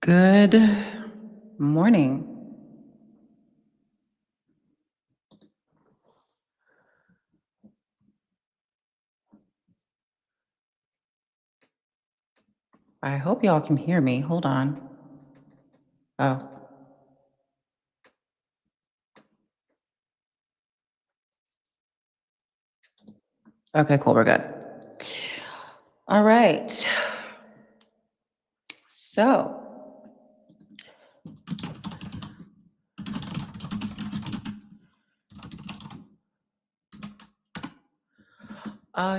Good morning. I hope y'all can hear me. Hold on. Oh, okay, cool. We're good. All right. So,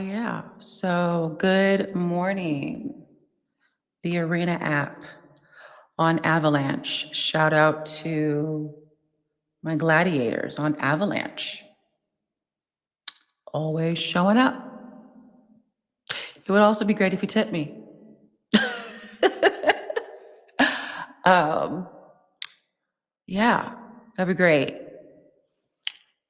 yeah. So, good morning. The Arena app on Avalanche. Shout out to my gladiators on Avalanche. Always showing up. It would also be great if you tipped me. um, yeah, that'd be great.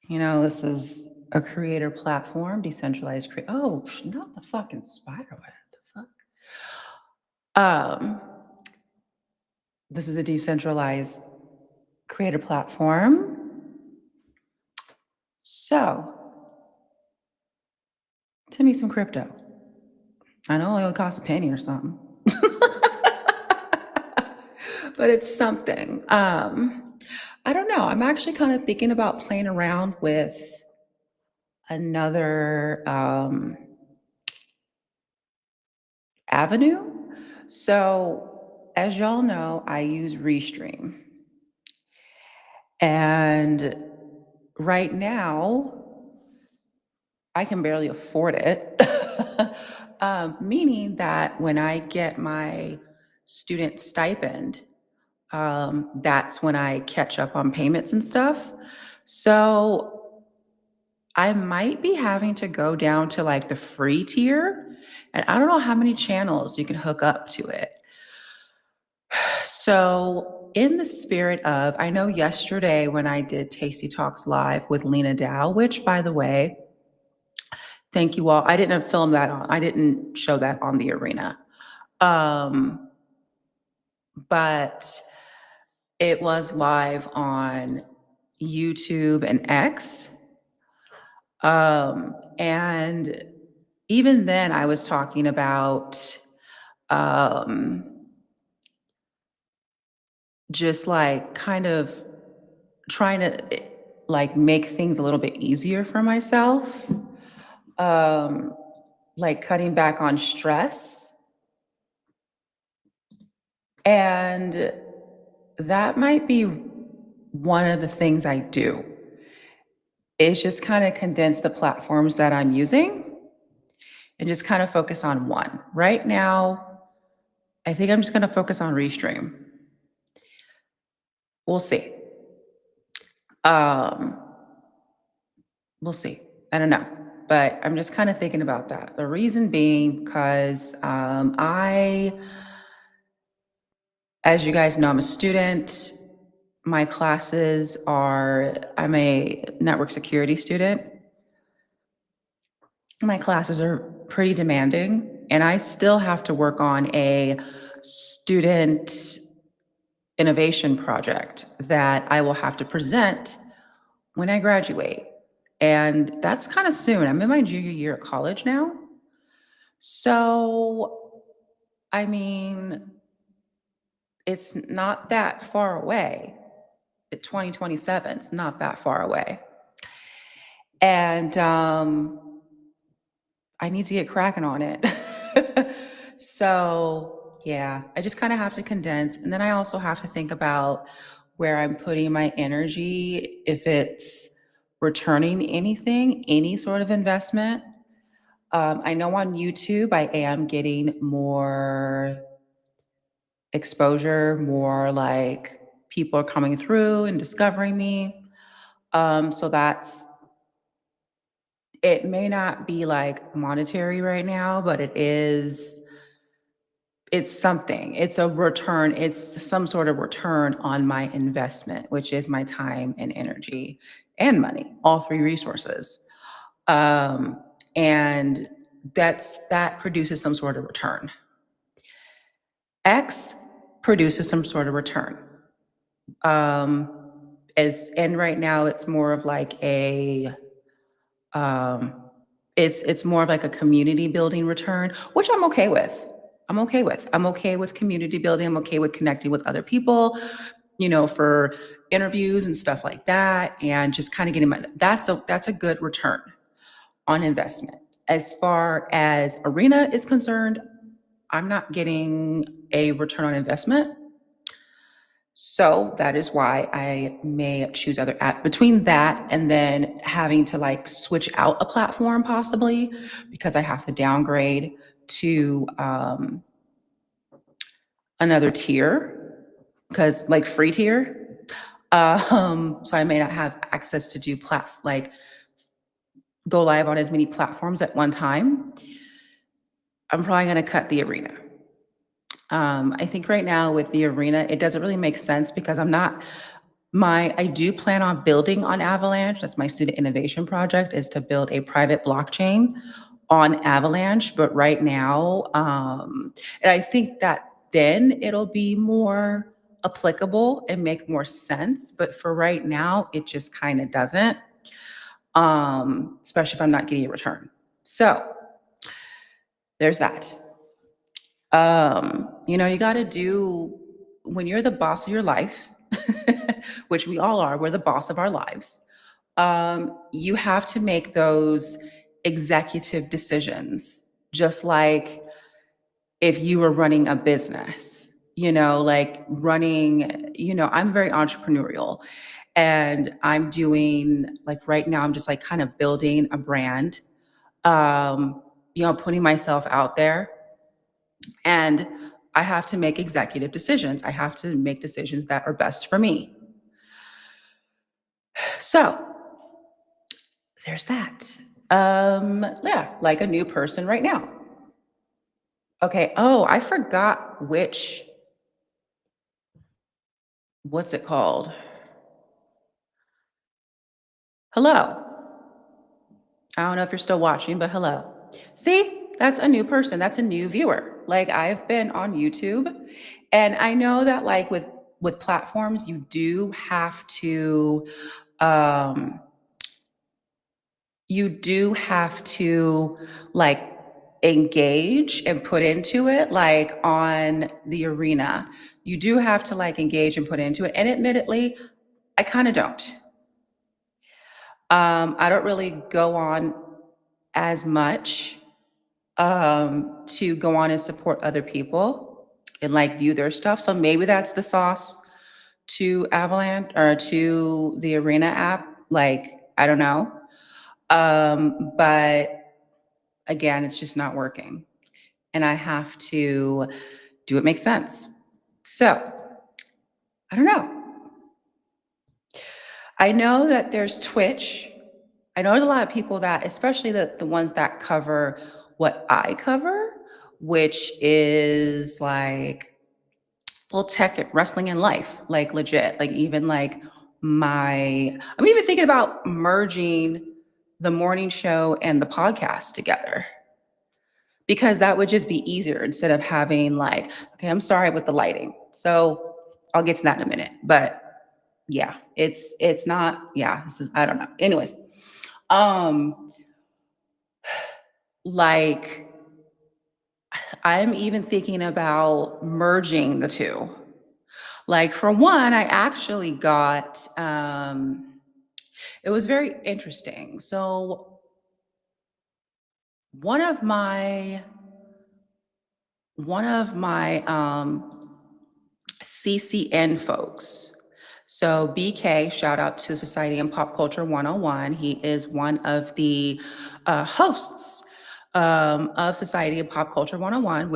This is a creator platform, decentralized Oh, not the fucking spider web. The fuck? This is a decentralized creator platform. So, send me some crypto. I know it only costs a penny or something. But it's something. I don't know. I'm actually kind of thinking about playing around with another avenue. So, as y'all know, I use Restream. And right now, I can barely afford it, meaning that when I get my student stipend, that's when I catch up on payments and stuff. So I might be having to go down to like the free tier. And I don't know how many channels you can hook up to it. So, in the spirit of, I know yesterday when I did Tasty Talks Live with Lena Dow, which by the way, thank you all. I didn't film that I didn't show that on the arena. But it was live on YouTube and X. And even then I was talking about just like kind of trying to like make things a little bit easier for myself, like cutting back on stress. And that might be one of the things I do, is just kind of condense the platforms that I'm using and just kind of focus on one. Right now, I think I'm just going to focus on Restream. We'll see. Um, we'll see. I don't know. But I'm just kind of thinking about that. The reason being because as you guys know, I'm a student. My classes I'm a network security student. My classes are pretty demanding, and I still have to work on a student innovation project that I will have to present when I graduate. And that's kind of soon. I'm in my junior year at college now. So, I mean, it's not that far away. 2027, it's not that far away. And I need to get cracking on it. So, yeah, I just kind of have to condense. And then I also have to think about where I'm putting my energy, if it's returning anything, any sort of investment. I know on YouTube, I am getting more exposure, more like people are coming through and discovering me. So it may not be like monetary right now, but it's something. It's a return. It's some sort of return on my investment, which is my time and energy and money, all three resources. Um, and that produces some sort of return. X, produces some sort of return. And right now it's more of like um, it's more of like a community building return, which I'm okay with. I'm okay with community building. I'm okay with connecting with other people, for interviews and stuff like that, and just kind of getting that's a good return on investment. As far as arena is concerned, I'm not getting a return on investment. So that is why I may choose other app between that and then having to like switch out a platform possibly because I have to downgrade to another tier because like free tier. So I may not have access to do like go live on as many platforms at one time. I'm probably going to cut the arena. I think right now with the arena, it doesn't really make sense because I do plan on building on Avalanche. That's my student innovation project, is to build a private blockchain on Avalanche. But right now, and I think that then it'll be more applicable and make more sense. But for right now, it just kind of doesn't, especially if I'm not getting a return. So there's that. You got to do when you're the boss of your life, which we all are, we're the boss of our lives. You have to make those executive decisions, just like if you were running a business, like running, I'm very entrepreneurial and I'm doing like right now, I'm just like kind of building a brand, putting myself out there. And I have to make executive decisions. I have to make decisions that are best for me. So there's that. Yeah, like a new person right now. Okay. Oh, I forgot what's it called? Hello. I don't know if you're still watching, but hello. See, that's a new person. That's a new viewer. Like I've been on YouTube and I know that like with platforms, um, you do have to like engage and put into it, like on the arena. You do have to like engage and put into it. And admittedly, I kind of don't. I don't really go on as much to go on and support other people and like view their stuff. So maybe that's the sauce to Avalanche or to the Arena app. Like, I don't know. But again, it's just not working. And I have to do it make sense. So I don't know. I know that there's Twitch. I know there's a lot of people that, especially the ones that cover what I cover, which is like, well, tech, wrestling and life, like legit, like even like I'm even thinking about merging the morning show and the podcast together because that would just be easier instead of having like, okay, I'm sorry with the lighting. So I'll get to that in a minute. But yeah, it's not, yeah, this is, I don't know. Anyways, um, like I'm even thinking about merging the two. Like for one, I actually got it was very interesting. So one of my CCN folks. So BK, shout out to Society and Pop Culture 101. He is one of the hosts of Society and Pop Culture 101,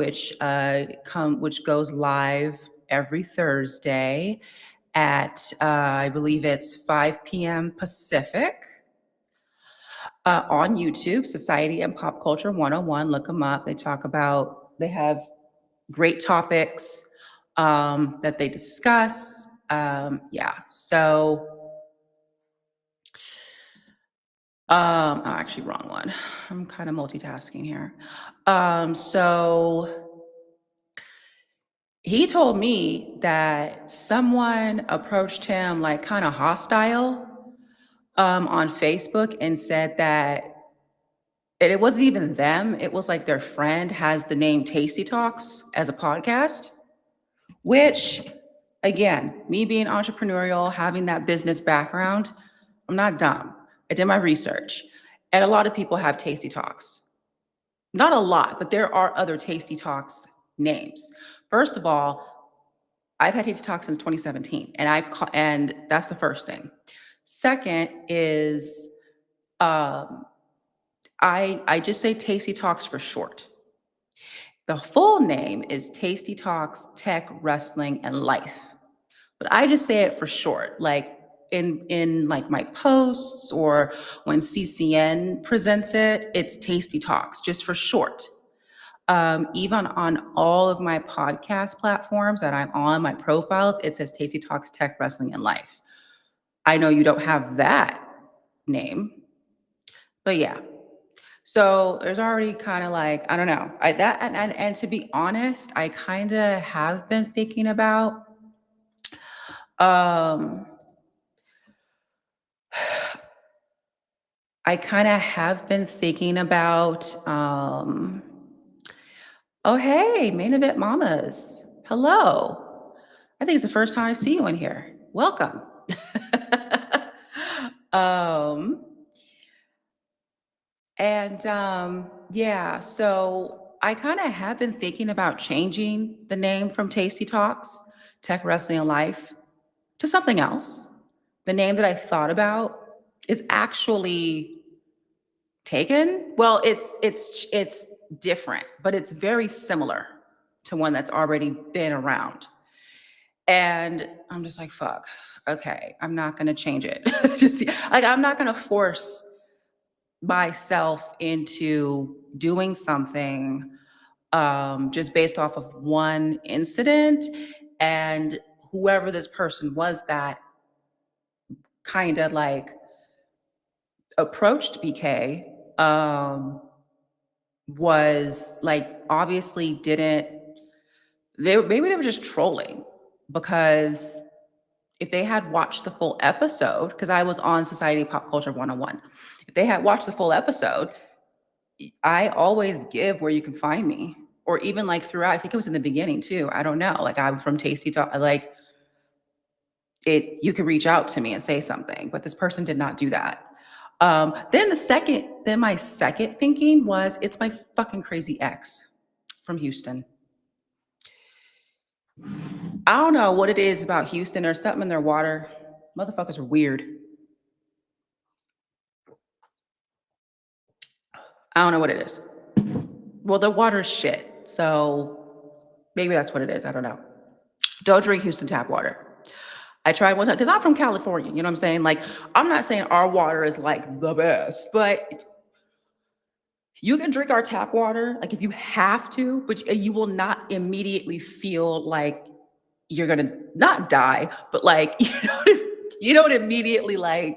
which goes live every Thursday at I believe it's 5 p.m. Pacific on YouTube. Society and Pop Culture 101. Look them up. They have great topics that they discuss. Yeah. So, oh, actually, wrong one. I'm kind of multitasking here. So He told me that someone approached him like kind of hostile on Facebook and said that it wasn't even them. It was like their friend has the name Tasty Talks as a podcast, which, again, me being entrepreneurial, having that business background, I'm not dumb. I did my research. And a lot of people have Tasty Talks. Not a lot, but there are other Tasty Talks names. First of all, I've had Tasty Talks since 2017, and that's the first thing. Second is um, I just say Tasty Talks for short. The full name is Tasty Talks Tech, Wrestling, and Life. But I just say it for short, like in like my posts or when CCN presents it, it's Tasty Talks, just for short. Even on all of my podcast platforms that I'm on, my profiles, it says Tasty Talks Tech, Wrestling, and Life. I know you don't have that name, but yeah. So there's already kind of like, I don't know. And to be honest, I kind of have been thinking about um I kind of have been thinking about oh hey, main event mamas. Hello. I think it's the first time I see you in here. Welcome. um yeah, so I kind of have been thinking about changing the name from Tasty Talks, Tech Wrestling and Life to something else. The name that I thought about is actually taken. Well, it's different, but it's very similar to one that's already been around. And I'm just like, fuck. Okay, I'm not gonna change it. Just like I'm not gonna force myself into doing something just based off of one incident. And whoever this person was that kind of like approached BK was like obviously didn't maybe they were just trolling because if they had watched the full episode, because I was on Society Pop Culture 101, if they had watched the full episode, I always give where you can find me. Or even like throughout, I think it was in the beginning too. I don't know. Like I'm from Tasty Talk, like it, you could reach out to me and say something, but this person did not do that. Then my second thinking was it's my fucking crazy ex from Houston. I don't know what it is about Houston. There's something in their water. Motherfuckers are weird. I don't know what it is. Well, the water's shit. So maybe that's what it is. I don't know. Don't drink Houston tap water. I tried one time because I'm from California. You know what I'm saying? Like, I'm not saying our water is like the best, but you can drink our tap water, like if you have to, but you will not immediately feel like you're gonna not die, but like you don't immediately like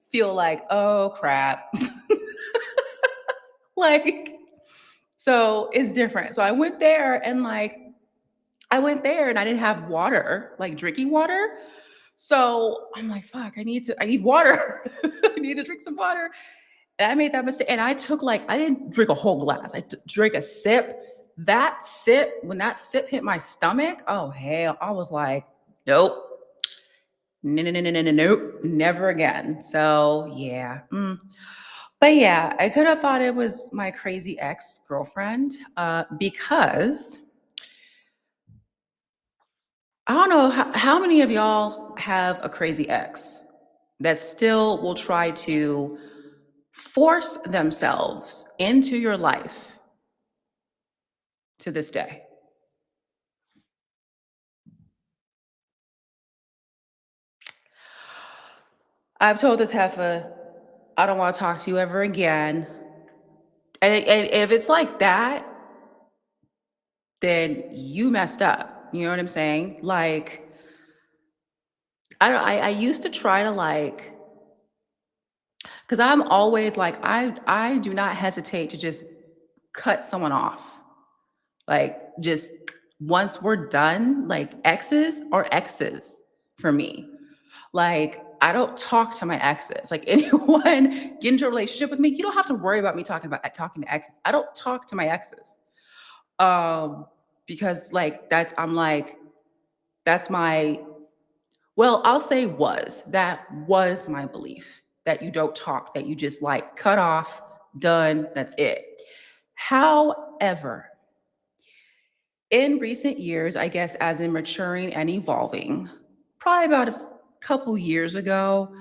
feel like, oh crap. Like, so it's different. So I went there and I didn't have water, like drinking water. So I'm like, fuck, I need water. I need to drink some water. And I made that mistake. And I took like, I didn't drink a whole glass. Drank a sip. When that sip hit my stomach, oh hell, I was like, nope. No, no, no, no, no, no, nope. Never again. So yeah. But yeah, I could have thought it was my crazy ex-girlfriend because I don't know how many of y'all have a crazy ex that still will try to force themselves into your life to this day. I've told this heifer, I don't want to talk to you ever again. And if it's like that, then you messed up. You know what I'm saying? Like, I used to try to like, because I'm always like, I do not hesitate to just cut someone off. Like, just once we're done, like exes are exes for me. Like, I don't talk to my exes. Like, anyone get into a relationship with me, you don't have to worry about me talking to exes. I don't talk to my exes. Um, because like I'm like, that's my well, I'll say that was my belief that you don't talk, that you just like cut off, done, that's it. However, in recent years, I guess as in maturing and evolving, probably about a couple years ago,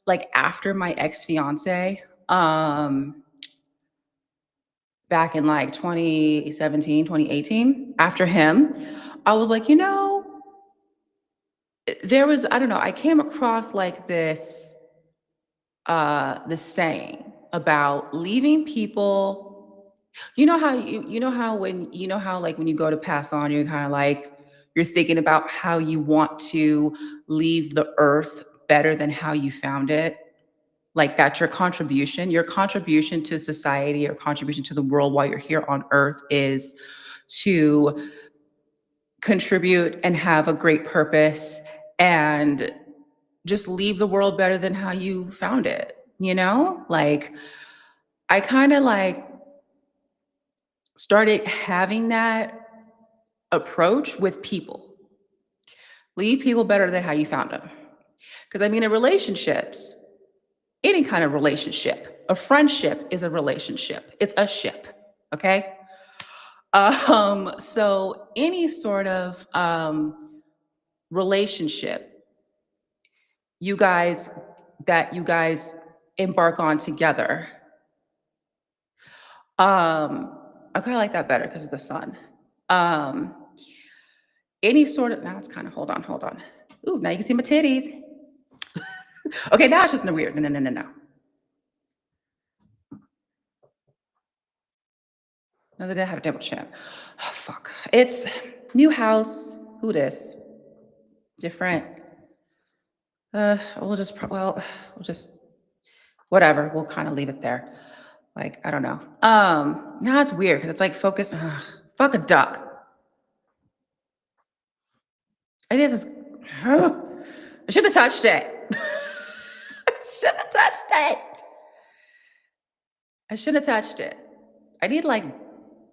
like after my ex-fiance, back in like 2017, 2018, after him, I was like, there was, I don't know, I came across like this saying about leaving people. You know how like when you go to pass on, you're kind of like you're thinking about how you want to leave the earth better than how you found it. Like that's your contribution to society, your contribution to the world while you're here on earth is to contribute and have a great purpose and just leave the world better than how you found it, like I kind of like started having that approach with people. Leave people better than how you found them. Because I mean, in relationships, any kind of relationship, a friendship is a relationship. It's a ship. Okay. So any sort of relationship you guys that you guys embark on together. I kind of like that better because of the sun. Um, any sort of now it's kind of hold on. Ooh, now you can see my titties. Okay, now it's just no weird. No, no, no, no, no. No, they didn't have a double chin. Oh, fuck. It's new house. Who this? Different. We'll just whatever. We'll kind of leave it there. Like I don't know. Now it's weird because it's like focus. Fuck a duck. I did this. I should have touched it. Should have touched it. I should have touched it. I need like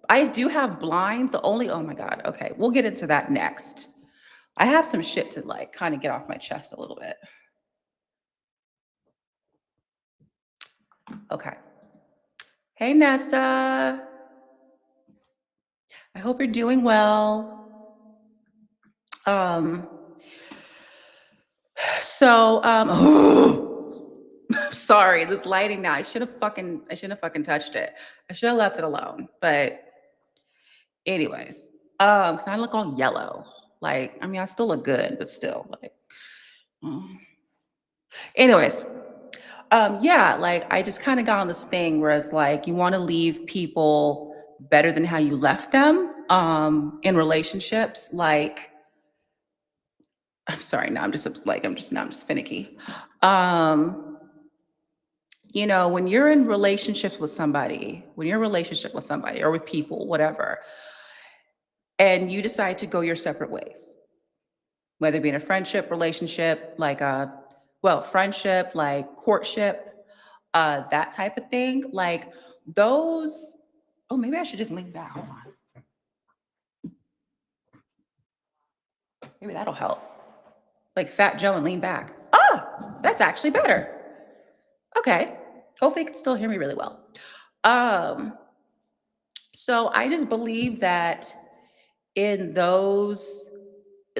I do have blinds. Oh my God. Okay, we'll get into that next. I have some shit to like kind of get off my chest a little bit. Okay. Hey Nessa. I hope you're doing well. Um sorry, this lighting now. I shouldn't have fucking touched it. I should have left it alone. But anyways, because I look all yellow. Like, I mean, I still look good, but still, like, mm. Anyways, yeah, like I just kind of got on this thing where it's like you want to leave people better than how you left them, in relationships. Like, I'm sorry, now I'm just finicky. Um, when you're in relationships with somebody, or with people, whatever, and you decide to go your separate ways, whether it be in a friendship, relationship, like friendship, like courtship, that type of thing, like those. Oh, maybe I should just lean back. Hold on. Maybe that'll help. Like Fat Joe and lean back. Ah, that's actually better. Okay. Hopefully you can still hear me really well. Um, so I just believe that in those,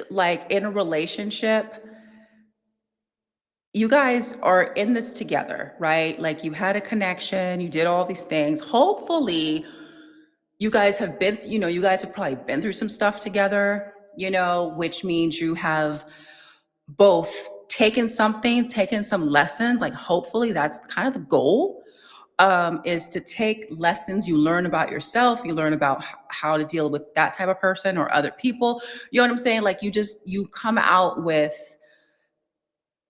like in a relationship, you guys are in this together, right? Like you had a connection, you did all these things. Hopefully, you guys have probably been through some stuff together, which means you have both taken some lessons. Like hopefully that's kind of the goal, is to take lessons you learn about yourself, you learn about how to deal with that type of person or other people. You know what I'm saying? Like you come out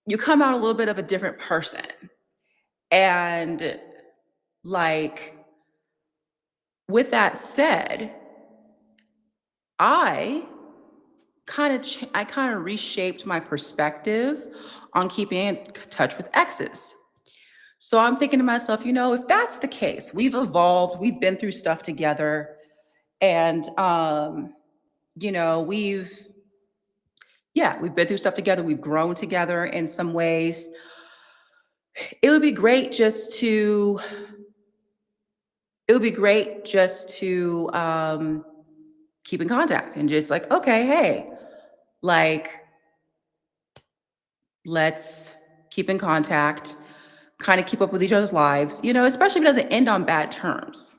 a little bit of a different person. And like with that said, I I kind of reshaped my perspective on keeping in touch with exes. So I'm thinking to myself, if that's the case, we've evolved, we've been through stuff together, and you know, we've yeah, we've been through stuff together, we've grown together in some ways. It would be great just to it would be great just to keep in contact and just like, okay, hey, like let's keep in contact, kind of keep up with each other's lives, especially if it doesn't end on bad terms.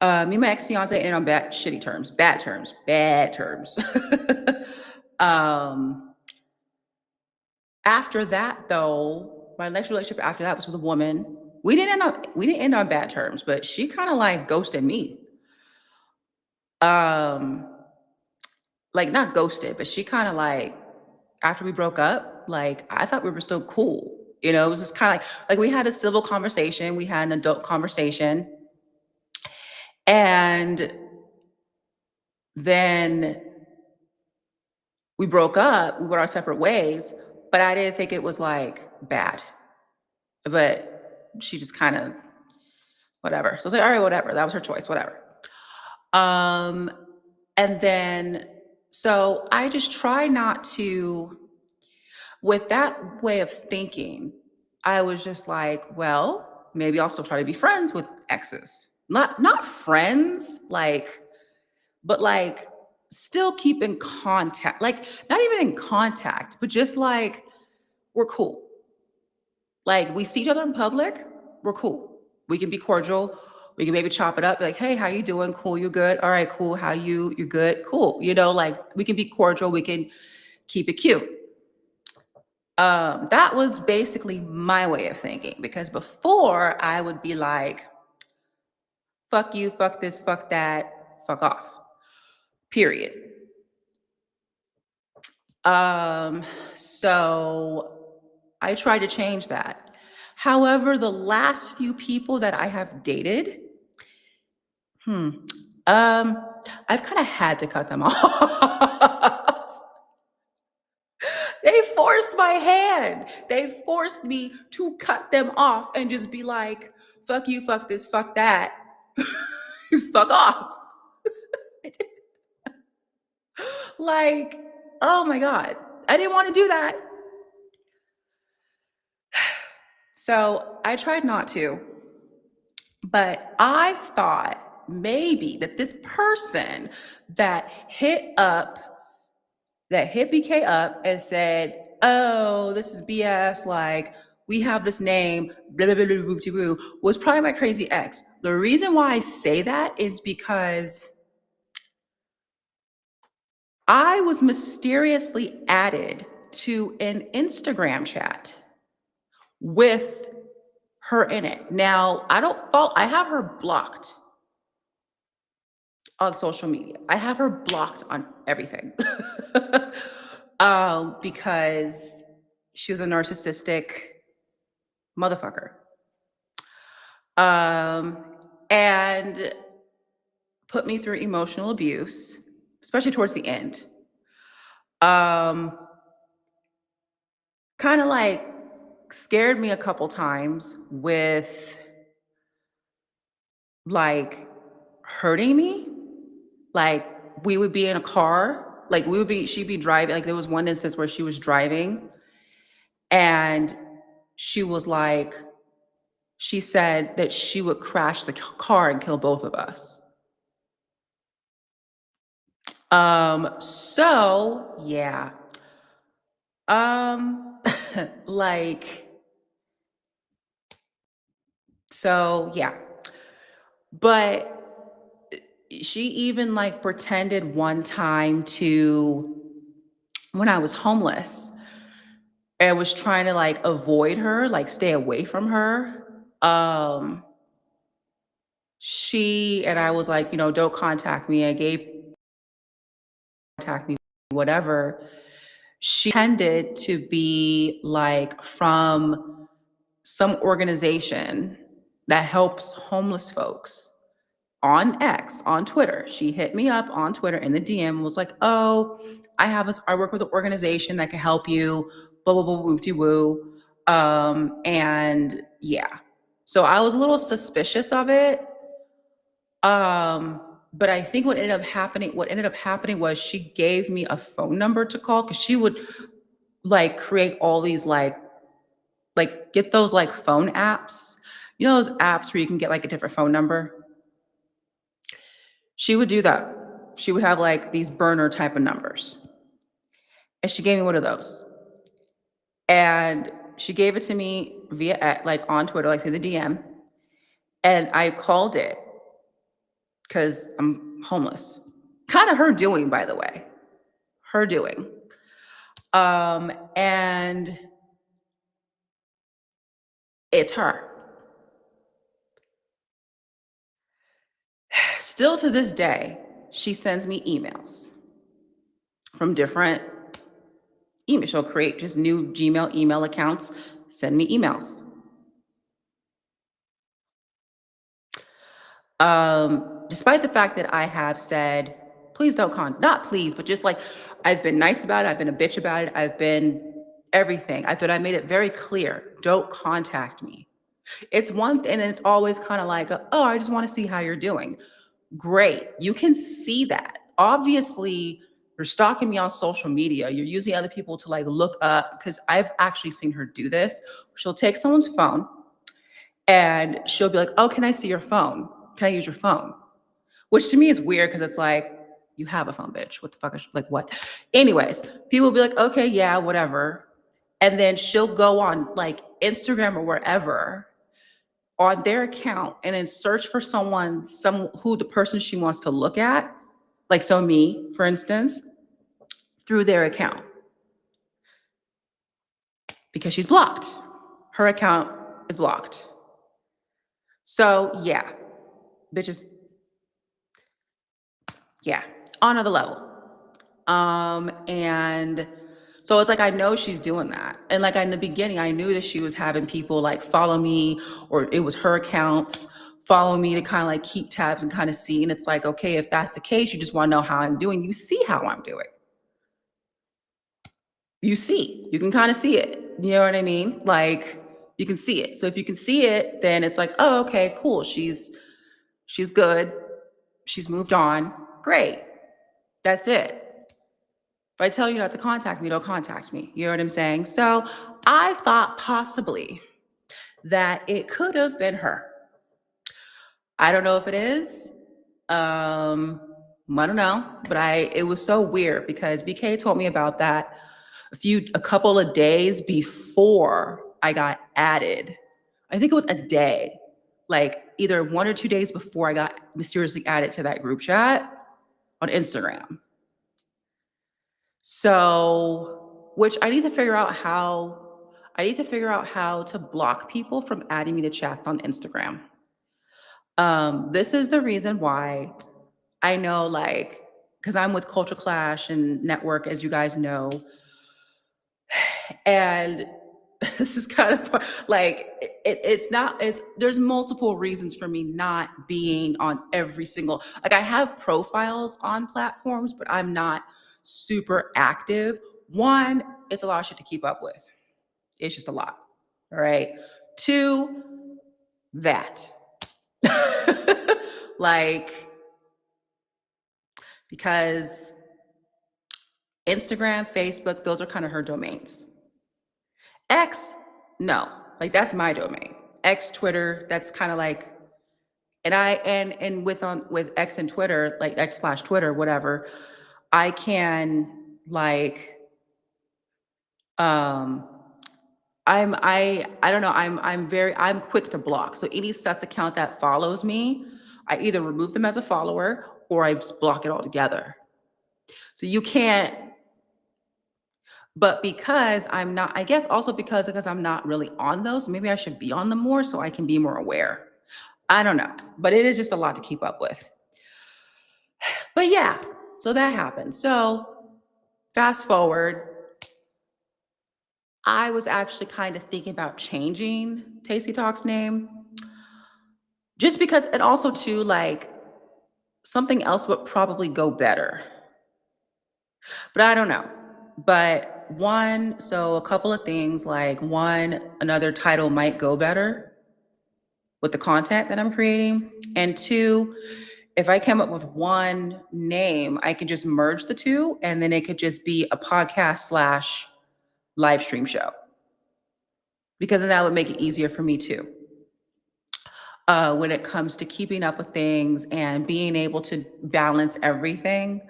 Me and my ex-fiance ended on shitty terms, bad terms, bad terms. um, After that, though, my next relationship after that was with a woman. We didn't end on bad terms, but she kind of like ghosted me. Um, like not ghosted, but she kind of like after we broke up, like I thought we were still cool. It was just kind of like we had a civil conversation, we had an adult conversation, and then we broke up, we went our separate ways, but I didn't think it was like bad. But she just kind of whatever. So I was like, all right, whatever. That was her choice, whatever. Um, and then so I just try not to, with that way of thinking, I was just like, well, maybe I'll still try to be friends with exes. Not friends, like, but like still keep in contact. Like not even in contact, but just like we're cool. Like we see each other in public, we're cool. We can be cordial. We can maybe chop it up, be like, hey, how you doing? Cool, you good? All right, cool. How you good? Cool. Like we can be cordial, we can keep it cute. That was basically my way of thinking because before I would be like, fuck you, fuck this, fuck that, fuck off. Period. Um, so I tried to change that. However, the last few people that I have dated, hmm, um, I've kind of had to cut them off. They forced my hand. They forced me to cut them off and just be like, fuck you, fuck this, fuck that. Fuck off. Like, oh my God. I didn't want to do that. So I tried not to, but I thought maybe that this person that hit BK up and said, oh, this is BS, like, we have this name, blah, blah, blah, blah, blah, blah, was probably my crazy ex. The reason why I say that is because I was mysteriously added to an Instagram chat with her in it. Now, I have her blocked on social media. I have her blocked on everything. Because she was a narcissistic motherfucker. Um, and put me through emotional abuse, especially towards the end. Um, Kind of like scared me a couple times with like hurting me. Like we would be in a car, like she'd be driving. Like there was one instance where she was driving and she was like, she said that she would crash the car and kill both of us. So yeah. Um, like, so yeah. But she even like pretended one time to, when I was homeless and was trying to like avoid her, like stay away from her. She and I was like, don't contact me. I gave contact me, whatever. She tended to be like from some organization that helps homeless folks on X, on Twitter. She hit me up on Twitter in the DM, was like, oh, I work with an organization that can help you, blah, blah, blah, whoop de woo. And yeah. So I was a little suspicious of it. But I think what ended up happening was she gave me a phone number to call because she would like create all these like get those like phone apps. You know those apps where you can get like a different phone number? She would do that. She would have like these burner type of numbers. And she gave me one of those. And she gave it to me via like on Twitter, like through the DM. And I called it because I'm homeless. Kind of her doing, by the way. Her doing. And it's her. Still to this day, she sends me emails from different emails. She'll create just new Gmail email accounts, send me emails. Despite the fact that I have said, please don't not please, but just like I've been nice about it, I've been a bitch about it, I've been everything. I made it very clear, don't contact me. It's one thing, and it's always kind of like, oh, I just want to see how you're doing. Great. You can see that. Obviously, you're stalking me on social media. You're using other people to like look up, because I've actually seen her do this. She'll take someone's phone and she'll be like, oh, can I see your phone? Can I use your phone? Which to me is weird because it's like, you have a phone, bitch. What the fuck is like what? Anyways, people will be like, okay, yeah, whatever. And then she'll go on like Instagram or wherever on their account and then search for who the person she wants to look at, like so me, for instance, through their account because she's blocked. Her account is blocked. So yeah, bitches, yeah, on another level. And so it's like, I know she's doing that. And like in the beginning, I knew that she was having people like follow me, or it was her accounts follow me to kind of like keep tabs and kind of see. And it's like, okay, if that's the case, you just want to know how I'm doing. You see how I'm doing. You can kind of see it. You know what I mean? Like you can see it. So if you can see it, then it's like, oh, okay, cool. She's good. She's moved on. Great. That's it. If I tell you not to contact me, don't contact me. You know what I'm saying? So I thought possibly that it could have been her. I don't know if it is. I don't know, but it was so weird because BK told me about that a couple of days before I got added. I think it was a day, like either 1 or 2 days before I got mysteriously added to that group chat on Instagram. So, which I need to figure out how to block people from adding me to chats on Instagram. This is the reason why I know, like, because I'm with Culture Clash and Network, as you guys know, and this is kind of like there's multiple reasons for me not being on every single, like I have profiles on platforms, but I'm not super active. One, it's a lot of shit to keep up with. It's just a lot. All right. Two, that. Like, because Instagram, Facebook, those are kind of her domains. X, no, like that's my domain. X, Twitter, that's kind of like, and with X and Twitter, like X/Twitter, whatever, I can like, um, I don't know, I'm quick to block. So any sus account that follows me, I either remove them as a follower or I just block it altogether. So you can't. But because I'm not, I guess also because I'm not really on those, maybe I should be on them more so I can be more aware. I don't know, but it is just a lot to keep up with. But yeah, so that happened. So fast forward, I was actually kind of thinking about changing Tasty Talk's name just because, and also too, like, something else would probably go better, but I don't know. But one, so a couple of things like one, another title might go better with the content that I'm creating. And two, if I came up with one name, I could just merge the two and then it could just be a podcast slash live stream show because then that would make it easier for me too. When it comes to keeping up with things and being able to balance everything.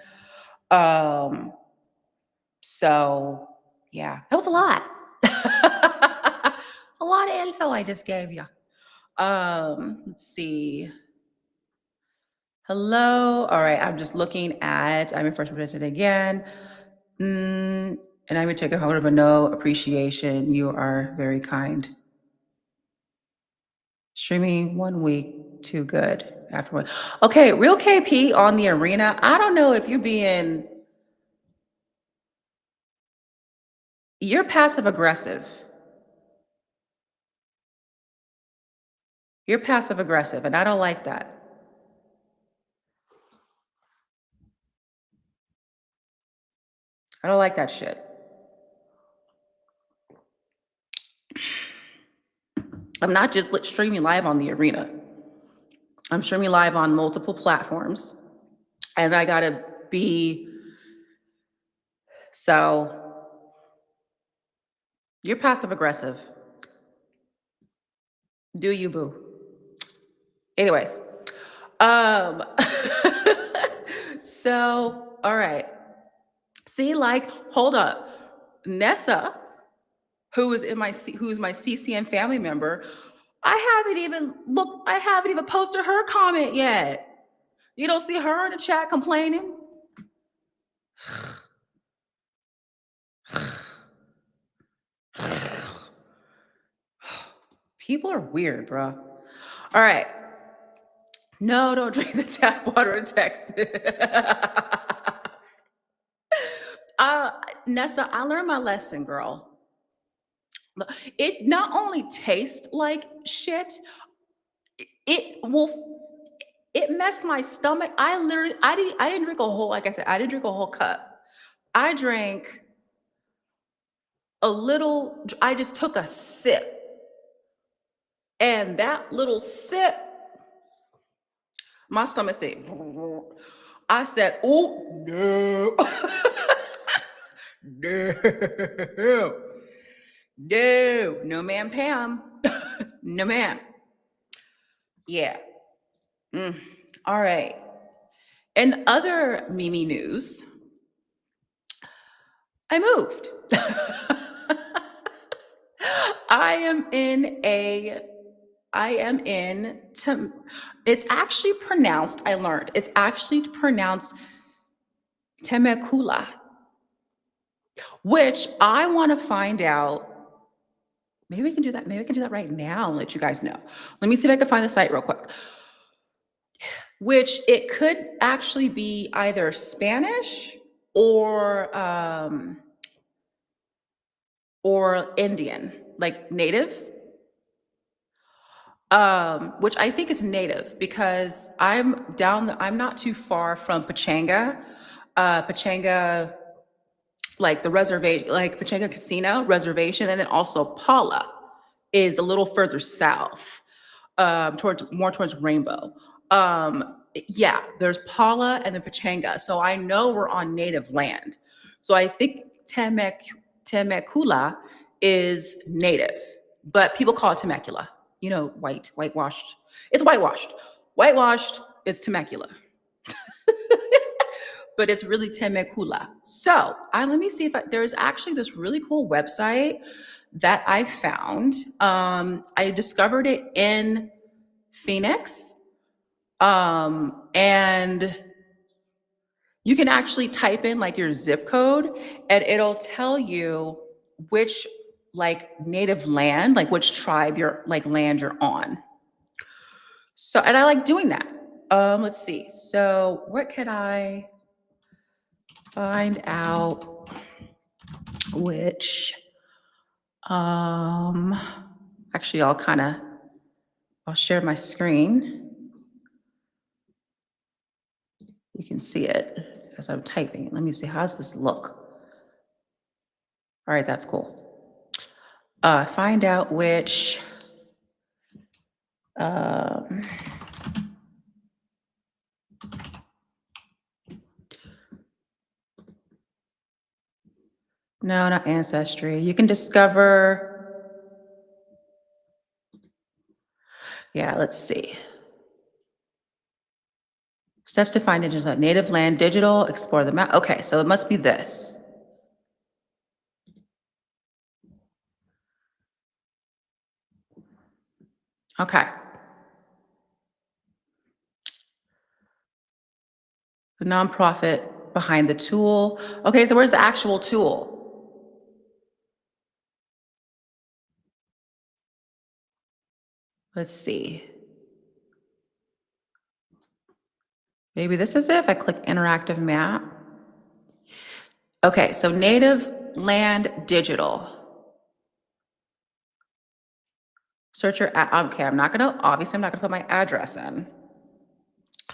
Um, so yeah, that was a lot. A lot of info I just gave you. Let's see. Hello. All right. I'm just looking at, I'm in first person again. And I'm going to take a hold of a no appreciation. You are very kind. Streaming 1 week, too good. Afterward. Okay. Real KP on the arena. I don't know if you're passive aggressive. You're passive aggressive, and I don't like that. I don't like that shit. I'm not just streaming live on the arena. I'm streaming live on multiple platforms, and I gotta be so. You're passive aggressive. Do you, boo? Anyways, um, so all right. See, like, hold up, Nessa, who's my CCN family member. I haven't even posted her comment yet. You don't see her in the chat complaining? People are weird, bro. All right. No, don't drink the tap water in Texas. uh, Nessa, I learned my lesson, girl. It not only tastes like shit, it will it messed my stomach. I didn't drink a whole, like I said, I didn't drink a whole cup. I drank a little, I just took a sip. And that little sip, my stomach said, I said, oh no. No. No. No, ma'am, Pam. No, ma'am. Yeah. All right. In other Mimi news, I moved. I am in, it's actually pronounced, I learned, it's actually pronounced Temecula, which I want to find out. Maybe we can do that. Maybe we can do that right now and let you guys know. Let me see if I can find the site real quick. Which it could actually be either Spanish or Indian, like native. Which I think it's native because I'm not too far from Pachanga. Pachanga, like the reservation, like Pachanga Casino reservation, and then also Paula is a little further south, towards Rainbow. Yeah, there's Paula and then Pachanga. So I know we're on native land. So I think Temecula is native, but people call it Temecula. You know, whitewashed. It's whitewashed. Whitewashed, it's Temecula. But it's really Temecula. So let me see if there's actually this really cool website that I found. I discovered it in Phoenix. And you can actually type in like your zip code and it'll tell you which like native land, like which tribe land you're on. So, and I like doing that. Let's see. So what can I find out which, actually I'll share my screen. You can see it as I'm typing. Let me see, how does this look? All right, that's cool. Find out which, um, no, not ancestry. You can discover, yeah, let's see. Steps to find native land, digital, explore the map. Okay, so it must be this. Okay. The nonprofit behind the tool. Okay, so where's the actual tool? Let's see. Maybe this is it if I click interactive map. Okay, so native land digital. Search your, okay, obviously I'm not gonna put my address in. I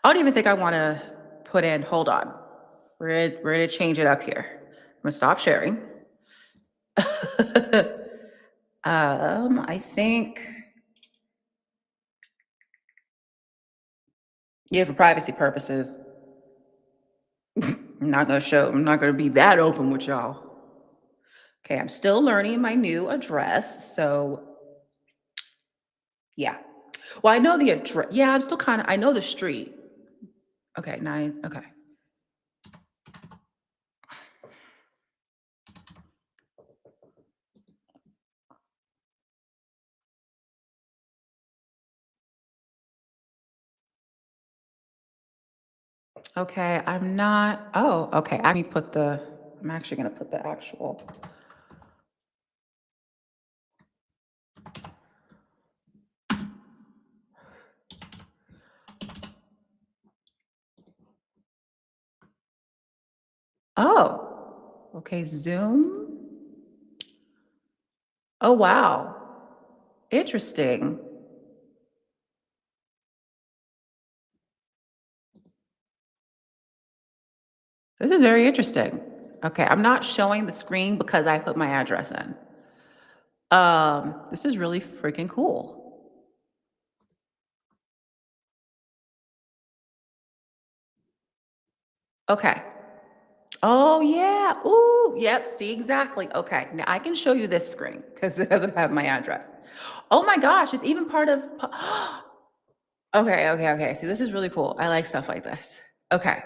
don't even think I wanna put in, hold on. We're gonna change it up here. I'm gonna stop sharing. I think, yeah, for privacy purposes, I'm not gonna be that open with y'all. Okay, I'm still learning my new address, so yeah. Well, I know the address. Yeah, I'm still kind of, I know the street. Okay, okay. Okay, I'm not, oh, okay, I'm actually gonna put the actual. Oh, okay, Zoom. Oh, wow. Interesting. This is very interesting. Okay, I'm not showing the screen because I put my address in. This is really freaking cool. Okay. Oh yeah. Ooh, yep. See exactly. Okay. Now I can show you this screen because it doesn't have my address. Oh my gosh, it's even part of. Okay, okay, okay. See, this is really cool. I like stuff like this. Okay.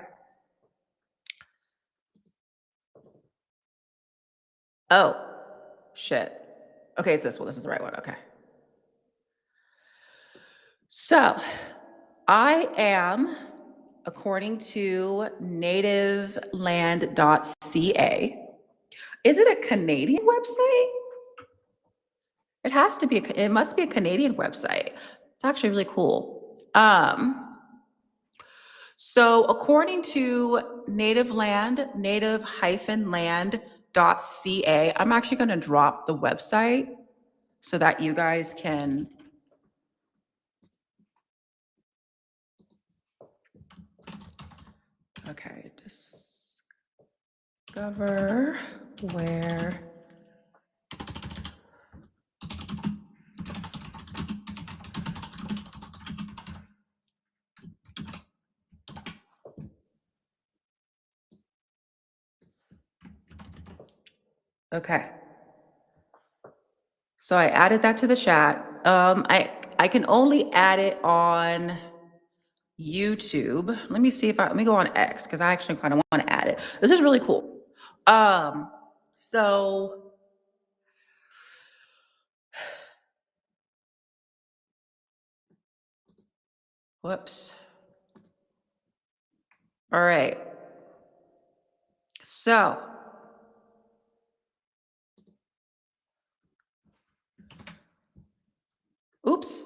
Oh, shit. Okay, it's this one. This is the right one. Okay. So I am, according to nativeland.ca, is it a Canadian website? It has to be, it must be a Canadian website. It's actually really cool. So according to Native Land, native-land.ca, I'm actually going to drop the website so that you guys can. Okay, discover where. Okay. So I added that to the chat. I can only add it on YouTube. Let me go on X because I actually kind of want to add it. This is really cool. So whoops. All right. So oops.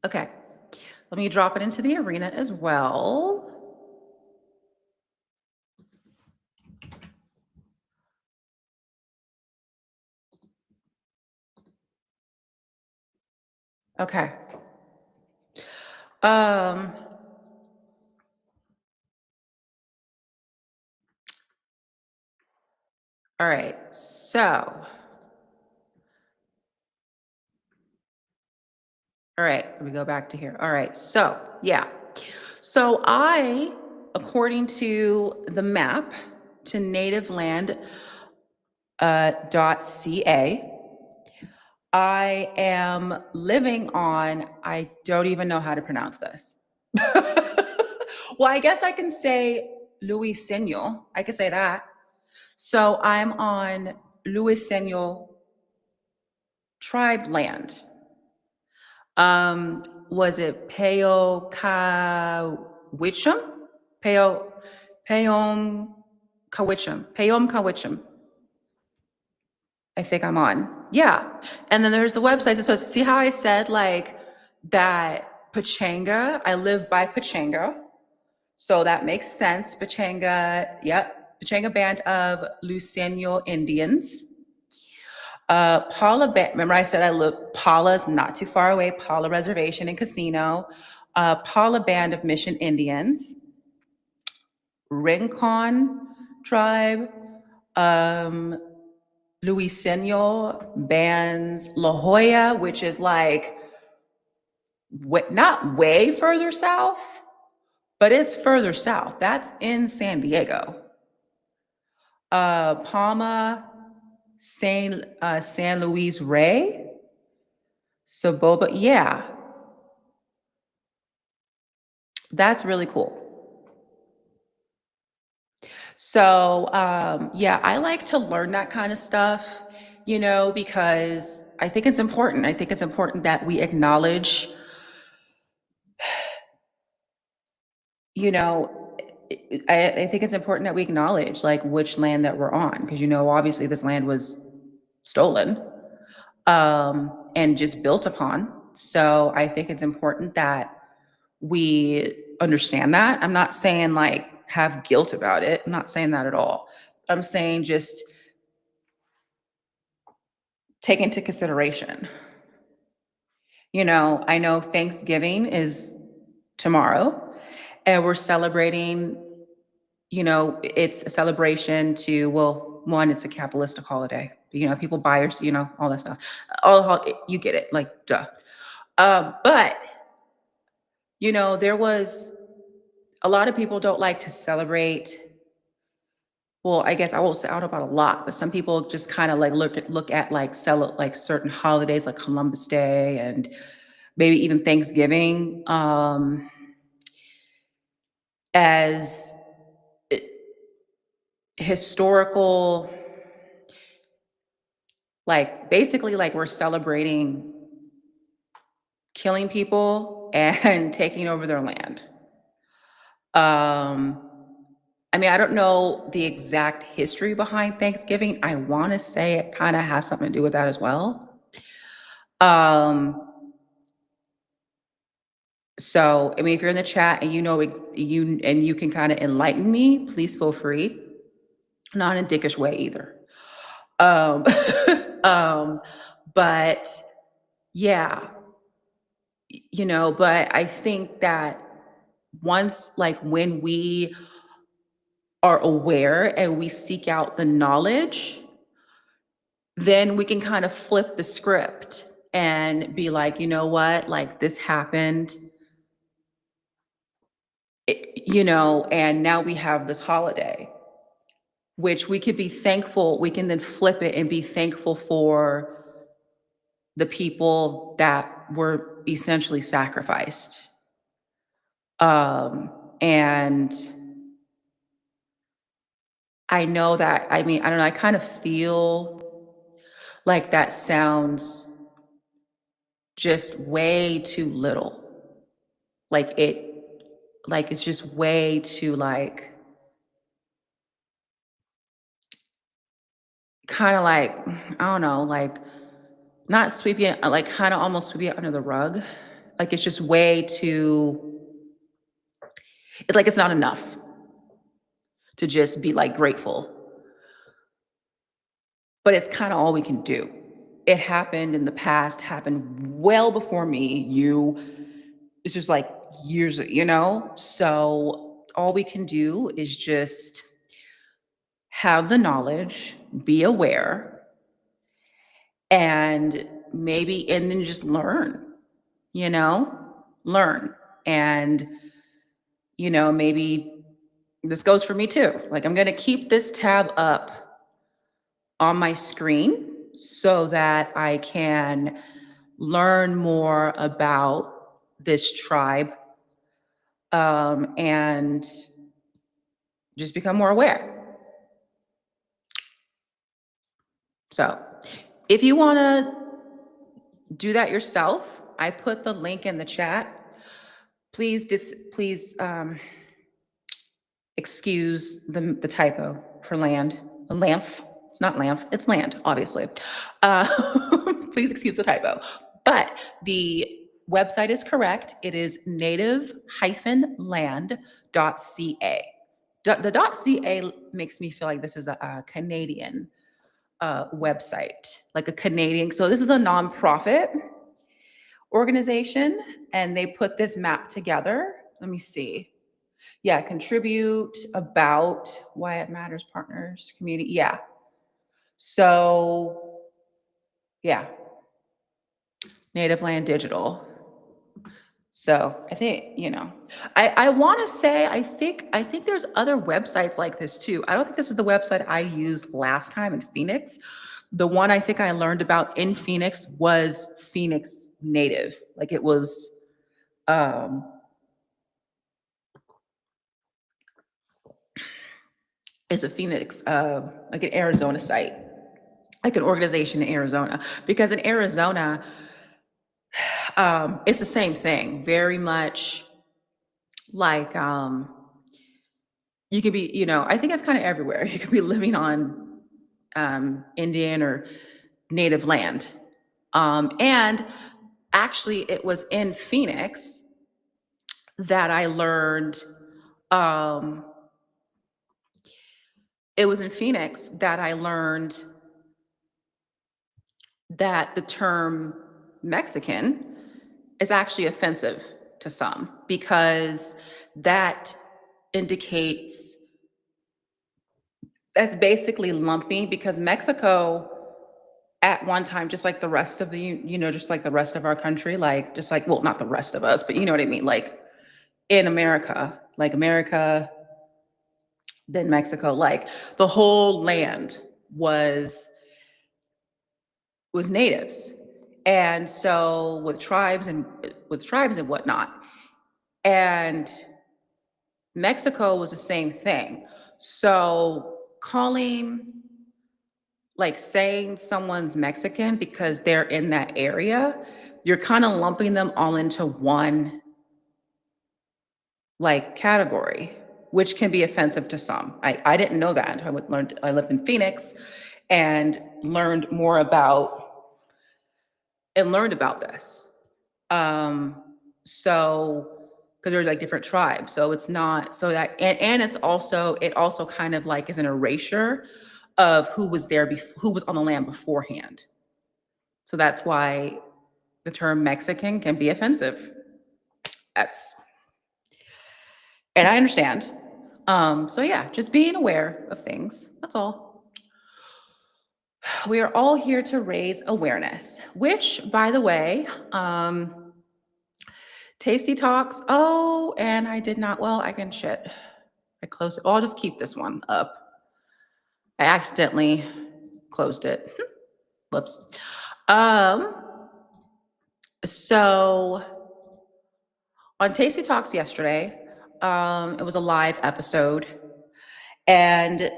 Okay. Let me drop it into the arena as well. Okay. Um, all right. All right, let me go back to here. All right. Yeah. According to the map to nativeland .ca, I am living on, I don't even know how to pronounce this. Well, I guess I can say Luiseño. I can say that. So I'm on Luiseño tribe land. Was it Peo Kawichum? Peo Peom Kawichum. I think I'm on. Yeah. And then there's the websites. So see how I said like that Pachanga, I live by Pachanga. So that makes sense. Pachanga, yep. Pachanga Band of Luciano Indians. Remember I said I live, Paula's not too far away, Paula Reservation and Casino. Paula Band of Mission Indians. Rincon Tribe. Um, Luiseño Bands La Jolla, which is like not way further south, but it's further south. That's in San Diego. Palma, San Luis Rey, Soboba. Yeah, that's really cool. So, yeah, I like to learn that kind of stuff, because I think it's important. I think it's important that we acknowledge, you know, I think it's important that we acknowledge like which land that we're on, because obviously this land was stolen, and just built upon. So I think it's important that we understand that. I'm not saying like have guilt about it. I'm not saying that at all. I'm saying just take into consideration. I know Thanksgiving is tomorrow, and we're celebrating, it's a celebration to, well, one, it's a capitalistic holiday. People buy, or, all that stuff. You get it, like, duh. But, there was a lot of people don't like to celebrate. Well, I guess I won't say, I don't know about a lot, but some people just kind of like look at like like certain holidays like Columbus Day and maybe even Thanksgiving, as historical, like basically like we're celebrating killing people and taking over their land. Um, I mean, I don't know the exact history behind Thanksgiving. I want to say it kind of has something to do with that as well. Um, so, I mean, if you're in the chat and you can kind of enlighten me, please feel free. Not in a dickish way either. Um, um, but yeah, but I think that once, like, when we are aware and we seek out the knowledge, then we can kind of flip the script and be like, you know what, like this happened, and now we have this holiday, which we could be thankful. We can then flip it and be thankful for the people that were essentially sacrificed. And I know that, I mean, I don't know, I kind of feel like that sounds just way too little. Like it's just way too like, kind of like, I don't know, like not sweeping it, like kind of almost sweeping it under the rug. Like it's just way too, it's like it's not enough to just be like grateful. But it's kind of all we can do. it happened in the past, happened well before me, you. This was like years, So all we can do is just have the knowledge, be aware, and and then just learn, you know, learn. And, maybe this goes for me too. Like, I'm going to keep this tab up on my screen so that I can learn more about this tribe, and just become more aware. So if you want to do that yourself, I put the link in the chat. Please excuse the typo for land. Lamph. It's not lamph. It's land, obviously. Uh, please excuse the typo. But the website is correct. It is native-land.ca. The .ca makes me feel like this is a Canadian website, like a Canadian. So this is a nonprofit organization, and they put this map together. Let me see. Yeah, contribute, about, why it matters, partners, community. Yeah. So, yeah, Native Land Digital. So I think, I want to say, I think there's other websites like this too. I don't think this is the website I used last time in Phoenix. The one I think I learned about in Phoenix was Phoenix Native. Like, it was, um, it's a Phoenix, like an Arizona site, like an organization in Arizona. Because in Arizona, it's the same thing, very much like, you could be, I think it's kind of everywhere. You could be living on Indian or native land. And actually, it was in Phoenix that I learned, um, it was in Phoenix that I learned that the term Mexican is actually offensive to some, because that indicates, that's basically lumping, because Mexico at one time, just like the rest of just like the rest of our country, like, just like, well, not the rest of us, but you know what I mean? Like, in America, like America, then Mexico, like the whole land was natives. And so with tribes and whatnot. And Mexico was the same thing. So calling, like, saying someone's Mexican because they're in that area, you're kind of lumping them all into one, like, category, which can be offensive to some. I didn't know that until I lived in Phoenix and learned about this. So, because there's like different tribes, so it's not so that, and it also kind of like is an erasure of who was there, who was on the land beforehand. So that's why the term Mexican can be offensive. That's, and I understand. So yeah, just being aware of things. That's all. We are all here to raise awareness, which, by the way, Tasty Talks. Oh, and I did not, well, I can shit. I closed it. Oh, I'll just keep this one up. I accidentally closed it. Whoops. Um, so on Tasty Talks yesterday, it was a live episode. And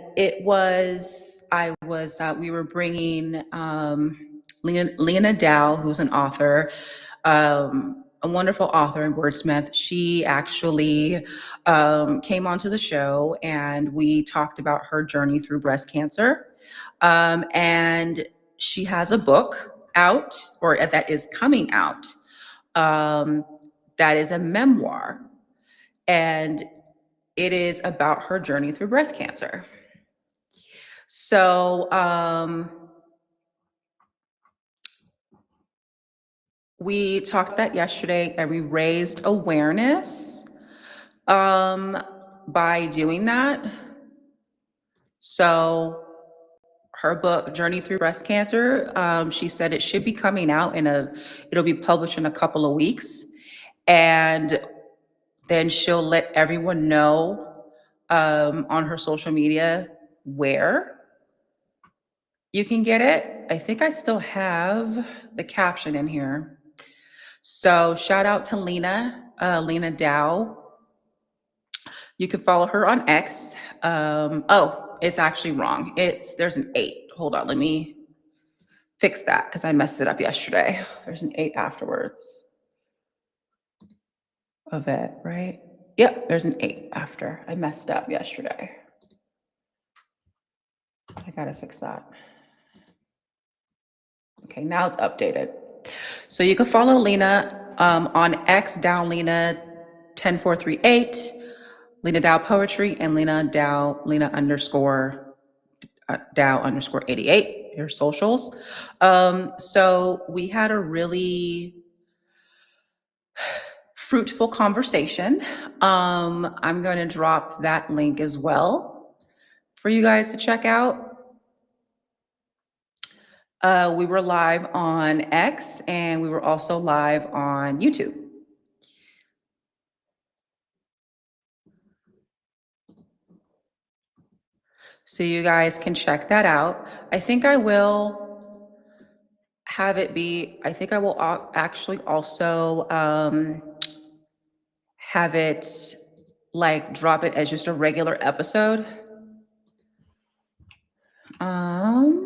we were bringing Lena Dow, who's an author, a wonderful author and wordsmith. She actually came onto the show, and we talked about her journey through breast cancer. And she has a book out, or that is coming out, that is a memoir. And it is about her journey through breast cancer. So We talked that yesterday and we raised awareness um, by doing that. So her book, Journey Through Breast Cancer, she said it should be coming out it'll be published in a couple of weeks. And then she'll let everyone know on her social media where you can get it. I think I still have the caption in here. So shout out to Lena Dow. You can follow her on X. Oh, it's actually wrong. There's an 8. Hold on, let me fix that because I messed it up yesterday. There's an 8 afterwards of it, right? Yep, there's an 8 after. I messed up yesterday. I gotta fix that. Okay, now it's updated. So you can follow Lena on X, down Lena 10438, Lena Dow Poetry, and Lena underscore Dow underscore 88, your socials. So we had a really fruitful conversation. I'm going to drop that link as well for you guys to check out. We were live on X and we were also live on YouTube. So you guys can check that out. I think I will have it be, I think I will actually also have it like drop it as just a regular episode. Um,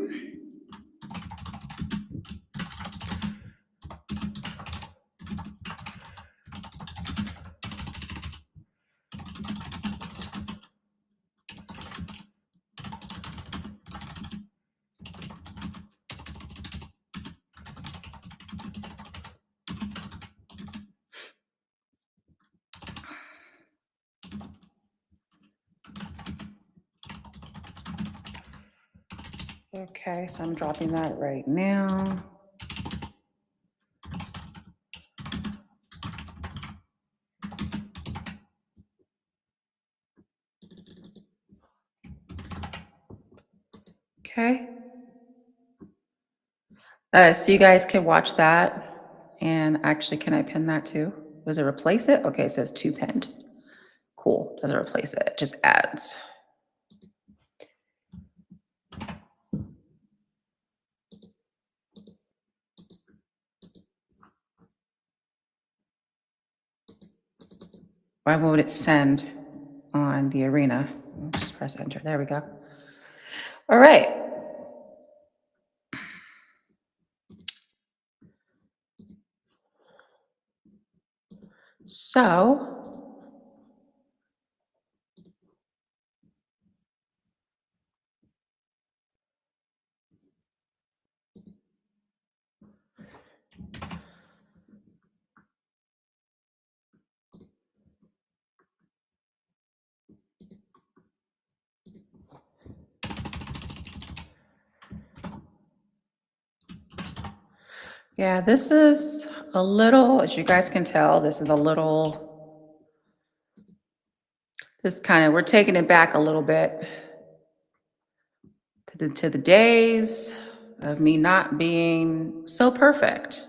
okay, so I'm dropping that right now. Okay. So you guys can watch that. And actually, can I pin that too? Does it replace it? Okay, it says 2 pinned. Cool. Doesn't replace it, it just adds. Why won't it send on the arena? Just press enter. There we go. All right. So, yeah, this is a little, as you guys can tell, this is a little, we're taking it back a little bit to the days of me not being so perfect.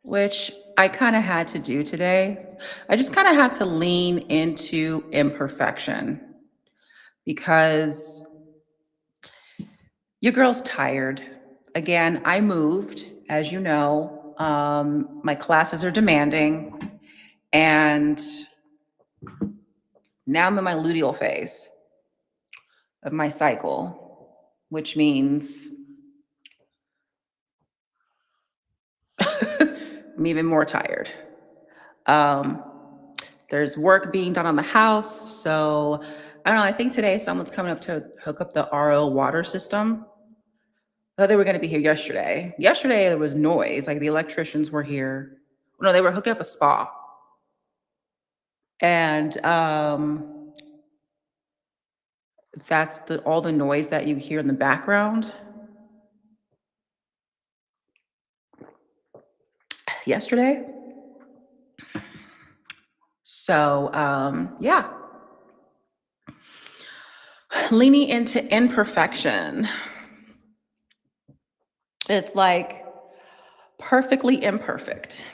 Which I kind of had to do today. I just kind of have to lean into imperfection because your girl's tired. Again, I moved, as you know. My classes are demanding, and now I'm in my luteal phase of my cycle, which means I'm even more tired. Um, there's work being done on the house, so I don't know. I think today someone's coming up to hook up the RO water system. Oh, they were going to be here yesterday. Yesterday there was noise, like the electricians were here. No, they were hooking up a spa. And That's the all the noise that you hear in the background. Yesterday. So, yeah, leaning into imperfection. It's like perfectly imperfect.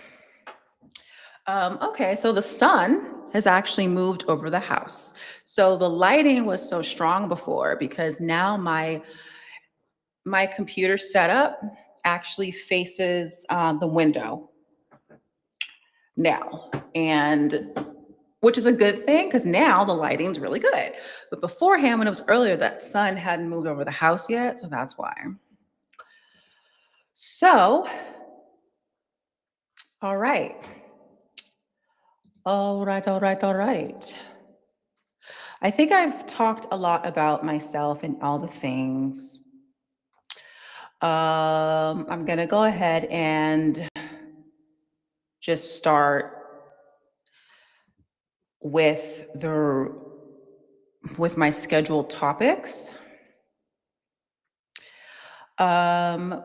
Okay, so the sun has actually moved over the house. So the lighting was so strong before because now my computer setup actually faces the window now, and which is a good thing because now the lighting's really good. But beforehand, when it was earlier, that sun hadn't moved over the house yet, so that's why. So, all right. All right, all right, all right. I think I've talked a lot about myself and all the things. I'm gonna go ahead and just start with the with my scheduled topics,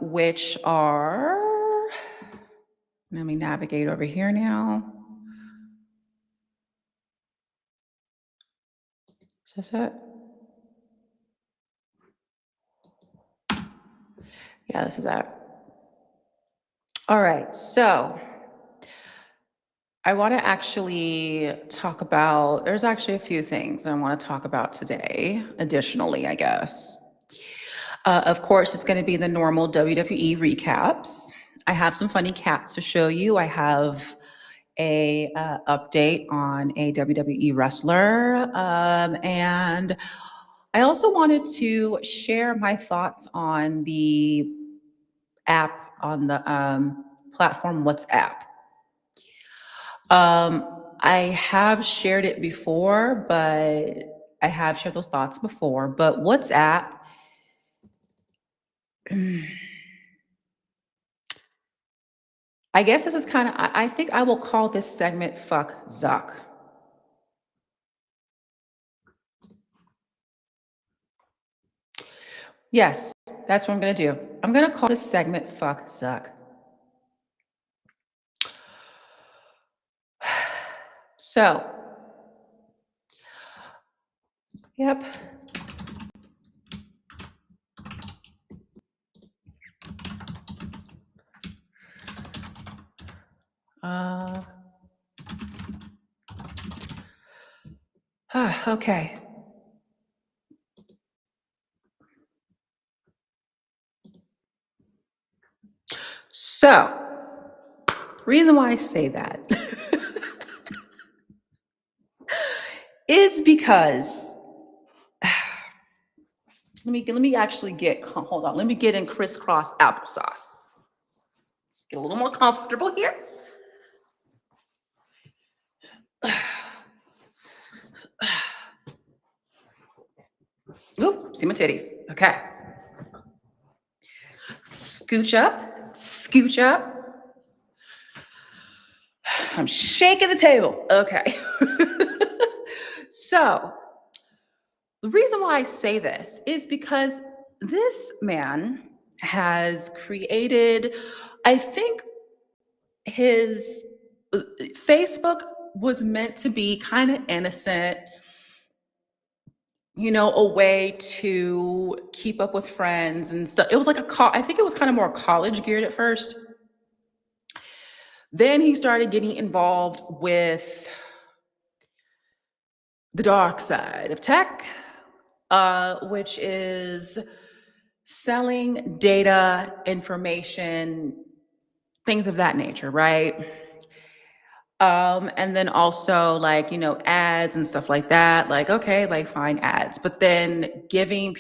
which are. Let me navigate over here now. Is this it? Yeah, this is it. All right, so I want to actually talk about, there's actually a few things I want to talk about today, additionally, I guess. Of course, it's going to be the normal WWE recaps. I have some funny cats to show you. I have a update on a WWE wrestler, and I also wanted to share my thoughts on the app on the platform WhatsApp. I have shared it before, but I have shared those thoughts before. But WhatsApp, I guess this is kind of, I think I will call this segment Fuck Zuck. Yes, that's what I'm going to do. I'm going to call this segment Fuck Zuck. So, yep. Uh, okay. So, reason why I say that is because let me actually get hold on. Let me get in crisscross applesauce. Let's get a little more comfortable here. Oop, see my titties. Okay. Scooch up, scooch up. I'm shaking the table. Okay. So, the reason why I say this is because this man has created, I think his Facebook was meant to be kind of innocent, a way to keep up with friends and stuff. It was like I think it was kind of more college geared at first. Then he started getting involved with the dark side of tech, which is selling data, information, things of that nature, right? And then also like, ads and stuff like that. Like, okay, like fine ads, but then giving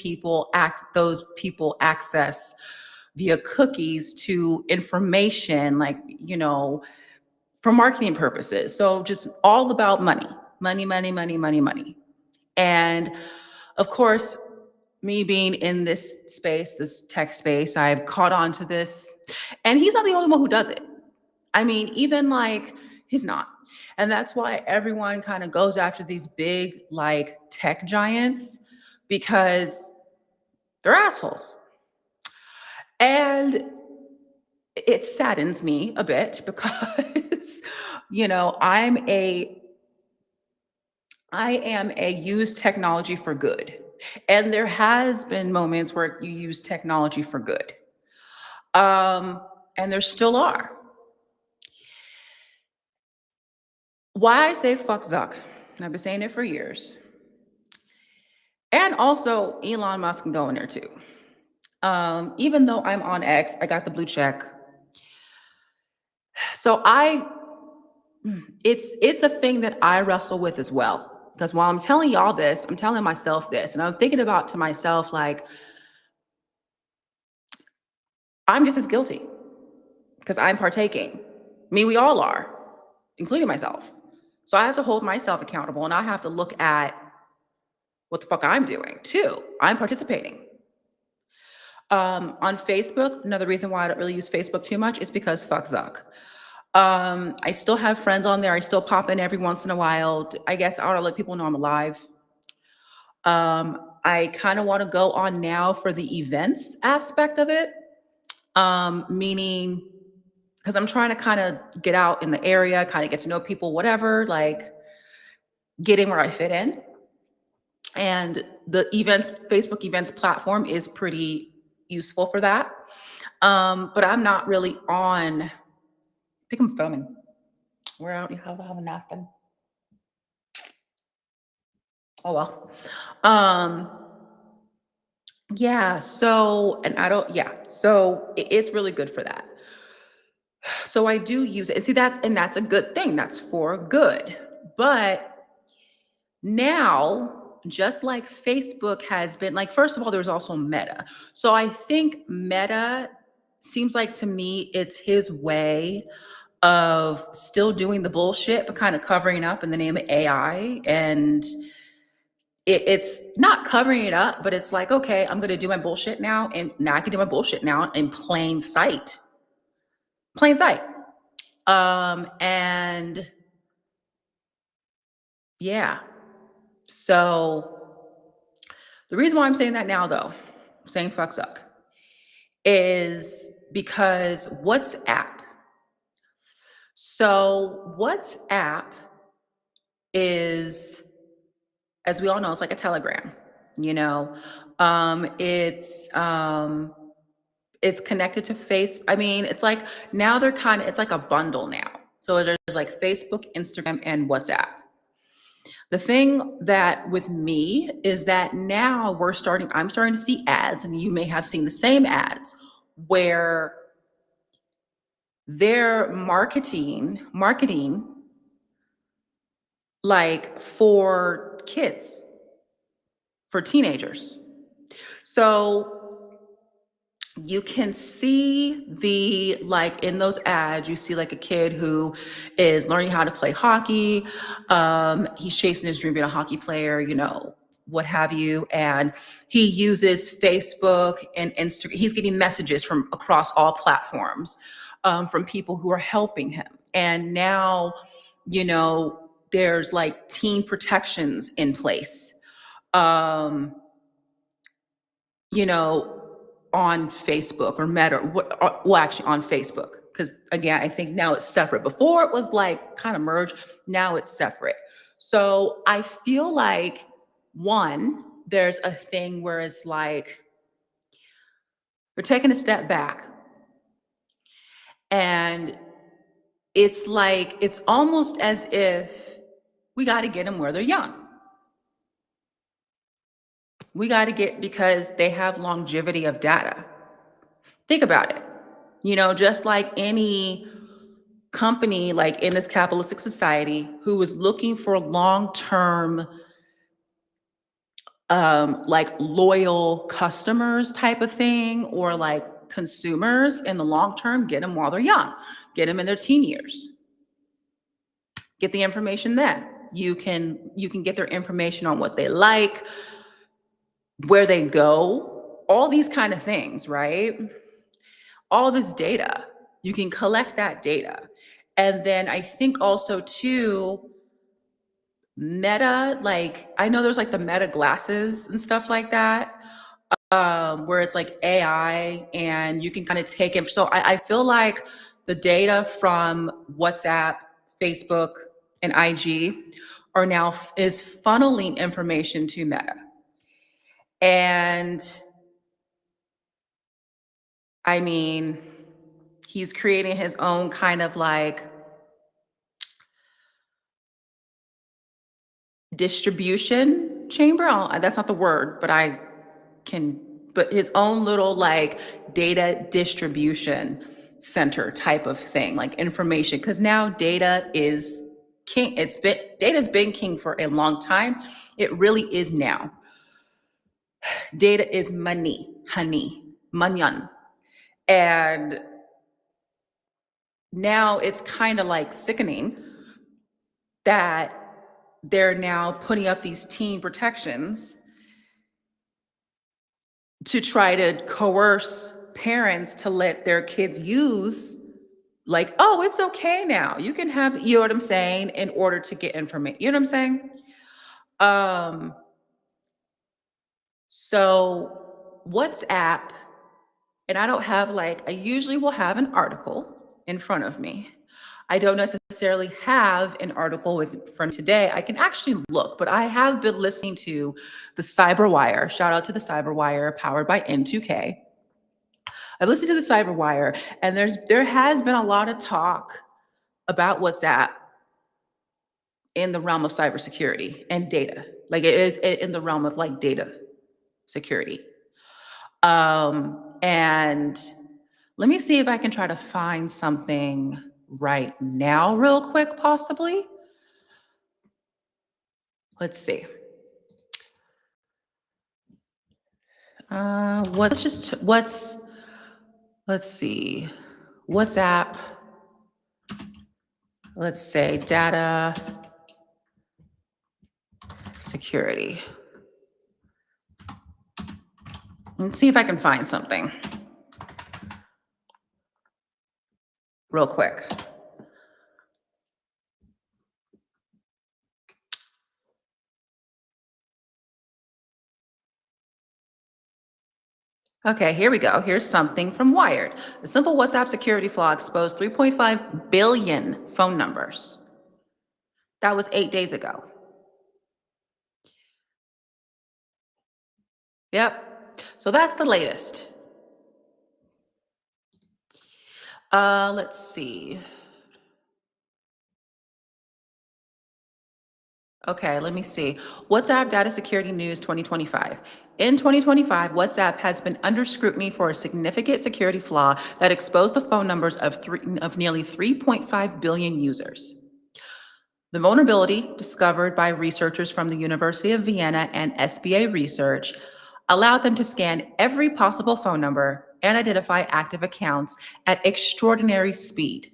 those people access via cookies to information, like, for marketing purposes. So just all about money, money, money, money, money, money. And of course, me being in this space, this tech space, I've caught on to this. And he's not the only one who does it. I mean, even like he's not. And that's why everyone kind of goes after these big like tech giants because they're assholes. And it saddens me a bit because, I am a use technology for good. And there has been moments where you use technology for good. Um, and there still are. Why I say fuck Zuck, and I've been saying it for years. And also Elon Musk can go in there too. Even though I'm on X, I got the blue check. So it's a thing that I wrestle with as well. Because while I'm telling y'all this, I'm telling myself this, and I'm thinking about to myself, like, I'm just as guilty because I'm partaking. I mean, we all are, including myself. So I have to hold myself accountable and I have to look at what the fuck I'm doing too. I'm participating. On Facebook, another reason why I don't really use Facebook too much is because fuck Zuck. I still have friends on there. I still pop in every once in a while. I guess I want to let people know I'm alive. I kind of want to go on now for the events aspect of it. Meaning, because I'm trying to kind of get out in the area, kind of get to know people, whatever, like getting where I fit in. And the Facebook events platform is pretty useful for that. But I'm not really on, I think I'm filming. Where out? You have a napkin. Oh well. Um, yeah, so, and I don't, yeah, so it's really good for that. So I do use it. And see, that's a good thing. That's for good. But now, just like Facebook has been, like, first of all, there's also Meta. So I think Meta seems like to me it's his way of still doing the bullshit, but kind of covering up in the name of AI. And it's not covering it up, but it's like, okay, I'm going to do my bullshit now. And now I can do my bullshit now in plain sight. Plain sight. And yeah. So the reason why I'm saying that now, though, saying fuck Zuck, is because WhatsApp. So WhatsApp is, as we all know, it's like a Telegram. You know, it's connected to Face. I mean, it's like now it's like a bundle now. So there's like Facebook, Instagram, and WhatsApp. The thing that with me is that now I'm starting to see ads, and you may have seen the same ads where they're marketing like for kids, for teenagers. So you can see like in those ads, you see like a kid who is learning how to play hockey. He's chasing his dream being a hockey player, what have you. And he uses Facebook and Instagram. He's getting messages from across all platforms, from people who are helping him. And now, there's like teen protections in place. You know, on Facebook or Meta, well, actually on Facebook, because again, I think now it's separate. Before it was like kind of merged, now it's separate. So I feel like, one, there's a thing where it's like we're taking a step back, and it's like it's almost as if we got to get them where they're young. We got to get, because they have longevity of data. Think about it. Just like any company, like in this capitalistic society, who was looking for long-term, like loyal customers type of thing, or like consumers in the long term, get them while they're young, get them in their teen years, get the information then. You can get their information on what they like, where they go, all these kind of things, right? All this data, you can collect that data. And then I think also too, Meta, like, I know there's like the Meta glasses and stuff like that, where it's like AI and you can kind of take it. So I feel like the data from WhatsApp, Facebook, and IG are now is funneling information to Meta. And I mean, he's creating his own kind of like distribution chamber. That's not the word, but I can, but his own little like data distribution center type of thing, like information. Because now data is king. Data's been king for a long time. It really is now. Data is money, honey, manyan. And now it's kind of like sickening that they're now putting up these teen protections to try to coerce parents to let their kids use, like, oh, it's okay now. You can have, you know what I'm saying, in order to get information. You know what I'm saying? Um, so WhatsApp, and I don't have like, I usually will have an article in front of me. I don't necessarily have an article with from today. I can actually look, but I have been listening to the Cyberwire. Shout out to the Cyberwire, powered by N2K. I've listened to the Cyberwire, and there has been a lot of talk about WhatsApp in the realm of cybersecurity and data. Like it is in the realm of like data security. And let me see if I can try to find something right now, real quick, possibly. Let's see. Let's see. WhatsApp, let's say data security. Let's see if I can find something real quick. Okay, here we go. Here's something from Wired. A simple WhatsApp security flaw exposed 3.5 billion phone numbers. That was 8 days ago. Yep. So that's the latest. Let's see. Okay, let me see. WhatsApp Data Security News 2025. In 2025, WhatsApp has been under scrutiny for a significant security flaw that exposed the phone numbers of nearly 3.5 billion users. The vulnerability, discovered by researchers from the University of Vienna and SBA Research, allowed them to scan every possible phone number and identify active accounts at extraordinary speed.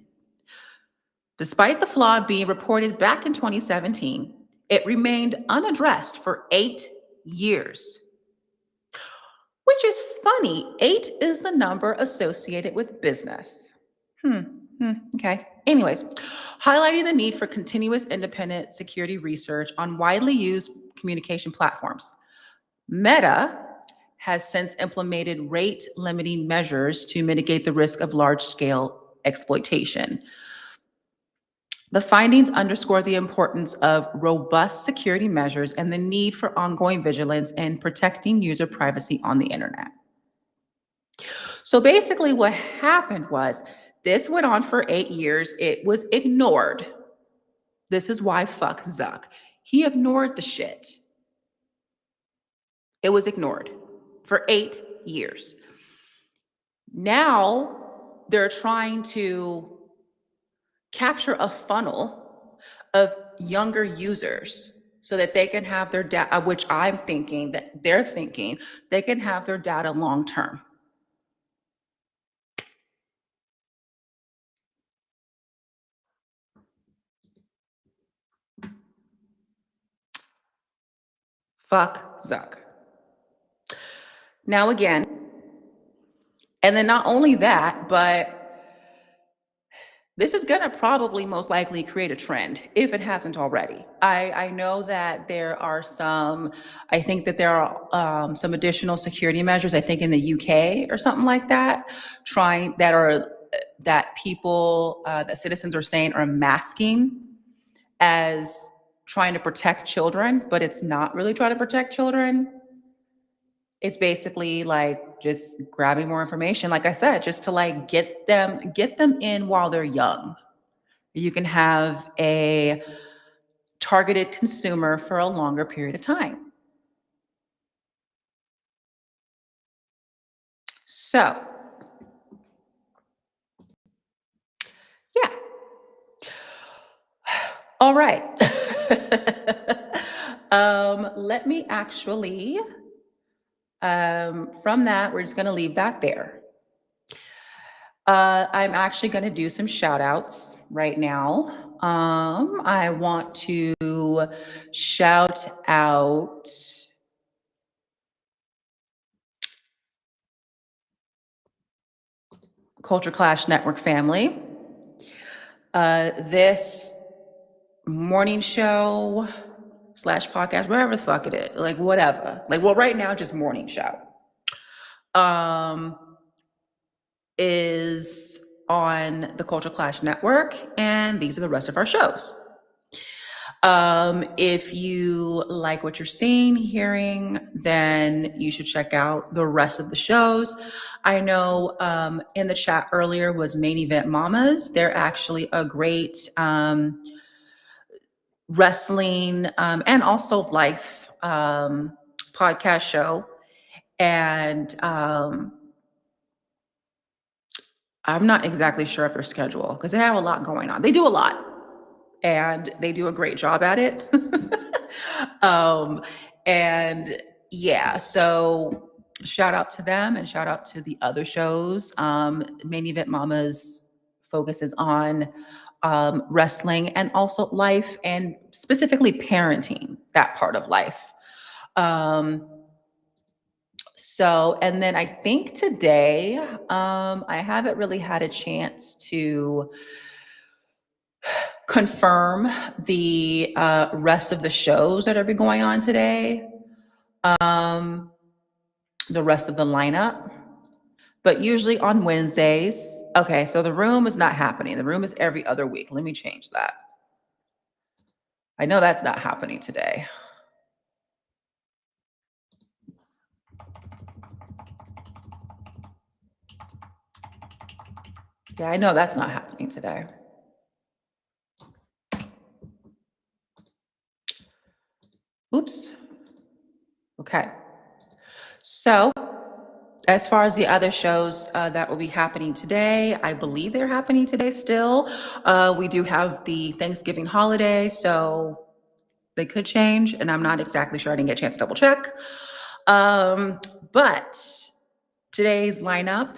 Despite the flaw being reported back in 2017, it remained unaddressed for 8 years. Which is funny. 8 is the number associated with business. Okay. Anyways, highlighting the need for continuous independent security research on widely used communication platforms. Meta has since implemented rate limiting measures to mitigate the risk of large scale exploitation. The findings underscore the importance of robust security measures and the need for ongoing vigilance in protecting user privacy on the internet. So basically, what happened was this went on for 8 years. It was ignored. This is why fuck Zuck. He ignored the shit. It was ignored for 8 years. Now they're trying to capture a funnel of younger users so that they can have their data, which I'm thinking that they're thinking they can have their data long term. Fuck Zuck. Now, again, and then not only that, but This is going to probably most likely create a trend if it hasn't already. I know that there are some, I think that there are some additional security measures, I think in the UK or something like that, that people, that citizens are saying are masking as trying to protect children, but it's not really trying to protect children. It's basically like just grabbing more information, like I said, just to like get them in while they're young. You can have a targeted consumer for a longer period of time. So, yeah. All right. Let me actually, from that, we're just going to leave that there. I'm actually going to do some shout outs right now. I want to shout out Culture Clash Network family. This morning show slash podcast, wherever the fuck it is, like whatever. Like, well, right now, just morning show. Um, is on the Culture Clash Network, and these are the rest of our shows. If you like what you're seeing, hearing, then you should check out the rest of the shows. I know in the chat earlier was Main Event Mamas. They're actually a great wrestling and also life podcast show. And I'm not exactly sure of their schedule because they have a lot going on. They do a lot and they do a great job at it. um, and yeah, so shout out to them and shout out to the other shows. Main Event Mamas focuses on wrestling and also life and specifically parenting, that part of life. And then I think today, I haven't really had a chance to confirm the rest of the shows that are be going on today, the rest of the lineup. But usually on Wednesdays, okay, so the room is not happening. The room is every other week. Let me change that. I know that's not happening today. Yeah, I know that's not happening today. Oops. Okay. So, as far as the other shows that will be happening today, I believe they're happening today still. We do have the Thanksgiving holiday, so they could change, and I'm not exactly sure. I didn't get a chance to double check. But today's lineup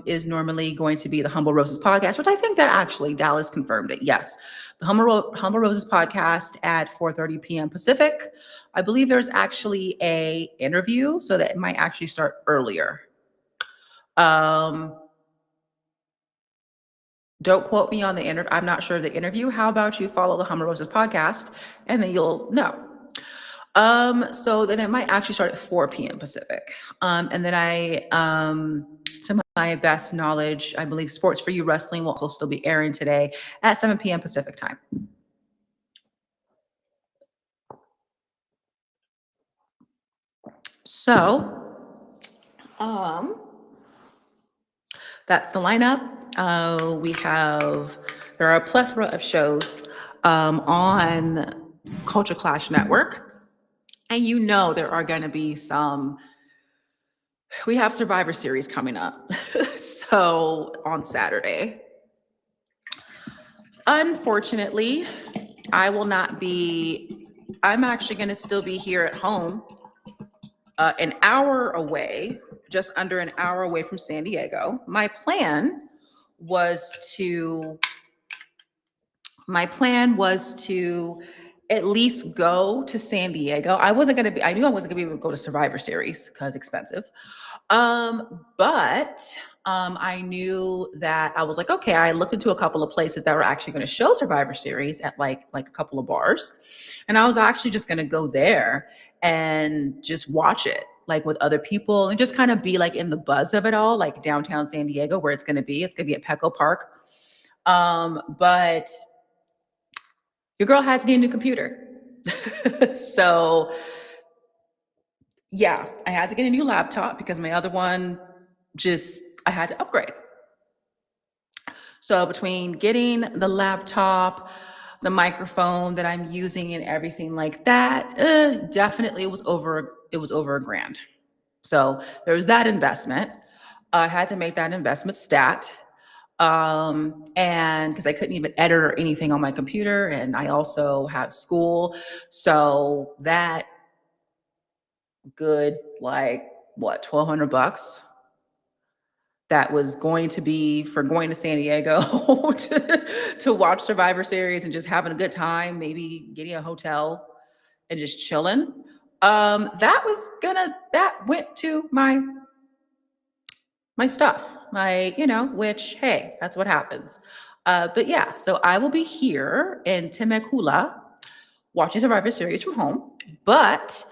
is normally going to be the Humble Roses podcast, which I think that actually Dallas confirmed it. Yes, the Humble Roses podcast at 4:30 p.m. Pacific. I believe there's actually a interview, so that it might actually start earlier. Don't quote me on the interview. I'm not sure of the interview. How about you follow the Humble Roses podcast, and then you'll know. So then it might actually start at 4 p.m. Pacific. And then to my best knowledge, I believe Sports for You Wrestling will also still be airing today at 7 p.m. Pacific time. So, that's the lineup. There are a plethora of shows on Culture Clash Network. And you know there are going to be we have Survivor Series coming up. So on Saturday. Unfortunately, I'm actually going to still be here at home, an hour away, just under an hour away from San Diego. My plan was to at least go to San Diego. I knew I wasn't going to be able to go to Survivor Series because expensive. But I knew that I was like, okay, I looked into a couple of places that were actually going to show Survivor Series at like a couple of bars. And I was actually just going to go there and just watch it like with other people and just kind of be like in the buzz of it all, like downtown San Diego, where it's going to be. It's going to be at Petco Park. But your girl had to get a new computer. So yeah, I had to get a new laptop because my other one just, I had to upgrade. So between getting the laptop, the microphone that I'm using and everything like that, definitely it was over a grand. So there was that investment. I had to make that investment stat. And because I couldn't even edit or anything on my computer, and I also have school. So that good, like what, $1,200 that was going to be for going to San Diego to watch Survivor Series and just having a good time, maybe getting a hotel and just chilling. That went to my stuff, which, hey, that's what happens. But yeah, so I will be here in Temecula watching Survivor Series from home, but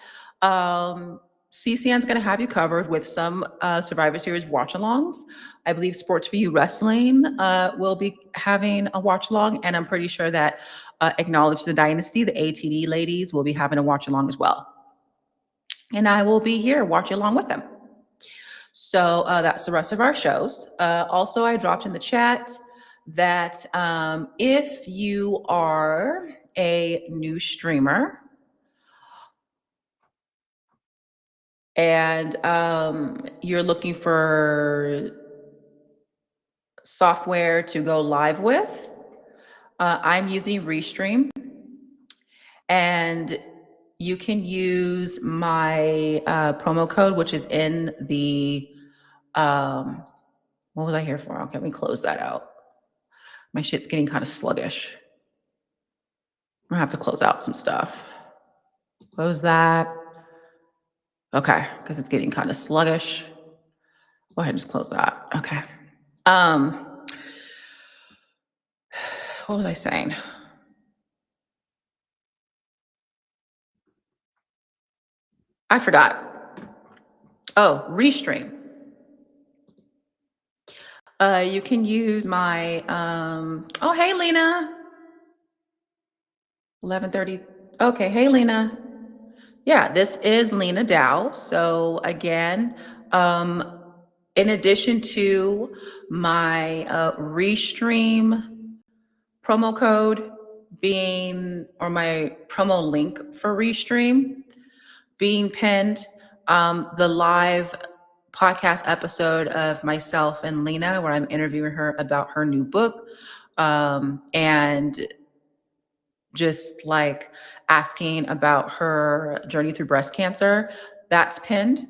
um, CCN's going to have you covered with some Survivor Series watch-alongs. I believe Sports for You Wrestling will be having a watch-along, and I'm pretty sure that Acknowledge the Dynasty, the ATD ladies, will be having a watch-along as well. And I will be here watching along with them. So that's the rest of our shows. Also, I dropped in the chat that if you are a new streamer and you're looking for software to go live with, I'm using Restream, and you can use my promo code, which is in the what was I here for? Okay, let me close that out. My shit's getting kind of sluggish. I'm gonna have to close out some stuff. Close that. Okay, because it's getting kind of sluggish. Go ahead and just close that. Okay. What was I saying? I forgot. Oh, Restream. You can use my oh, hey Lena. 11:30. Okay, hey Lena. Yeah, this is Lena Dow. So again, in addition to my Restream promo code being, or my promo link for Restream being pinned, the live podcast episode of myself and Lena, where I'm interviewing her about her new book, and just like asking about her journey through breast cancer, that's pinned.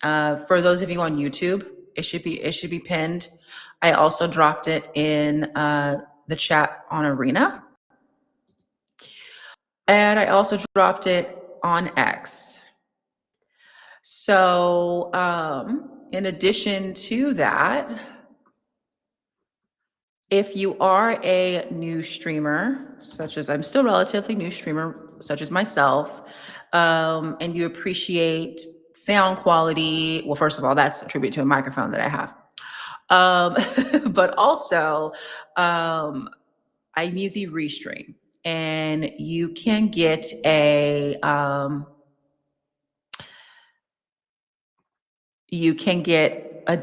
For those of you on YouTube, it should be pinned. I also dropped it in the chat on Arena, and I also dropped it on X. So, in addition to that, if you are a new streamer, such as I'm still relatively new streamer, such as myself, and you appreciate sound quality, well, first of all, that's a tribute to a microphone that I have. But also, I'm using Restream, and you can get a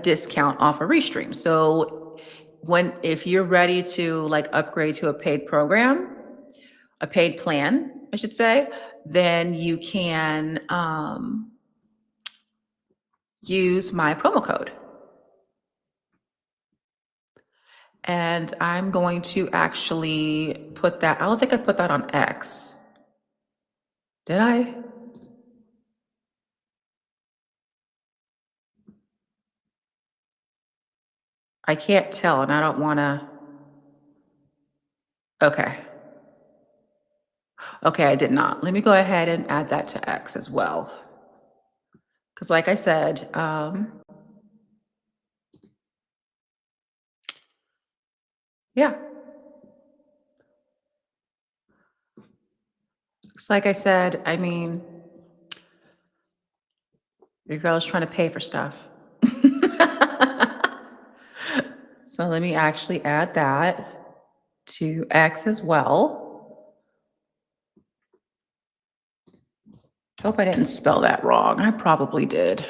discount off a Restream. So if you're ready to like upgrade to a paid program, a paid plan, I should say, then you can use my promo code. And I'm going to actually put that, I don't think I put that on X. Did I? I can't tell, and I don't want to. Okay. Okay, I did not. Let me go ahead and add that to X as well. Because like I said, Yeah. It's like I said, I mean, your girl's trying to pay for stuff. So let me actually add that to X as well. Hope I didn't spell that wrong. I probably did.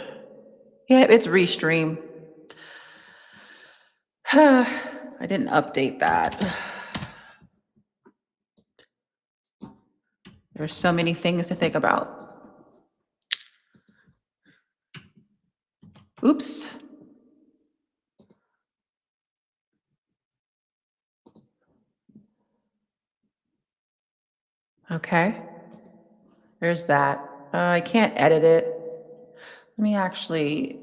Yeah, it's Restream. I didn't update that. There's so many things to think about. Oops. Okay. There's that. I can't edit it. Let me actually.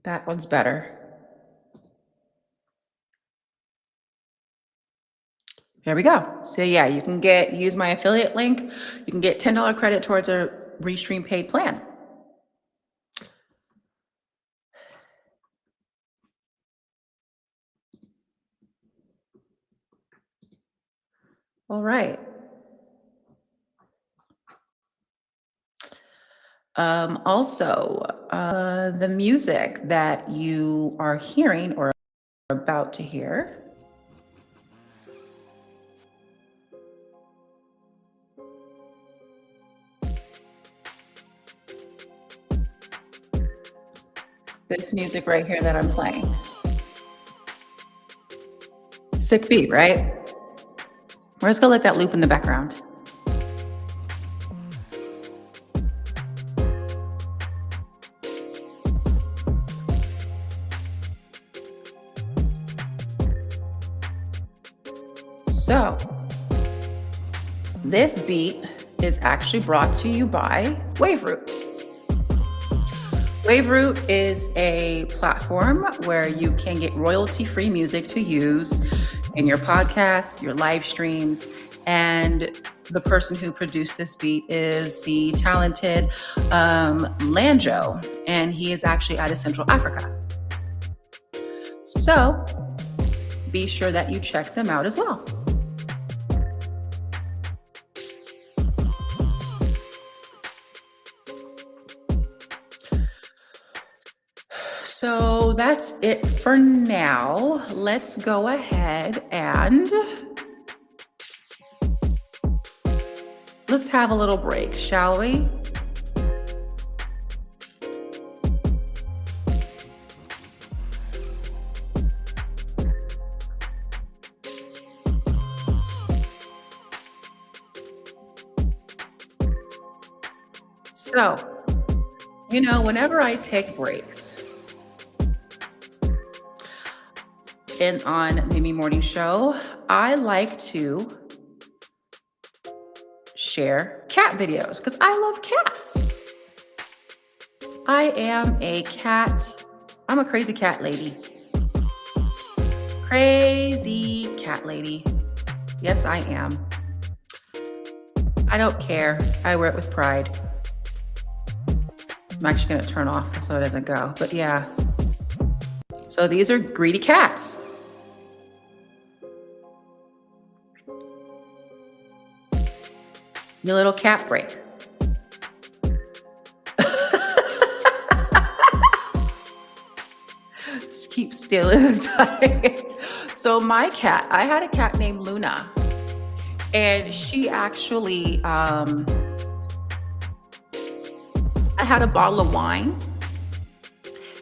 That one's better. There we go. So yeah, you can use my affiliate link. You can get $10 credit towards a Restream paid plan. All right. Also, the music that you are hearing or about to hear this music right here that I'm playing. Sick beat, right? We're just gonna let that loop in the background. So, this beat is actually brought to you by Waveroot. Waveroot is a platform where you can get royalty-free music to use in your podcasts, your live streams, and the person who produced this beat is the talented Lanjo, and he is actually out of Central Africa. So be sure that you check them out as well. So that's it for now. Let's go ahead and let's have a little break, shall we? So, whenever I take breaks, and on Mimi Morning Show, I like to share cat videos because I love cats. I'm a crazy cat lady. Crazy cat lady. Yes, I am. I don't care. I wear it with pride. I'm actually going to turn off so it doesn't go, but yeah. So these are greedy cats. Your little cat break. Just keep stealing the time. So my cat, I had a cat named Luna, and she actually, I had a bottle of wine,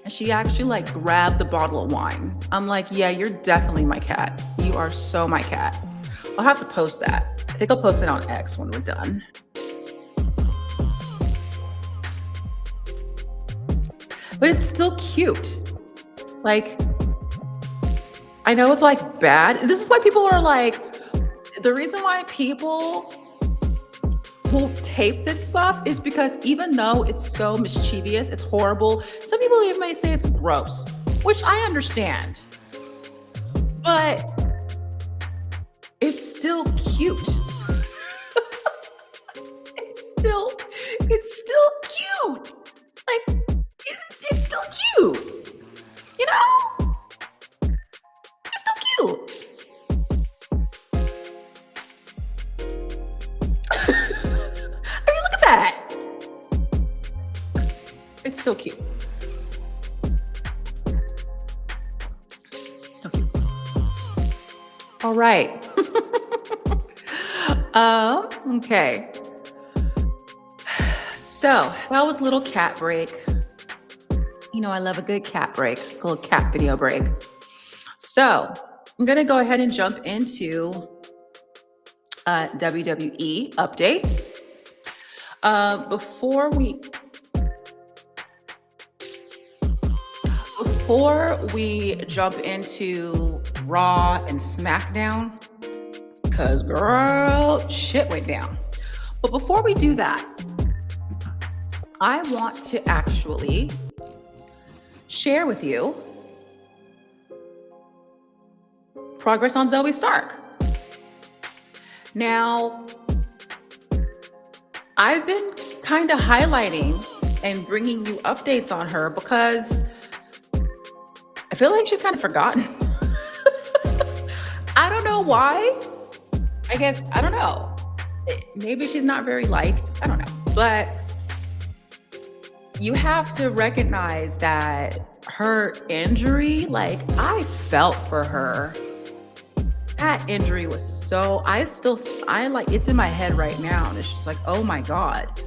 and she actually grabbed the bottle of wine. I'm like, yeah, you're definitely my cat. You are so my cat. I'll have to post that. I think I'll post it on X when we're done. But it's still cute. I know it's bad. This is why people are the reason why people will tape this stuff is because even though it's so mischievous, it's horrible. Some people even may say it's gross, which I understand. But it's still cute. I mean, look at that. It's still cute. Still cute. All right. Okay. So that was a little cat break. You know, I love a good cat break, a little cat video break. So I'm going to go ahead and jump into WWE updates. Before we jump into Raw and SmackDown, because girl, shit went down. But before we do that, I want to actually share with you progress on Zoe Stark. Now, I've been kind of highlighting and bringing you updates on her because I feel like she's kind of forgotten. I don't know why. I guess, I don't know. Maybe she's not very liked. I don't know. But you have to recognize that her injury, like, I felt for her. That injury was so, I like, it's in my head right now. And it's just like, oh my God.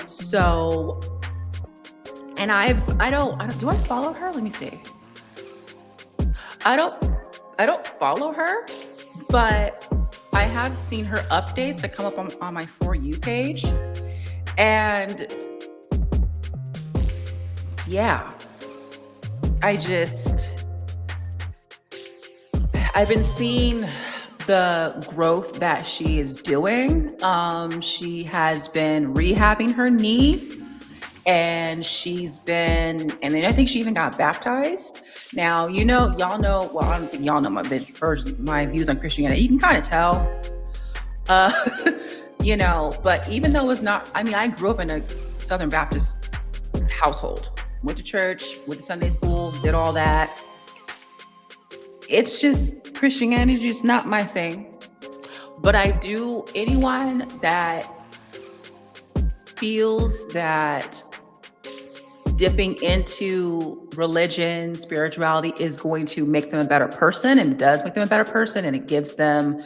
So, and I don't, do I follow her? Let me see. I don't follow her, but I have seen her updates that come up on my For You page. And yeah, I've been seeing the growth that she is doing. She has been rehabbing her knee, and and then I think she even got baptized. Now, y'all know, well, I don't think y'all know my views on Christianity. You can kind of tell, but even though it's not, I mean, I grew up in a Southern Baptist household, went to church, went to Sunday school, did all that. It's just, Christianity is just not my thing. But anyone that feels that dipping into religion, spirituality is going to make them a better person, and it does make them a better person, and it gives them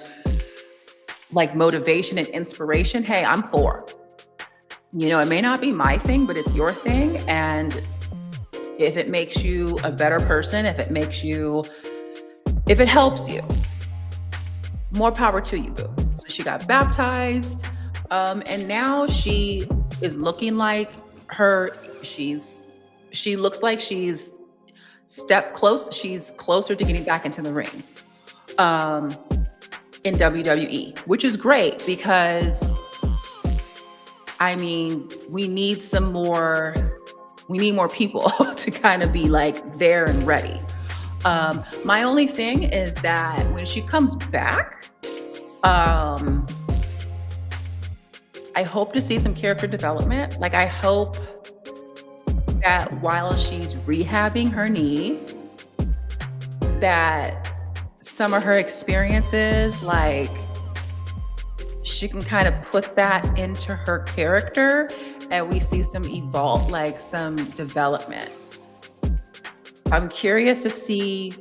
like motivation and inspiration, hey, I'm for. It may not be my thing, but it's your thing. And if it makes you a better person, if it helps you, more power to you, boo. So she got baptized, and now she is looking like she looks like she's she's closer to getting back into the ring in WWE, which is great because, I mean, we need more people to kind of be like there and ready. My only thing is that when she comes back, I hope to see some character development. Like, I hope that while she's rehabbing her knee, that some of her experiences, like, she can kind of put that into her character and we see some development. I'm curious to see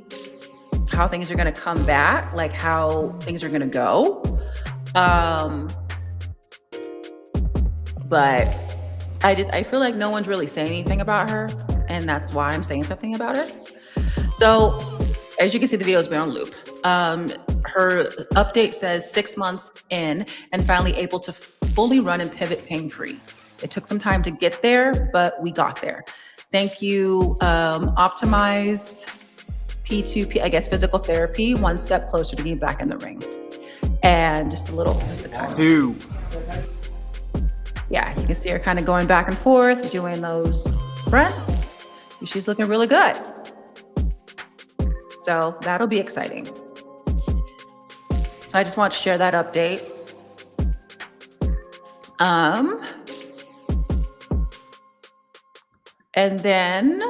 how things are going to come back, like how things are going to go. But I feel like no one's really saying anything about her, and that's why I'm saying something about her. So as you can see, the video's been on loop. Her update says 6 months in and finally able to fully run and pivot pain-free. It took some time to get there, but we got there. Thank you, Optimize P2P, I guess physical therapy, one step closer to getting back in the ring. And just a kind of... Two. Yeah, you can see her kind of going back and forth, doing those fronts. She's looking really good. So that'll be exciting. So I just want to share that update. And then,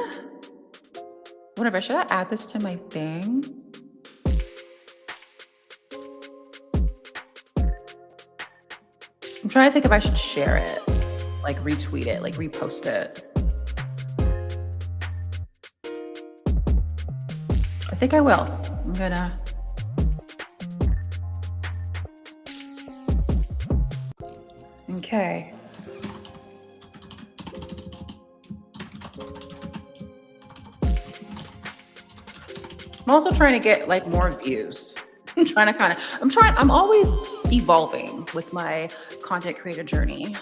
whatever, should I add this to my thing? I'm trying to think if I should share it, like retweet it, like repost it. I think I will. I'm gonna. Okay. I'm also trying to get like more views. I'm always evolving with my content creator journey.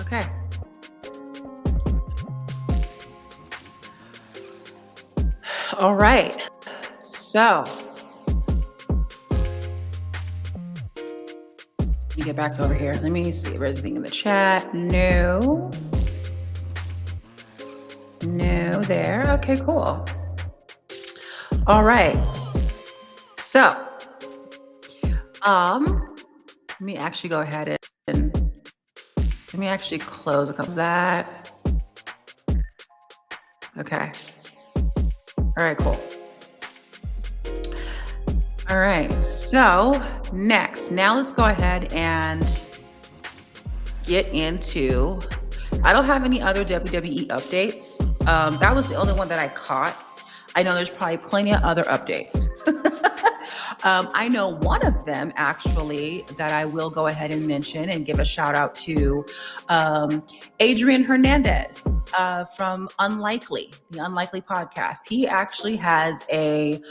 Okay. All right. So let me get back over here. Let me see if there's anything in the chat. No. No there. Okay, cool. All right. So let me actually go ahead and let me actually close a couple of that. Okay. All right, cool. All right, so now let's go ahead and get into, I don't have any other WWE updates. That was the only one that I caught. I know there's probably plenty of other updates. I know one of them actually that I will go ahead and mention and give a shout out to Adrian Hernandez from the Unlikely podcast. He actually has a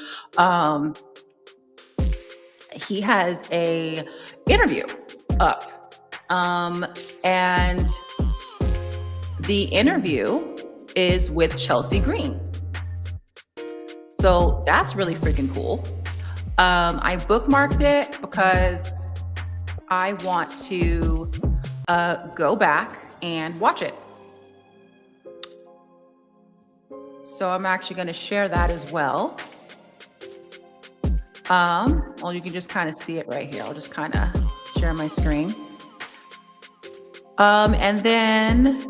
interview up, and the interview is with Chelsea Green. So that's really freaking cool. I bookmarked it because I want to go back and watch it. So I'm actually going to share that as well. Well, you can just kind of see it right here. I'll just kind of share my screen. And then,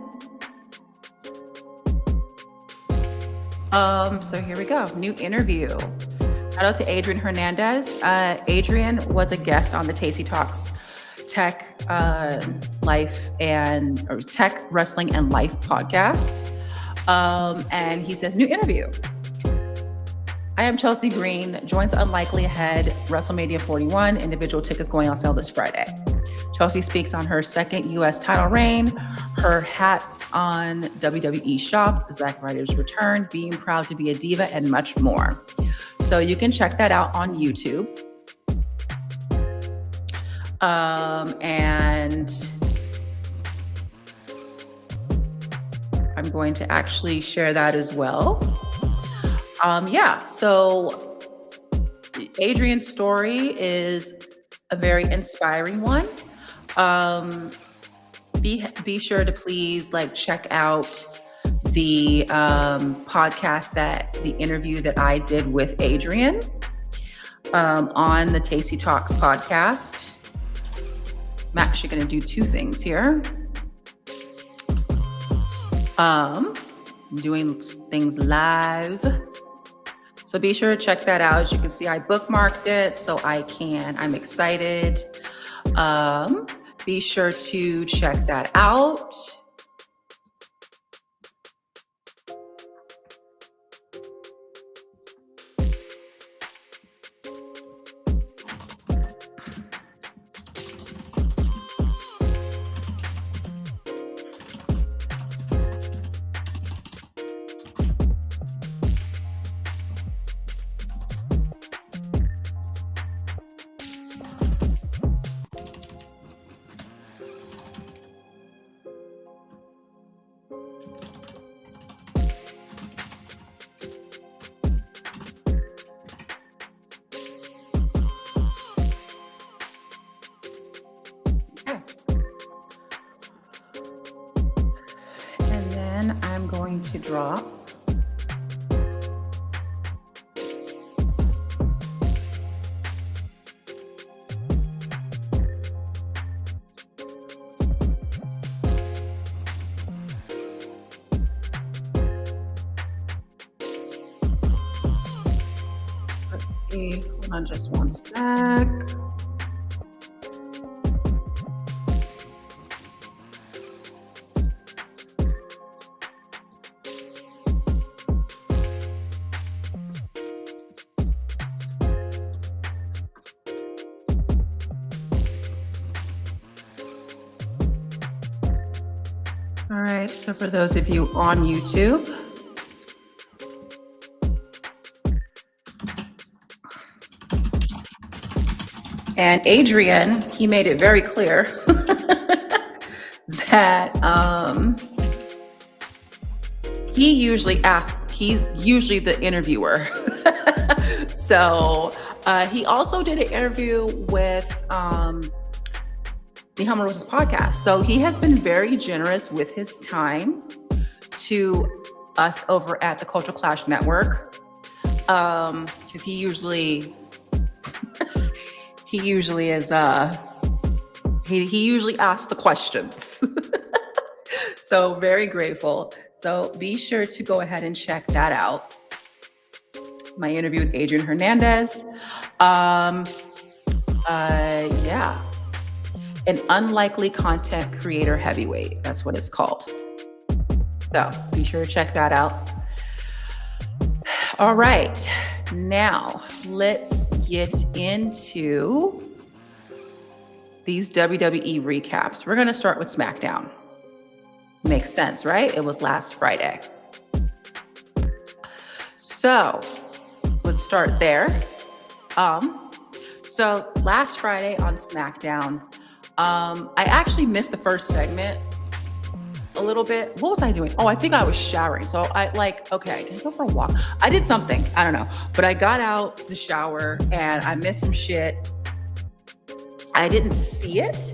so here we go. New interview. Shout out to Adrian Hernandez. Adrian was a guest on the Tasty Talks Tech Tech Wrestling and Life podcast. And he says, new interview. I am Chelsea Green, joins Unlikely ahead WrestleMania 41. Individual tickets going on sale this Friday. Chelsea speaks on her second U.S. title reign, her hats on WWE Shop, Zack Ryder's return, being proud to be a diva, and much more. So you can check that out on YouTube. And I'm going to actually share that as well. So Adrian's story is a very inspiring one. Be sure to please check out the podcast, the interview that I did with Adrian on the Tasty Talks podcast. I'm actually going to do two things here. Doing things live. So be sure to check that out. As you can see, I bookmarked it so I'm excited. Be sure to check that out. going to drop let's see, hold on just one sec. All right, so for those of you on YouTube, and Adrian, he made it very clear that he's usually the interviewer. So he also did an interview with the Humble Roses podcast. So he has been very generous with his time to us over at the Cultural Clash Network. Because he usually is he usually asks the questions. So very grateful. So be sure to go ahead and check that out. My interview with Adrian Hernandez. Yeah. An unlikely content creator heavyweight. That's what it's called. So be sure to check that out. All right. Now let's get into these WWE recaps. We're going to start with SmackDown. Makes sense, right? It was last Friday. So let's start there. So last Friday on SmackDown, I actually missed the first segment a little bit. What was I doing? Oh, I think I was showering. So okay, did I go for a walk? I did something. I don't know. But I got out the shower and I missed some shit. I didn't see it.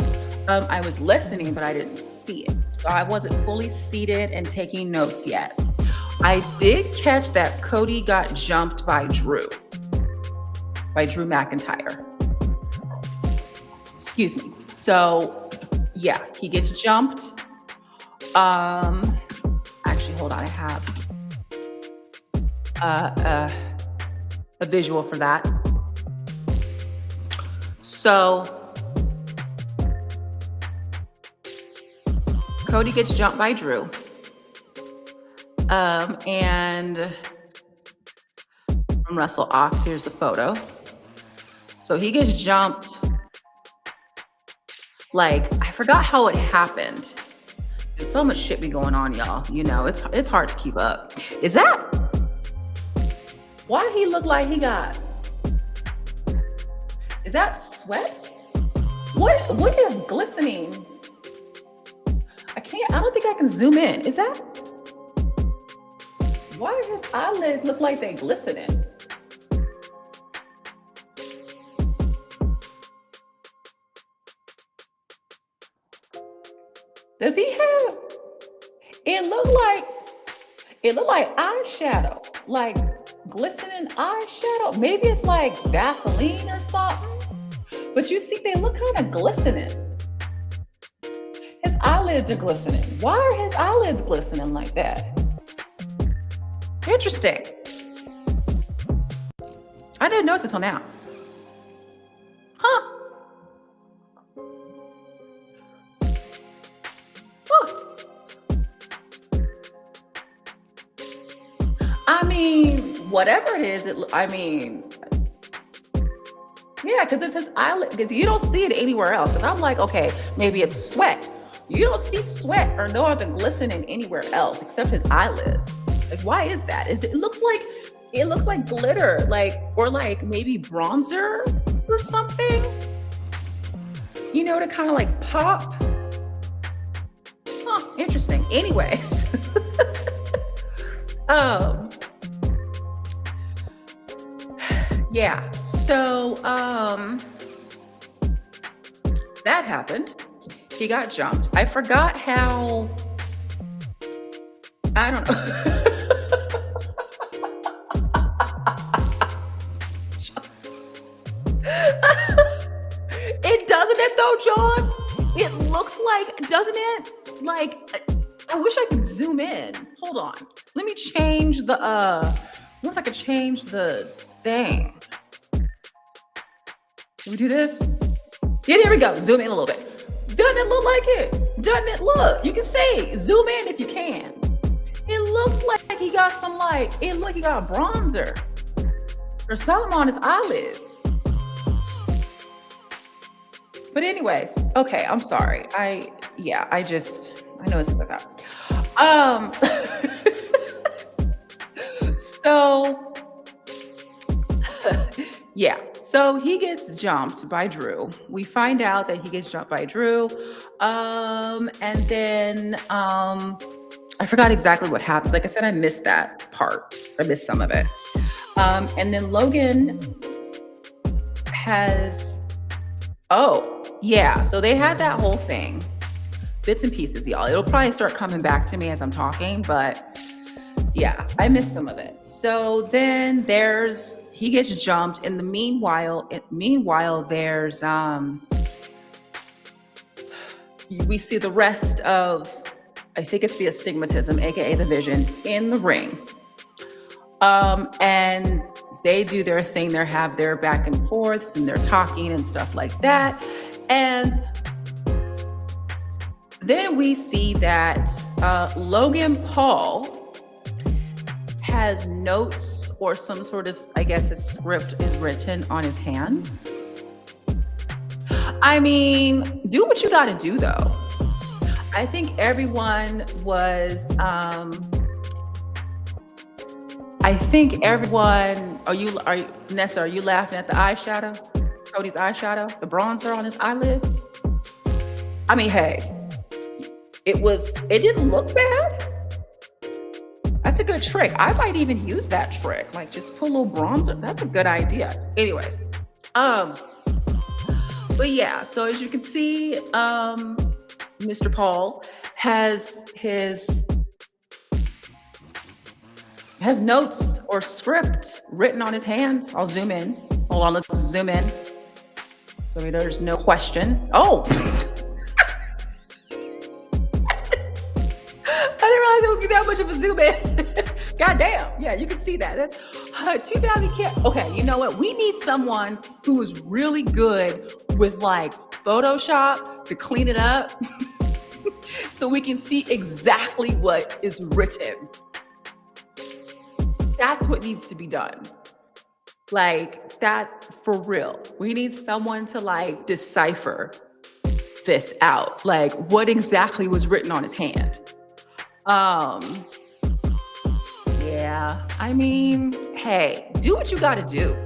I was listening, but I didn't see it. So I wasn't fully seated and taking notes yet. I did catch that Cody got jumped by Drew McIntyre. Excuse me. So yeah, he gets jumped. Actually, hold on. I have a visual for that. So Cody gets jumped by Drew. And from Russell Ox, here's the photo. So he gets jumped. Like, I forgot how it happened. There's so much shit be going on, y'all. You know, it's hard to keep up. Is that why he looked like he got? Is that sweat? What is glistening? I don't think I can zoom in. Is that? Why his eyelids look like they glistening? Does he have? It looked like eyeshadow, like glistening eyeshadow. Maybe it's like Vaseline or something. But you see, they look kind of glistening. His eyelids are glistening. Why are his eyelids glistening like that? Interesting. I didn't notice until now. Huh. I mean, whatever it is, yeah, because it's his eyelid, because you don't see it anywhere else. And I'm like, okay, maybe it's sweat. You don't see sweat or no other glistening anywhere else except his eyelids. Like, why is that? It looks like glitter, or maybe bronzer or something, you know, to kind of like pop. Huh, interesting. Anyways. Yeah, so that happened. He got jumped. I forgot how I don't know. It doesn't it though, John? It looks like, doesn't it? Like, I wish I could zoom in. Hold on. Let me change the what if I could change the thing? Can we do this? Yeah, there we go. Zoom in a little bit. Doesn't it look like it? Doesn't it look? You can see. Zoom in if you can. It looks like he got some it look like he got a bronzer or something on his eyelids. But anyways, okay, I'm sorry. I know it's things like that. So yeah, so he gets jumped by Drew. We find out that he gets jumped by Drew. And then I forgot exactly what happens. Like I said, I missed that part. I missed some of it. And then Logan has, oh, yeah. So they had that whole thing. Bits and pieces, y'all. It'll probably start coming back to me as I'm talking, but yeah, I missed some of it. So then he gets jumped. In the meanwhile, there's we see the rest of, I think it's the astigmatism, aka the vision, in the ring. And they do their thing. They have their back and forths and they're talking and stuff like that. And then we see that Logan Paul has notes or some sort of, I guess a script is written on his hand. I mean, do what you gotta do though. I think everyone was, Nessa, are you laughing at the eyeshadow? Cody's eyeshadow, the bronzer on his eyelids? I mean, hey, it didn't look bad. That's a good trick. I might even use that trick. Like just put a little bronzer. That's a good idea. Anyways, but yeah, so as you can see, Mr. Paul has notes or script written on his hand. I'll zoom in. Hold on, let's zoom in. So there's no question. Oh! I didn't realize it was that much of a zoom in. God damn. Yeah, you can see that. That's too bad we can't. Okay, you know what? We need someone who is really good with like Photoshop to clean it up so we can see exactly what is written. That's what needs to be done. Like that for real. We need someone to like decipher this out. Like what exactly was written on his hand. Yeah, I mean, hey, do what you gotta do.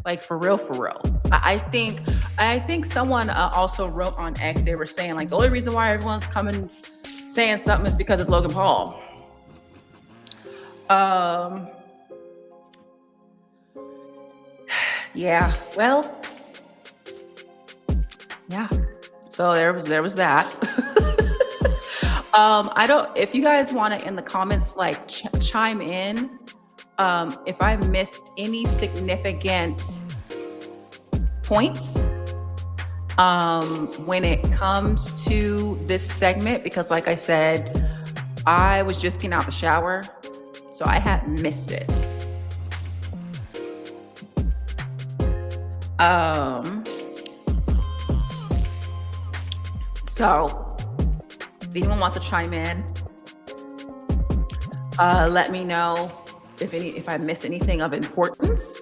Like for real, for real. I think someone also wrote on X, they were saying like the only reason why everyone's coming saying something is because it's Logan Paul. Yeah, well, yeah. So there was that. If you guys want to in the comments, like chime in, if I missed any significant points, when it comes to this segment, because like I said, I was just getting out the shower, so I had missed it. So if anyone wants to chime in, let me know if I missed anything of importance.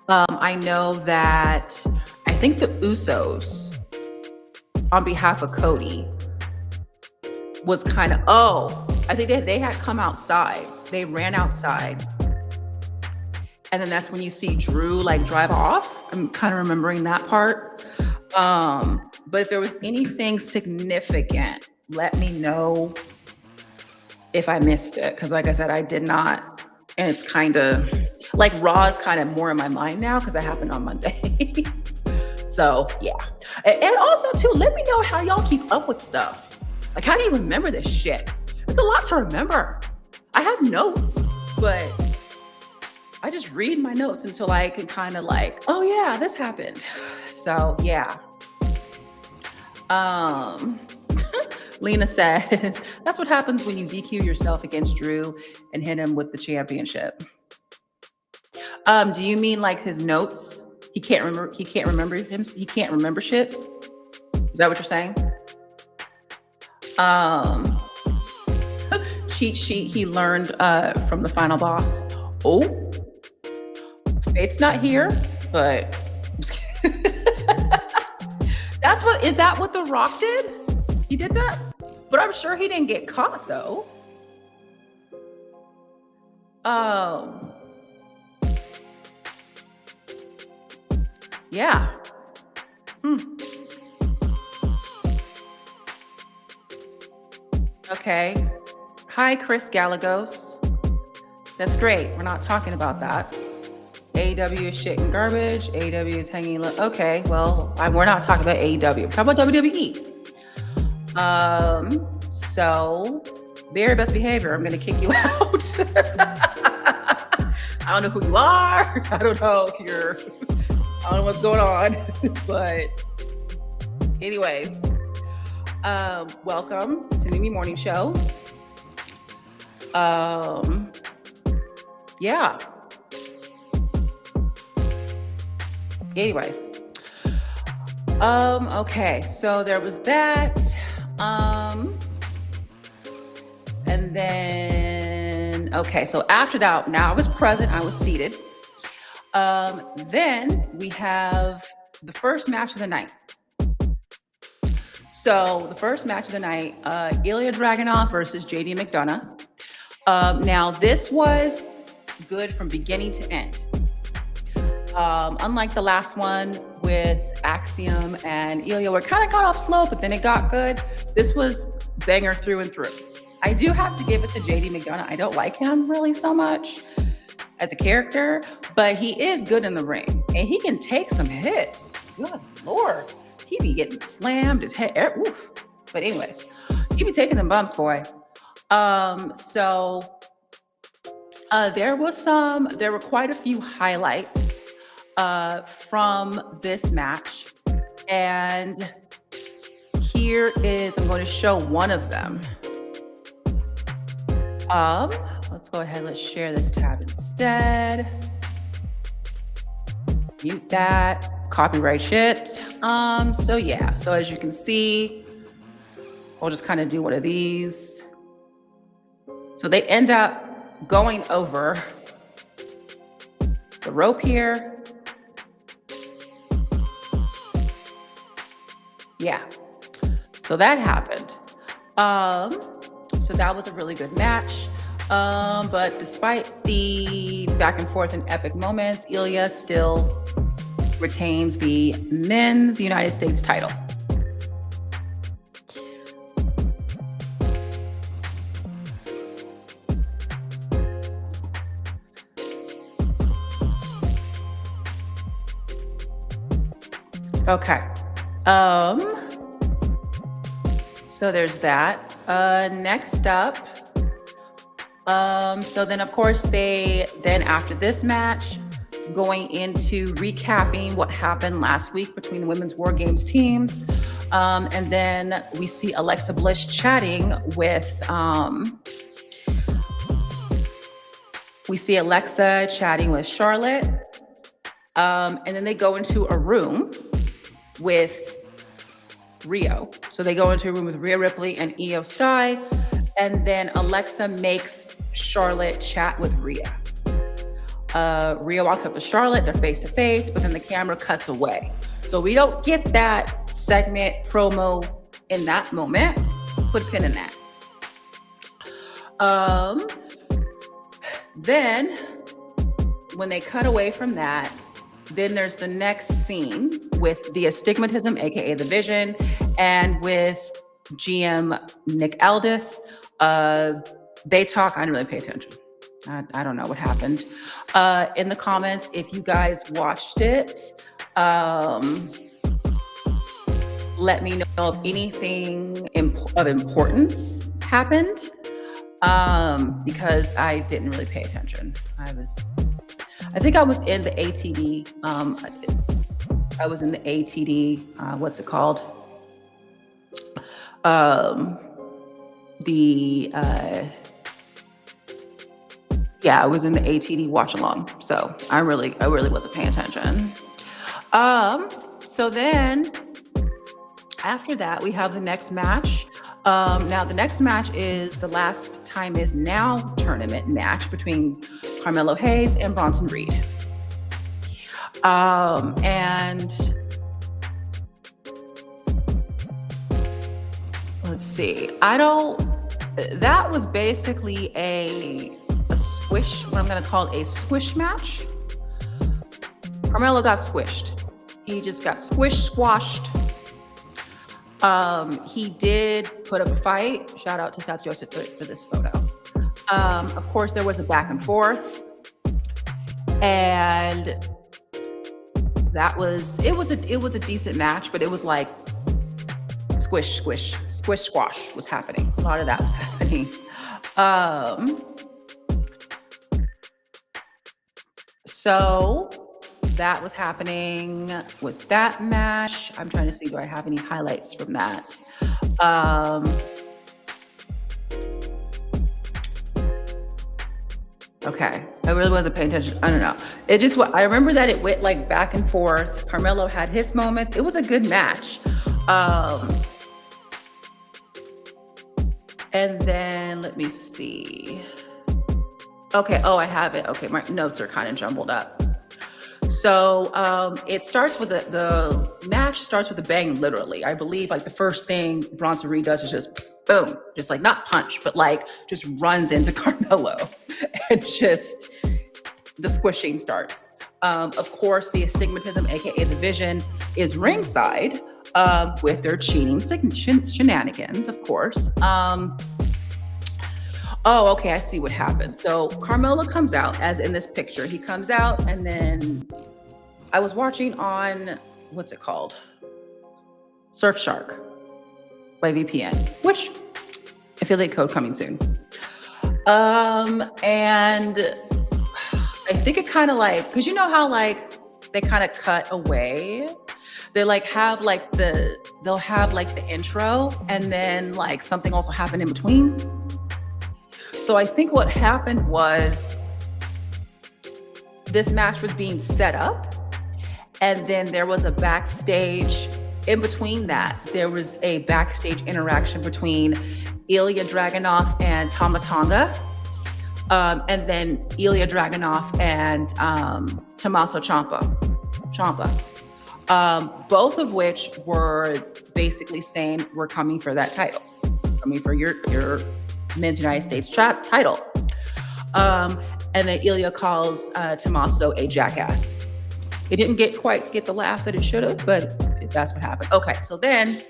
I know that I think the Usos, on behalf of Cody, was kind of, I think they had come outside. They ran outside. And then that's when you see Drew like drive off. I'm kind of remembering that part. But if there was anything significant, let me know if I missed it. Because like I said, I did not. And it's kind of like Raw is kind of more in my mind now because it happened on Monday. So yeah. And also too, let me know how y'all keep up with stuff. Like how do you remember this shit? It's a lot to remember. I have notes, but I just read my notes until I can kind of like, oh yeah, this happened. So yeah. Lena says, that's what happens when you DQ yourself against Drew and hit him with the championship. Do you mean like his notes? He can't remember shit? Is that what you're saying? Cheat sheet he learned from the final boss. Oh, Fate's not here, but is that what The Rock did? He did that? But I'm sure he didn't get caught though. Yeah. Okay. Hi, Chris Galagos. That's great. We're not talking about that. AEW is shit and garbage. AEW is hanging low. Okay, well, we're not talking about AEW. We're talking about WWE. So, very best behavior. I'm going to kick you out. I don't know who you are. I don't know what's going on. But anyways, welcome to the Mimi Morning Show. Yeah. Anyways. Okay, so there was that. And then, okay, so after that, now I was present, I was seated. Then we have the first match of the night. So the first match of the night, Ilya Dragunov versus JD McDonough. Now this was good from beginning to end. Unlike the last one with Axiom and Ilya, where it kind of got off slow, but then it got good. This was banger through and through. I do have to give it to JD McDonough. I don't like him really so much as a character, but he is good in the ring and he can take some hits. Good Lord. He be getting slammed, his head, oof. But anyways, he be taking them bumps, boy. So there were quite a few highlights from this match. And here is, I'm going to show one of them. Let's go ahead, let's share this tab instead. Mute that, copyright shit. So yeah, so as you can see, we'll just kind of do one of these. So they end up going over the rope here. Yeah, so that happened. So that was a really good match. But despite the back and forth and epic moments, Ilya still retains the men's United States title. Okay. So there's that. Next up, so then of course after this match, going into recapping what happened last week between the Women's War Games teams. And then we see Alexa Bliss chatting with, Charlotte. And then they go into a room with Rio. So they go into a room with Rhea Ripley and Io Sky. And then Alexa makes Charlotte chat with Rhea. Rhea walks up to Charlotte, they're face to face, but then the camera cuts away. So we don't get that segment promo in that moment. Put a pin in that. Then when they cut away from that, then there's the next scene with the Astigmatism, aka the Vision, and with GM Nick Aldis. They talk, I didn't really pay attention. I don't know what happened. In the comments, if you guys watched it, let me know if anything of importance happened. because I didn't really pay attention. I think I was in the ATD. I was in the ATD. What's it called? Um, the Yeah, I was in the ATD watch along, so I really wasn't paying attention. So then after that, we have the next match. Now the next match is the Last Time Is Now tournament match between Carmelo Hayes and Bronson Reed. And let's see. That was basically a squish, what I'm going to call a squish match. Carmelo got squished. He just got squashed. He did put up a fight. Shout out to South Joseph for this photo. Of course, there was a back and forth, and it was a decent match, but it was like squish, squash was happening. A lot of that was happening. So that was happening with that match. I'm trying to see, do I have any highlights from that? Okay, I really wasn't paying attention. I don't know. I remember that it went like back and forth. Carmelo had his moments. It was a good match. And then let me see. Okay, I have it. Okay, my notes are kind of jumbled up. So it starts with the match starts with a bang, literally. I believe like the first thing Bronson Reed does is just boom, just like not punch, but like just runs into Carmelo and just the squishing starts. Of course, the astigmatism, aka the Vision, is ringside with their cheating shenanigans, of course. Oh, okay, I see what happened. So Carmelo comes out, as in this picture. He comes out, and then I was watching on, what's it called? Surfshark by VPN, which affiliate code coming soon. And I think it kind of like, because you know how like they kind of cut away? They like have like they'll have like the intro, and then like something also happened in between. So I think what happened was this match was being set up, and then there was a backstage. In between that, there was a backstage interaction between Ilya Dragunov and Tama Tonga, and then Ilya Dragunov and Tommaso Ciampa, both of which were basically saying, we're coming for that title. Coming for your Men's United States title. And then Ilya calls Tommaso a jackass. It didn't quite get the laugh that it should have, but that's what happened. Okay, so then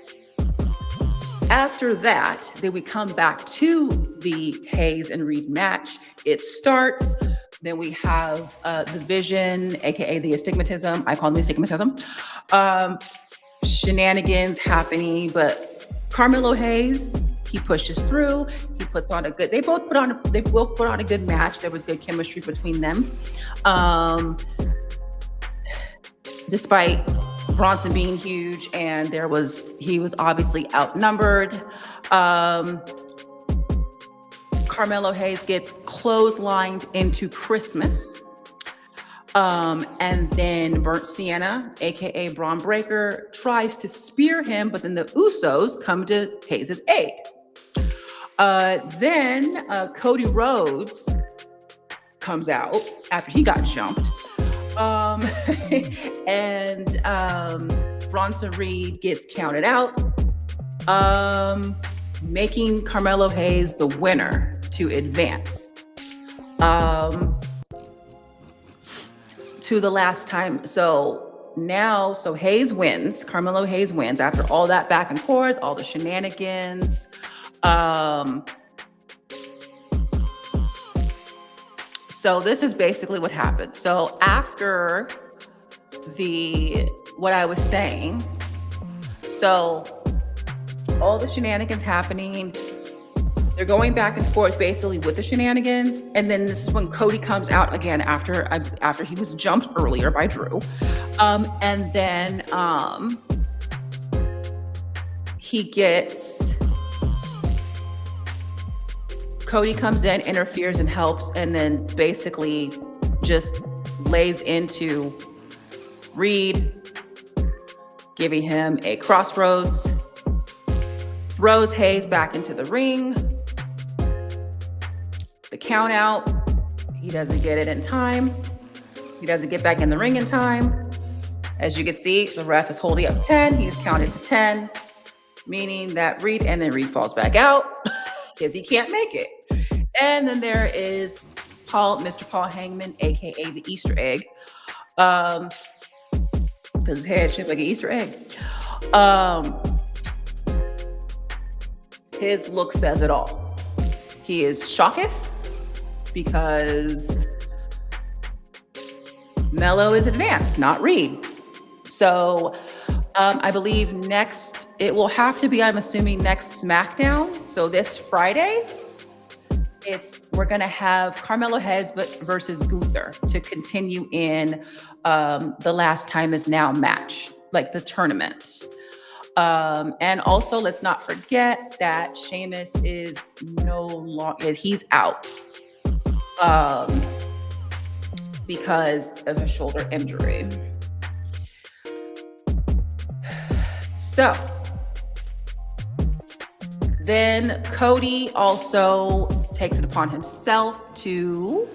after that, then we come back to the Hayes and Reed match. It starts. Then we have the Vision, aka the astigmatism. I call them the astigmatism. Shenanigans happening, but Carmelo Hayes, he pushes through. He puts on they both put on a good match. There was good chemistry between them. Despite Bronson being huge, and he was obviously outnumbered. Carmelo Hayes gets clotheslined into Christmas. And then Burnt Sienna, aka Braun Breaker, tries to spear him, but then the Usos come to Hayes' aid. Then Cody Rhodes comes out after he got jumped. And Bronson Reed gets counted out, making Carmelo Hayes the winner to advance to the last time. So Hayes wins. Carmelo Hayes wins after all that back and forth, all the shenanigans. So this is basically what happened. So after what I was saying, so all the shenanigans happening, They're going back and forth basically with the shenanigans. And then this is when Cody comes out again after he was jumped earlier by Drew. And then Cody comes in, interferes and helps, and then basically just lays into Reed, giving him a crossroads, throws Hayes back into the ring. The count out, he doesn't get it in time. He doesn't get back in the ring in time. As you can see, the ref is holding up 10. He's counted to 10, meaning that Reed falls back out because he can't make it. And then there is Mr. Paul Hangman, aka the Easter egg, because his head shaped like an Easter egg. His look says it all. He is shocketh because Mello is advanced, not Reed. So I believe next, it will have to be, I'm assuming, next SmackDown. So this Friday, we're going to have Carmelo Hayes versus Gunther to continue in the Last Time Is Now match, like the tournament. And also, let's not forget that Sheamus is he's out because of a shoulder injury. So then Cody also takes it upon himself to,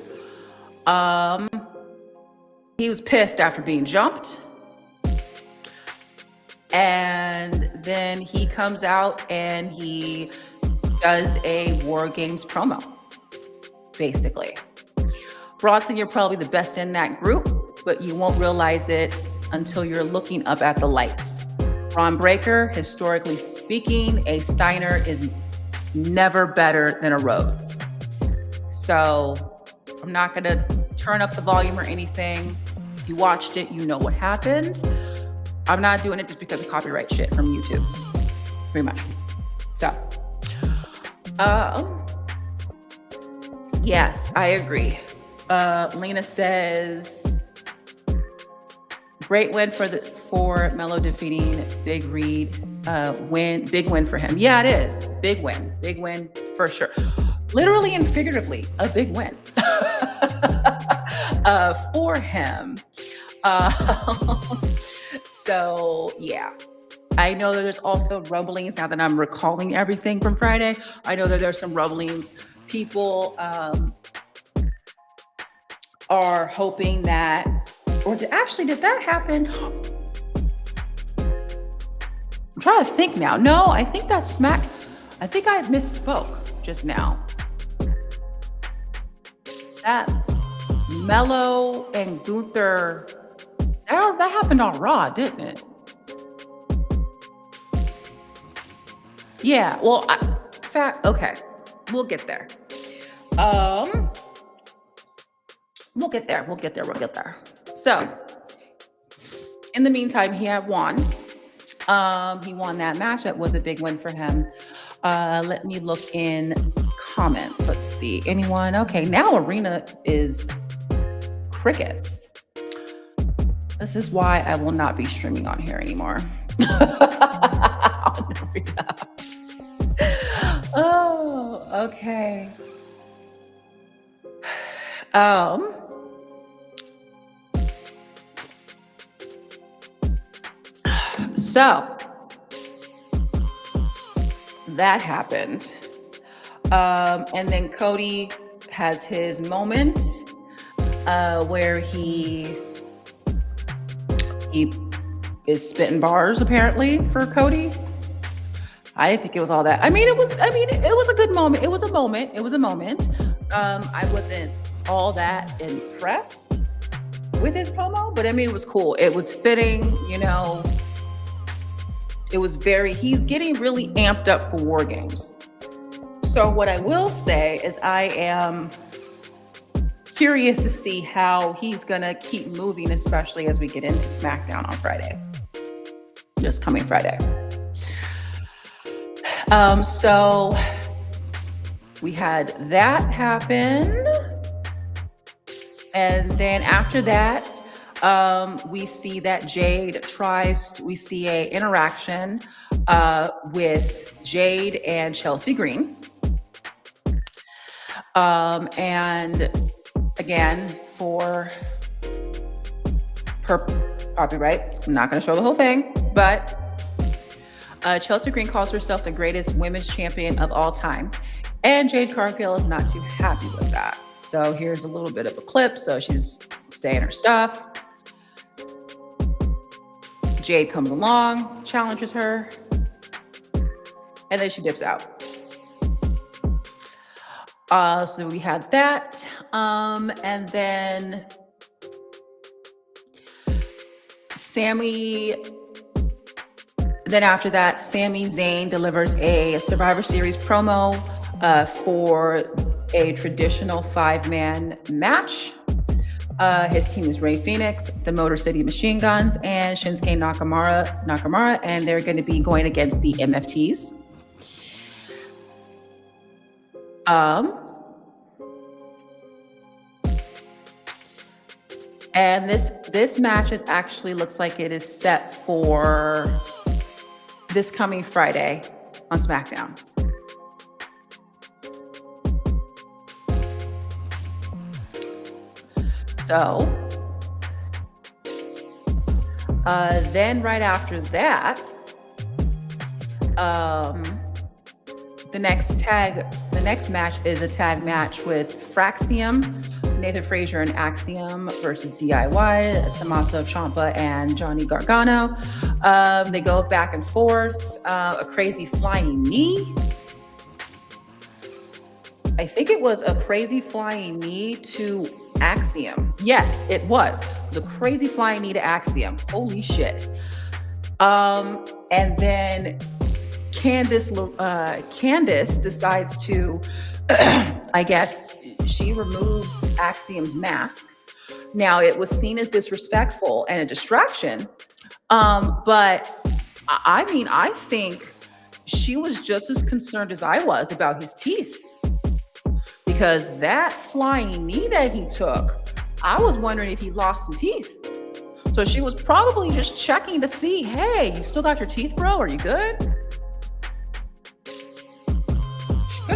he was pissed after being jumped. And then he comes out and he does a War Games promo, basically. Bronson, you're probably the best in that group, but you won't realize it until you're looking up at the lights. Ron Breaker, historically speaking, a Steiner is never better than a Rhodes. So I'm not going to turn up the volume or anything. If you watched it, you know what happened. I'm not doing it just because of copyright shit from YouTube, pretty much. So, yes, I agree. Lena says, great win for Mello defeating Big Reed. Big win for him. Yeah, it is. Big win for sure. Literally and figuratively, a big win for him. So yeah, I know that there's also rumblings now that I'm recalling everything from Friday. I know that there's some rumblings. People are hoping that, did that happen? I'm trying to think now. No, I think that's I think I misspoke just now. That Mello and Gunther, that happened on Raw, didn't it? Yeah, well, okay. We'll get there. We'll get there. So, in the meantime, he had won. He won that match. That was a big win for him. Let me look in comments. Let's see. Anyone? Okay, now Arena is crickets. This is why I will not be streaming on here anymore. I'll never be back. Oh, okay. So that happened. And then Cody has his moment where he is spitting bars apparently for Cody. I didn't think it was all that. It was a good moment. It was a moment. I wasn't all that impressed with his promo, but it was cool. It was fitting, it was he's getting really amped up for War Games. So what I will say is I am curious to see how he's gonna keep moving, especially as we get into SmackDown on Friday. Just coming Friday. So we had that happen. And then after that, we see that we see a interaction with Jade and Chelsea Green. And again, for copyright, I'm not going to show the whole thing, but Chelsea Green calls herself the greatest women's champion of all time. And Jade Cargill is not too happy with that. So here's a little bit of a clip. So she's saying her stuff. Jade comes along, challenges her, and then she dips out. So we had that. And then after that, Sami Zayn delivers a Survivor Series promo for a traditional 5-man match. His team is Rey Fenix, the Motor City Machine Guns, and Shinsuke Nakamura, and they're going to be going against the MFTs. And this match actually looks like it is set for this coming Friday on SmackDown. So, then right after that, the next match is a tag match with Fraxium, so Nathan Frazier and Axiom versus DIY, Tommaso Ciampa and Johnny Gargano. They go back and forth, a crazy flying knee. I think it was a crazy flying knee to Axiom. Yes, it was. It was a crazy flying knee to Axiom. Holy shit. And then Candice decides to, I guess, she removes Axiom's mask. Now, it was seen as disrespectful and a distraction, but I think she was just as concerned as I was about his teeth. Because that flying knee that he took, I was wondering if he lost some teeth. So she was probably just checking to see, hey, you still got your teeth, bro? Are you good? She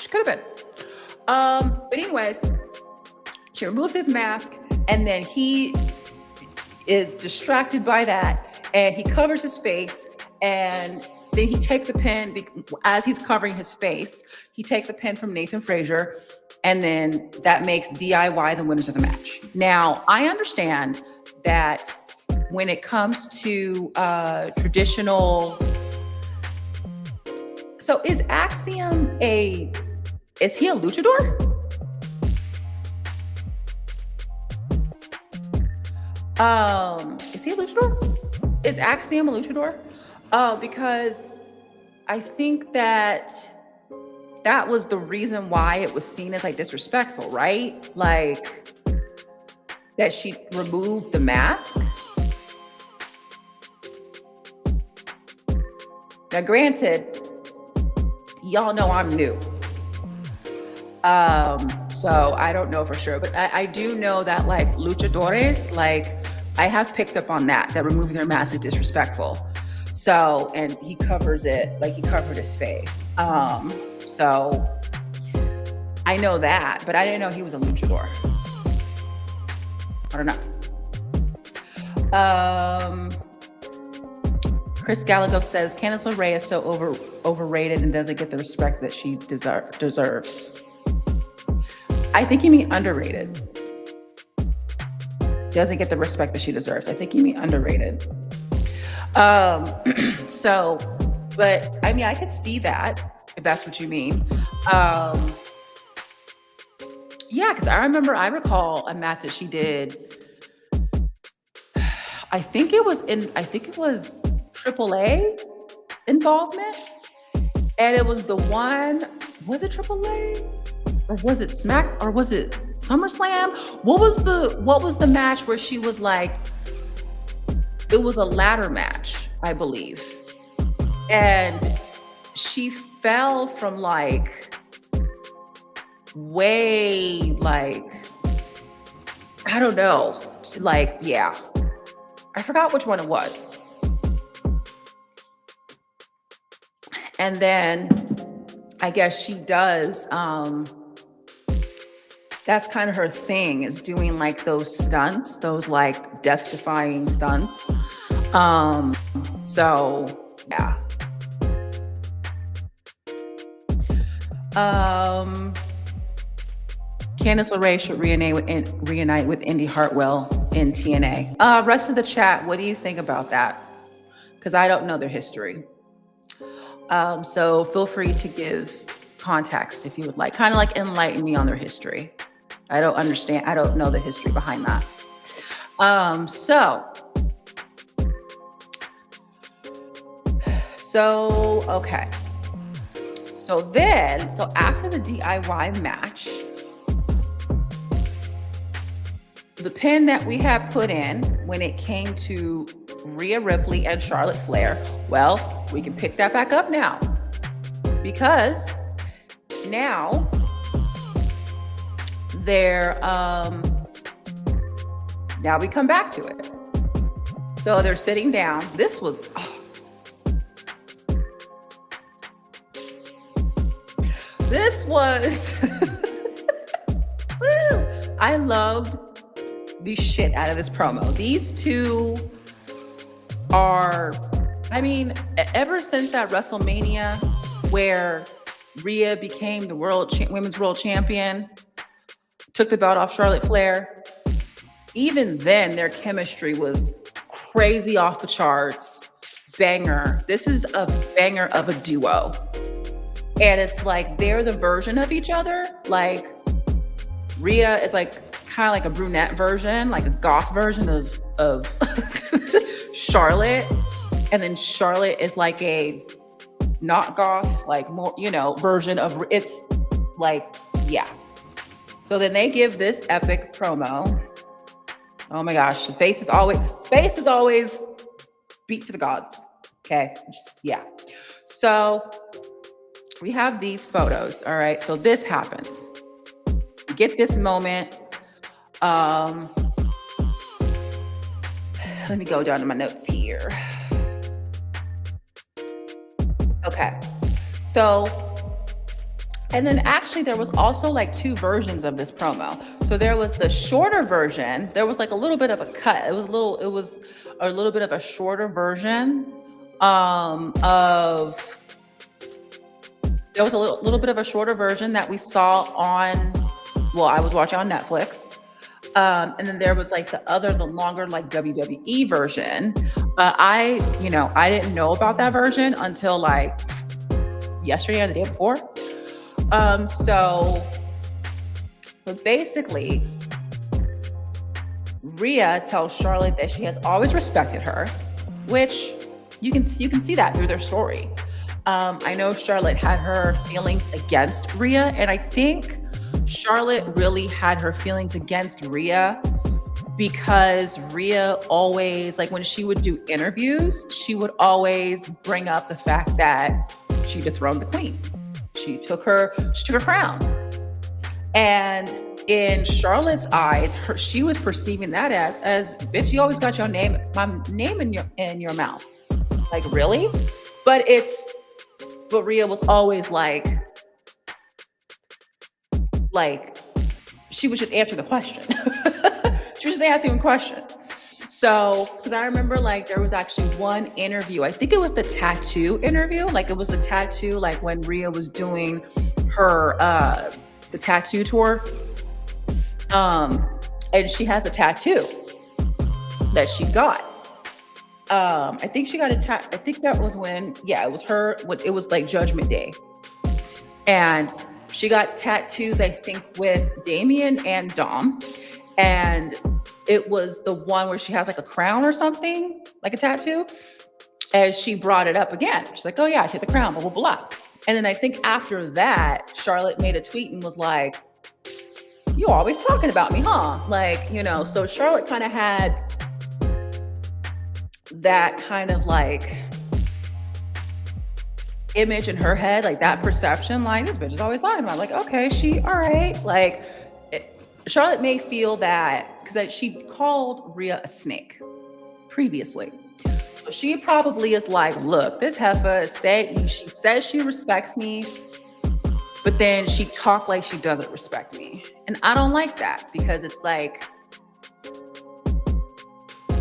could have been. But anyways, she removes his mask, and then he is distracted by that, and he covers his face, and then he takes a pin, as he's covering his face, he takes a pin from Nathan Frazier, and then that makes DIY the winners of the match. Now, I understand that when it comes to traditional... So is Axiom is he a luchador? Is he a luchador? Is Axiom a luchador? Because I think that was the reason why it was seen as like disrespectful, right? Like that she removed the mask. Now, granted, y'all know I'm new. So I don't know for sure, but I do know that like luchadores, like I have picked up on that removing their mask is disrespectful. So, and he covers it, like he covered his face. So I know that, but I didn't know he was a luchador. I don't know. Chris Gallagher says Candice LeRae is so overrated and doesn't get the respect that she deserves. I think you mean underrated. Doesn't get the respect that she deserves. I think you mean underrated. So, but I mean, I could see that if that's what you mean. Yeah, because I recall a match that she did. I think it was AAA involvement, and it was the one. Was it AAA, or was it Smack, or was it SummerSlam? What was the match where she was like? It was a ladder match, I believe, and she fell from like way like, I don't know, like, yeah, I forgot which one it was. And then I guess she does, that's kind of her thing, is doing like those stunts, those like death defying stunts. So yeah. Um, Candice LeRae should reunite with Indy Hartwell in TNA. Rest of the chat, what do you think about that? Because I don't know their history. So feel free to give context if you would like, kind of like enlighten me on their history. I don't understand. I don't know the history behind that. Okay. So after the DIY match, the pin that we had put in when it came to Rhea Ripley and Charlotte Flair, well, we can pick that back up now, because now now we come back to it. So they're sitting down. This was I loved the shit out of this promo. These two are, I mean, ever since that WrestleMania where Rhea became the women's world champion, took the belt off Charlotte Flair, even then their chemistry was crazy off the charts. Banger. This is a banger of a duo. And it's like they're the version of each other. Like Rhea is like kind of like a brunette version, like a goth version of Charlotte. And then Charlotte is like a not goth, like more, version of, it's like, yeah. So then they give this epic promo. Oh my gosh, the face is always beat to the gods. Okay, yeah. So we have these photos, all right? So this happens. You get this moment. Let me go down to my notes here. Okay, so, and then actually there was also like two versions of this promo. So there was the shorter version. There was like a little bit of a cut. It was a little bit of a shorter version there was a little bit of a shorter version that we saw I was watching on Netflix. And then there was like the longer like WWE version. I didn't know about that version until like yesterday or the day before. But basically, Rhea tells Charlotte that she has always respected her, which you can see that through their story. I know Charlotte had her feelings against Rhea, and I think Charlotte really had her feelings against Rhea because Rhea always, like when she would do interviews, she would always bring up the fact that she dethroned the queen. She took her crown. And in Charlotte's eyes, she was perceiving that as bitch, you always got my name in your mouth. Like, really? But Rhea was always like she was just answering the question. She was just asking a question. So, because I remember like there was actually one interview, I think it was the tattoo interview. Like it was the tattoo, like when Rhea was doing her, the tattoo tour. And she has a tattoo that she got. I think she got I think that was it was her, it was like Judgment Day. And she got tattoos, I think, with Damien and Dom. And it was the one where she has like a crown or something, like a tattoo. And she brought it up again. She's like, oh yeah, I hit the crown, blah, blah, blah. And then I think after that, Charlotte made a tweet and was like, you always talking about me, huh? Like, so Charlotte kind of had that kind of like, image in her head, like that perception, like this bitch is always talking about, like, okay, she all right. Like Charlotte may feel that because she called Rhea a snake previously. So she probably is like, look, this heifer she says she respects me, but then she talked like she doesn't respect me. And I don't like that because it's like,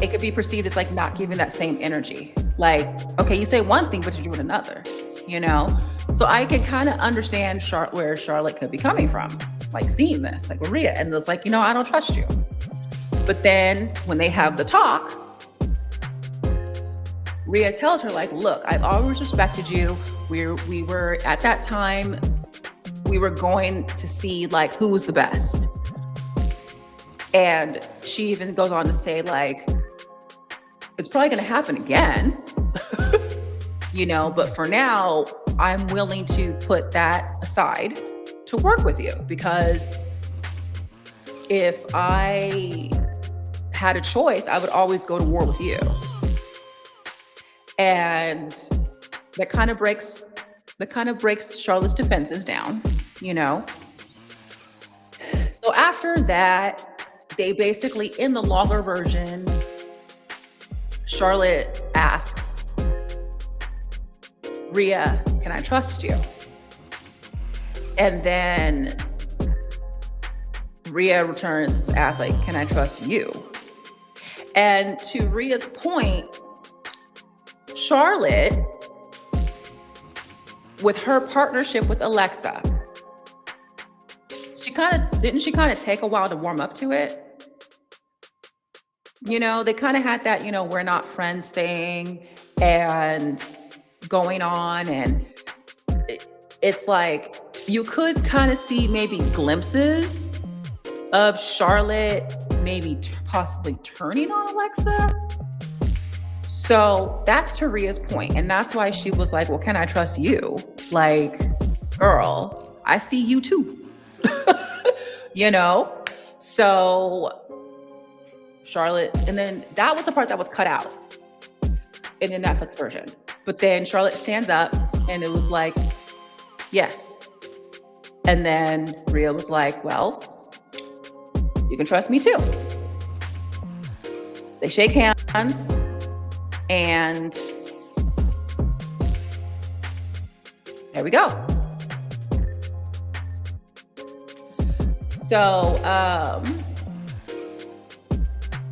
it could be perceived as like not giving that same energy. Like, okay, you say one thing, but you're doing another, you know? So I can kind of understand where Charlotte could be coming from, like seeing this, like with Rhea, and it's like, I don't trust you. But then when they have the talk, Rhea tells her, like, look, I've always respected you. We were at that time, we were going to see like who was the best. And she even goes on to say, like, it's probably going to happen again, but for now, I'm willing to put that aside to work with you, because if I had a choice, I would always go to war with you. And that kind of breaks Charlotte's defenses down, So after that, they basically, in the longer version, Charlotte asks Rhea, can I trust you? And then Rhea returns, asks, like, can I trust you? And to Rhea's point, Charlotte, with her partnership with Alexa, didn't she kind of take a while to warm up to it? They kind of had that, we're not friends thing and going on. And it's like, you could kind of see maybe glimpses of Charlotte maybe possibly turning on Alexa. So that's to Rhea's point. And that's why she was like, well, can I trust you? Like, girl, I see you too. So Charlotte, and then that was the part that was cut out in the Netflix version. But then Charlotte stands up and it was like, yes. And then Rhea was like, well, you can trust me too. They shake hands and there we go. So,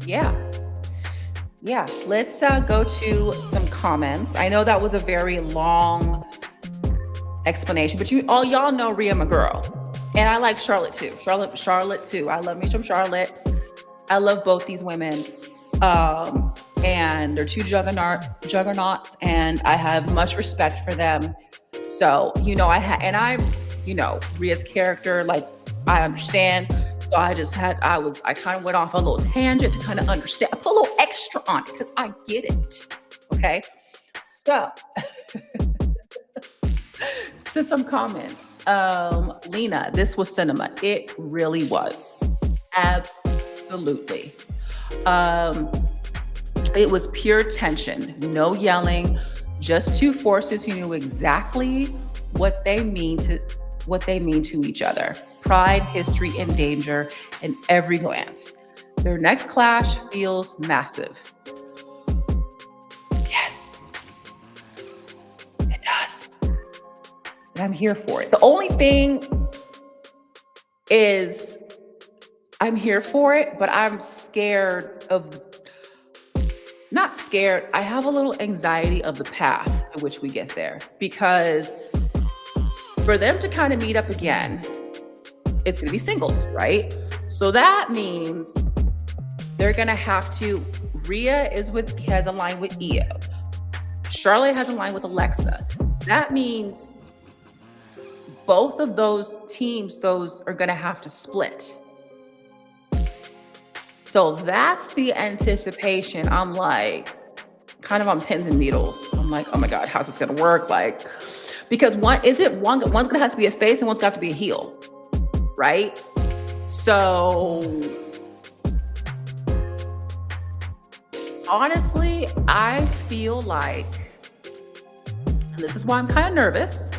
yeah, let's go to some comments. I know that was a very long explanation, but y'all know Rhea, my girl. And I like Charlotte too. Charlotte too. I love me some Charlotte. I love both these women. And they're two juggernauts, and I have much respect for them. So, Rhea's character, like, I understand. So I kind of went off a little tangent to kind of understand. I put a little extra on it because I get it. Okay. So to some comments. Lena, this was cinema. It really was. Absolutely. It was pure tension, no yelling, just two forces who knew exactly what they mean to each other. Pride, history, and danger in every glance. Their next clash feels massive. Yes, it does. And I'm here for it. The only thing is I'm here for it, but I'm not scared. I have a little anxiety of the path in which we get there, because for them to kind of meet up again, it's going to be singles, right? So that means they're going to have to, Rhea has a line with Io. Charlotte has a line with Alexa. That means both of those teams, those are going to have to split. So that's the anticipation. I'm like, kind of on pins and needles. I'm like, oh my God, how's this going to work? Like, because one's going to have to be a face and one's going to have to be a heel. Right? So honestly, I feel like And this is why I'm kind of nervous.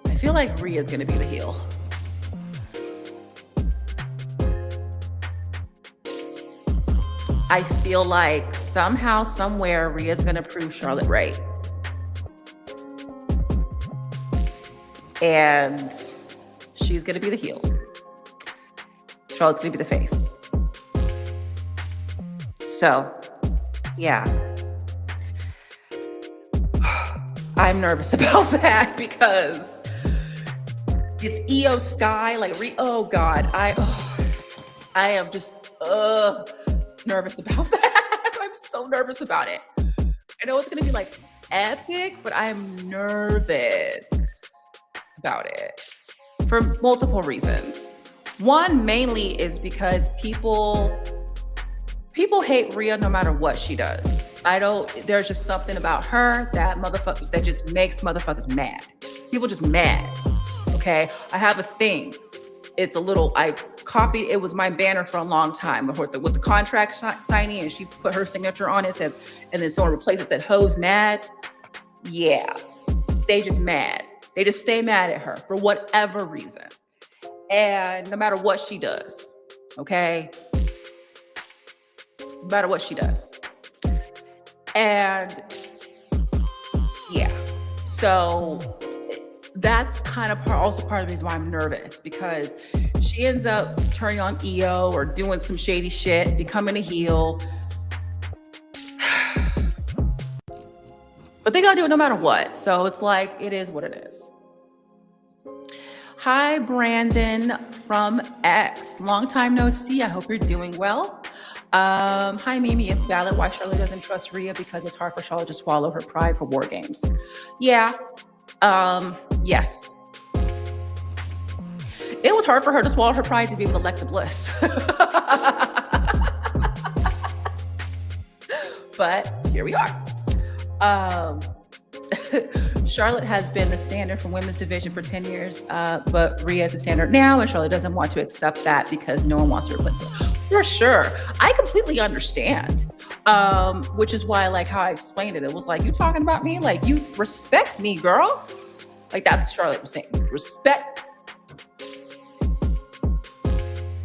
I feel like Rhea's going to be the heel. I feel like somehow, somewhere, Rhea's going to prove Charlotte right. And she's going to be the heel. Charlotte's going to be the face. So, yeah. I'm nervous about that because it's Io Sky. Like, oh God, I am just nervous about that. I'm so nervous about it. I know it's going to be like epic, but I'm nervous about it for multiple reasons. One mainly is because people hate Rhea no matter what she does. There's just something about her that just makes motherfuckers mad. People just mad. Okay. I have a thing. I copied, it was my banner for a long time with the contract signing, and she put her signature on it, says, and then someone replaced it, said, "Hoes mad." Yeah. They just mad. They just stay mad at her for whatever reason. And no matter what she does. Okay. No matter what she does. And yeah, so that's kind of also part of the reason why I'm nervous, because she ends up turning on Io or doing some shady shit, becoming a heel. But they gotta do it no matter what. So it's like, it is what it is. Hi, Brandon from X. Long time no see. I hope you're doing well. Hi, Mimi. It's valid why Charlotte doesn't trust Rhea, because it's hard for Charlotte to swallow her pride for War Games. Yeah. Yes. It was hard for her to swallow her pride to be with Alexa Bliss. But here we are. Charlotte has been the standard for women's division for 10 years, but Rhea is a standard now, and Charlotte doesn't want to accept that because no one wants to replace her. For sure. I completely understand, which is why I like how I explained it. It was like, you talking about me? Like, you respect me, girl. Like, that's Charlotte was saying. Respect.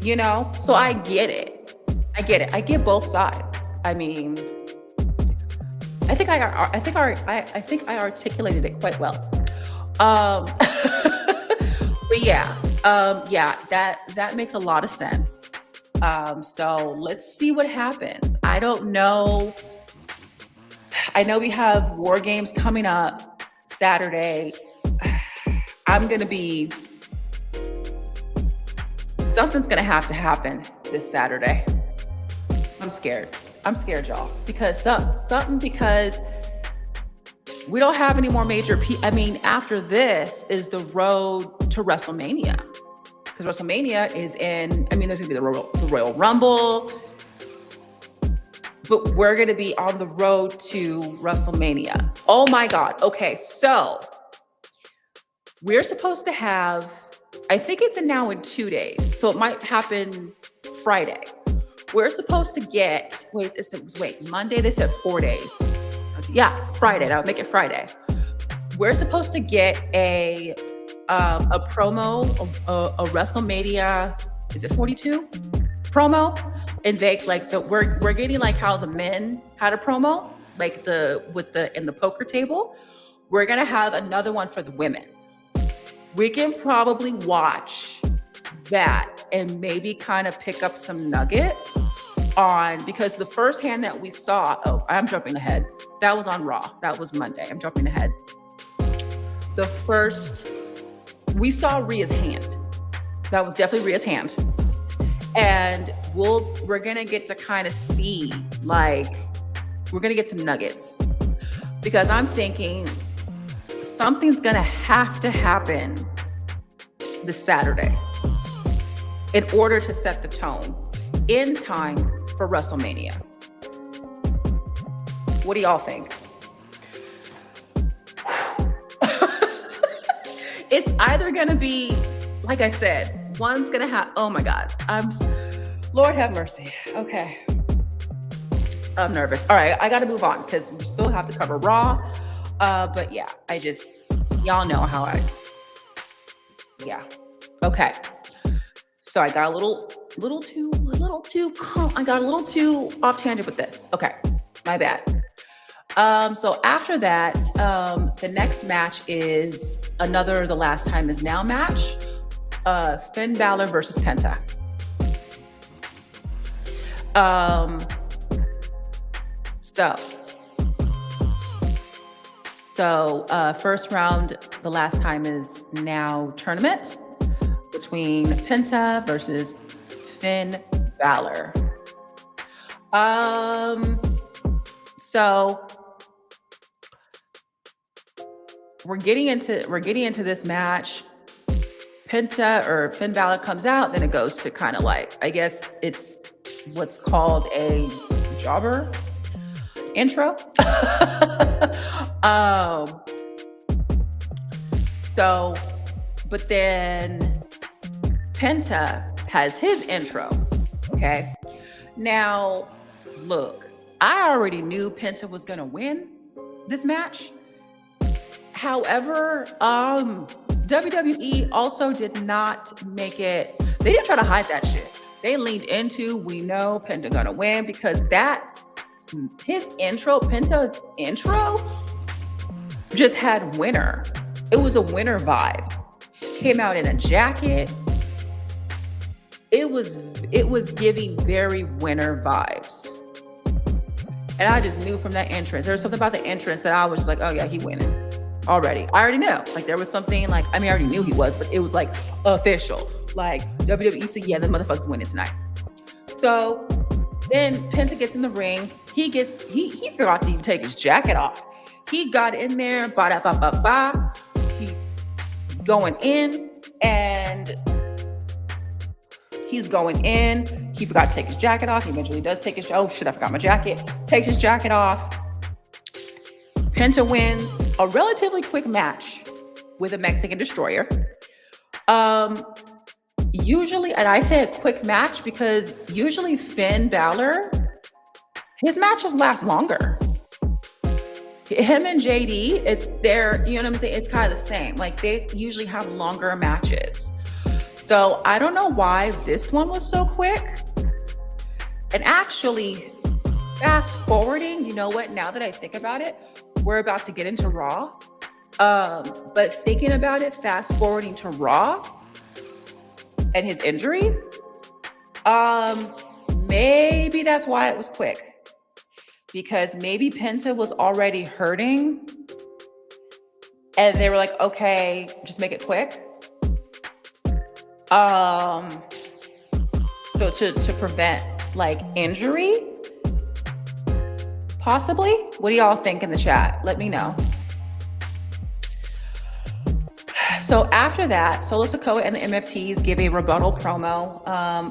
You know? So I get it. I get both sides. I mean, I think I articulated it quite well. But yeah, that makes a lot of sense. So let's see what happens. I don't know. I know we have War Games coming up Saturday. Something's gonna have to happen this Saturday. I'm scared, y'all, because because we don't have any more major after this is the road to WrestleMania. Because WrestleMania is there's gonna be the Royal Rumble, but we're gonna be on the road to WrestleMania. Oh my God. Okay, so we're supposed to have, I think it's now in 2 days, so it might happen Friday. We're supposed to get, Monday, they said 4 days. Yeah, Friday, that would make it Friday. We're supposed to get a promo, a WrestleMania, is it 42 promo? And we're getting like how the men had a promo, like in the poker table. We're gonna have another one for the women. We can probably watch that and maybe kind of pick up some nuggets because the first hand that we saw, I'm jumping ahead. That was on Raw. That was Monday. I'm jumping ahead. We saw Rhea's hand. That was definitely Rhea's hand. And we're going to get to kind of see, we're going to get some nuggets, because I'm thinking something's going to have to happen this Saturday in order to set the tone in time for WrestleMania. What do y'all think? It's either going to be, like I said, one's going to have, oh my God, Lord have mercy. Okay. I'm nervous. All right, I got to move on because we still have to cover Raw. But yeah, y'all know how yeah. Okay. So I got a I got a little too off tangent with this. Okay. My bad. So after that, the next match is another The Last Time Is Now match. Finn Balor versus Penta. So first round, The Last Time Is Now tournament between Penta versus Finn Balor. So we're getting into this match. Penta or Finn Balor comes out, then it goes to kind of like, I guess it's what's called a jobber intro. But then Penta has his intro. Okay. Now, look, I already knew Penta was gonna win this match. However, WWE also did not make it, they didn't try to hide that shit. They leaned into, we know Penta gonna win, because Penta's intro just had winner. It was a winner vibe. Came out in a jacket. It was giving very winner vibes. And I just knew from that entrance, there was something about the entrance that I was like, oh yeah, he winning. Already. I already knew. Like there was something like, I already knew he was, but it was like official. Like WWE said, yeah, the motherfucker's winning tonight. So then Penta gets in the ring. He forgot to even take his jacket off. He got in there, ba-da-ba-ba-ba. He's going in and he's going in. He forgot to take his jacket off. He eventually does take his, oh shit, I forgot my jacket. Takes his jacket off. Penta wins a relatively quick match with a Mexican Destroyer. Usually, and I say a quick match because usually Finn Balor, his matches last longer. Him and JD, you know what I'm saying? It's kind of the same. Like they usually have longer matches. So I don't know why this one was so quick. And actually, fast forwarding, you know what? Now that I think about it, we're about to get into Raw. But thinking about it, fast forwarding to Raw and his injury, maybe that's why it was quick. Because maybe Penta was already hurting and they were like, okay, just make it quick. So to prevent like injury, possibly. What do y'all think in the chat? Let me know. So after that, Solo Sikoa and the MFTs give a rebuttal promo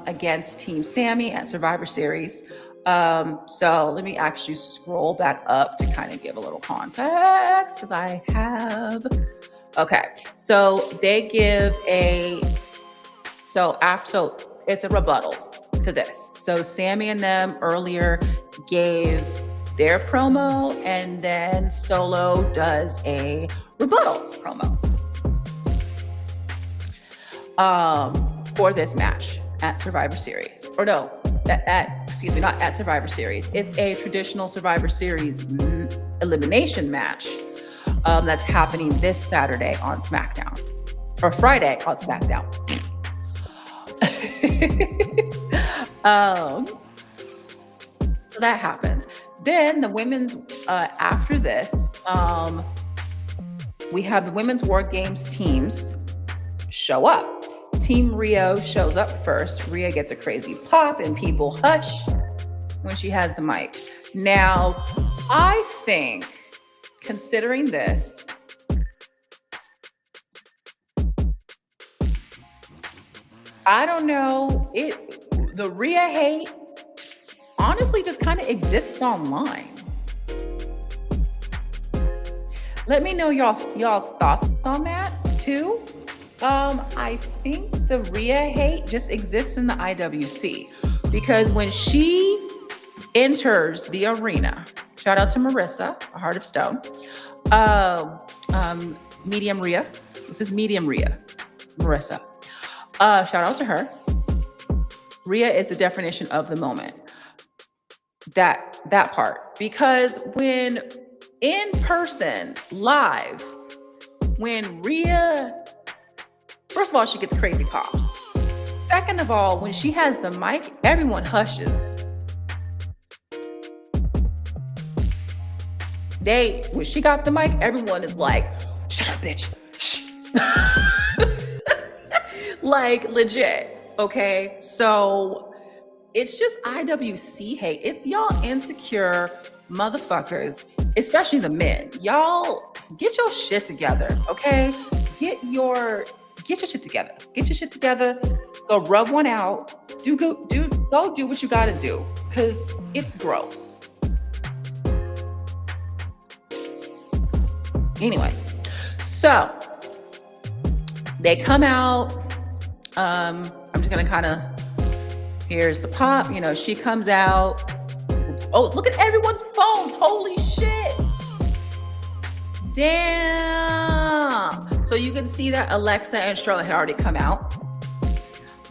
against Team Sammy at Survivor Series. So let me actually scroll back up to kind of give a little context because I have. Okay, so they give so it's a rebuttal to this. So Sammy and them earlier gave their promo, and then Solo does a rebuttal promo for this match at Survivor Series. Or no, not at Survivor Series. It's a traditional Survivor Series elimination match that's happening this Saturday on SmackDown. Or Friday on SmackDown. So that happens. Then the women's, after this, we have the Women's War Games teams show up. Team Rio shows up first. Rhea gets a crazy pop and people hush when she has the mic. Now, I think, considering this, I don't know, the Rhea hate honestly just kind of exists online. Let me know y'all's thoughts on that too. I think the Rhea hate just exists in the IWC because when she enters the arena, Shout out to Marissa, a heart of stone. Uh, Medium Rhea. This is Medium Rhea, Marissa. Shout out to her. Rhea is the definition of the moment. That part. Because when in person, live, when Rhea, first of all, she gets crazy pops. Second of all, when she has the mic, everyone hushes. When she got the mic, everyone is like, shut up, bitch. Shh. Like, legit. Okay. So it's just IWC hate. It's y'all insecure motherfuckers, especially the men. Y'all get your shit together. Okay. Get your shit together. Get your shit together. Go rub one out. Go do what you gotta do. Cause it's gross. Anyways, so they come out. I'm just gonna kind of, here's the pop, she comes out. Oh, look at everyone's phones. Holy shit. Damn. So you can see that Alexa and Charlotte had already come out.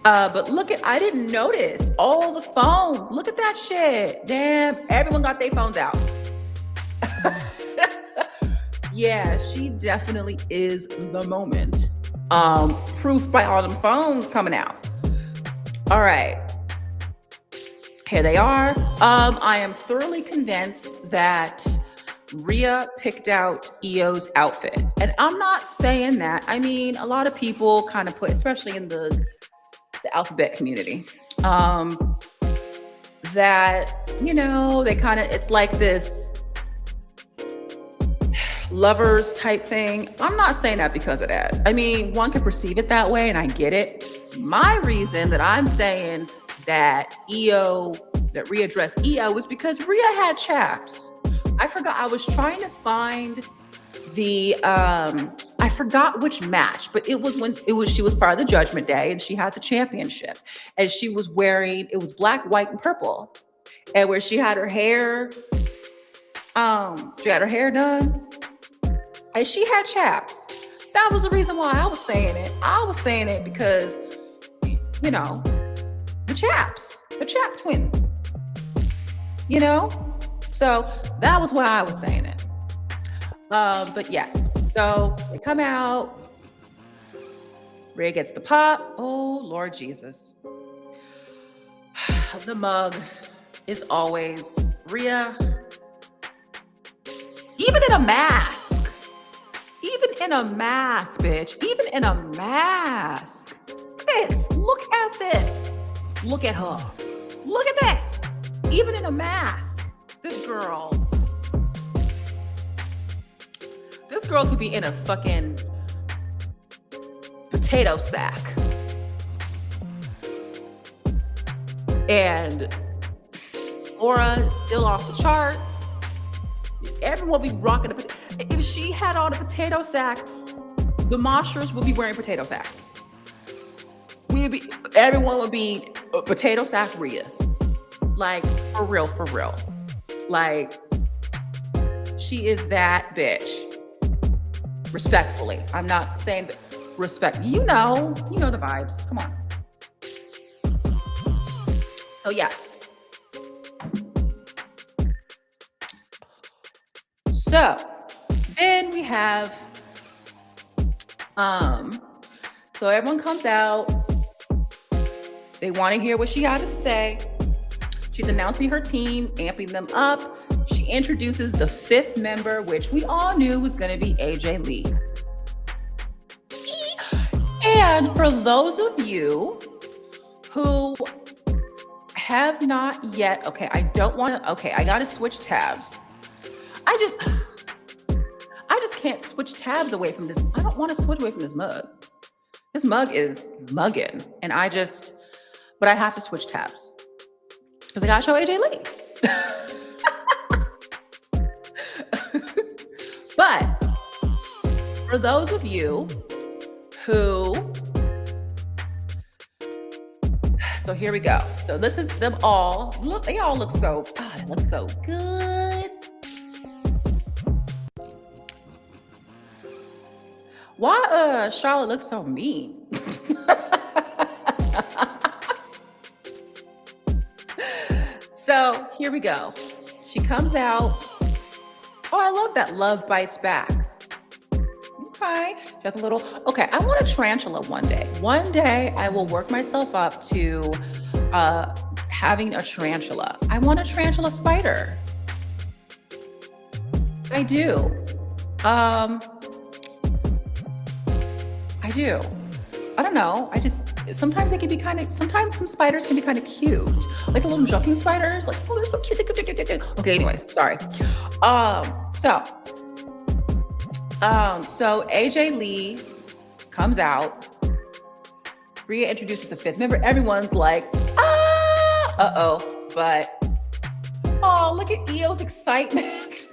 But I didn't notice all the phones. Look at that shit. Damn, everyone got their phones out. Yeah, she definitely is the moment. Proof by all them phones coming out. All right. Here they are. I am thoroughly convinced that Rhea picked out Io's outfit. And I'm not saying that. I mean, a lot of people kind of put, especially in the alphabet community, that, they kind of, it's like this lovers type thing. I'm not saying that because of that. I mean, one can perceive it that way, and I get it. My reason that I'm saying that Rhea dressed Io was because Rhea had chaps. I forgot. I was trying to find the I forgot which match, but it was she was part of the Judgment Day and she had the championship, and she was wearing, it was black, white, and purple, and where she had her hair done. And she had chaps. That was the reason why I was saying it. I was saying it because, the chap twins, So that was why I was saying it. But yes, so they come out. Rhea gets the pop. Oh, Lord Jesus. The mug is always Rhea. Even in a mask. Even in a mask, bitch. Even in a mask. Look at this. Look at her. Look at this. Even in a mask. This girl could be in a fucking potato sack. And Aura is still off the charts. Everyone will be rocking if she had on a potato sack, the monsters would be wearing potato sacks. Everyone would be a potato sack Rhea. Like, for real. Like, she is that bitch. Respectfully. I'm not saying that, respect. You know the vibes. Come on. So yes. So then we have, so everyone comes out. They want to hear what she had to say. She's announcing her team, amping them up. She introduces the 5th member, which we all knew was going to be AJ Lee. And for those of you who have not yet, I got to switch tabs. I just can't switch tabs away from this. I don't want to switch away from this mug. This mug is mugging. And but I have to switch tabs. Because I got to show AJ Lee. But for those of you who, so here we go. So this is them all. Look, they all look so, they look so good. Why Charlotte looks so mean? So here we go. She comes out. Oh, I love that. Love bites back. Okay. Just a little. Okay. I want a tarantula one day. One day I will work myself up to having a tarantula. I want a tarantula spider. I do. Um, I do. I don't know. I just sometimes they can be kind of. Sometimes some spiders can be kind of cute, like the little jumping spiders. Like, oh, they're so cute. Okay. Anyways, sorry. Um. So. So AJ Lee comes out. Rhea introduces the fifth member. Everyone's like, uh-oh. But oh, look at Io's excitement.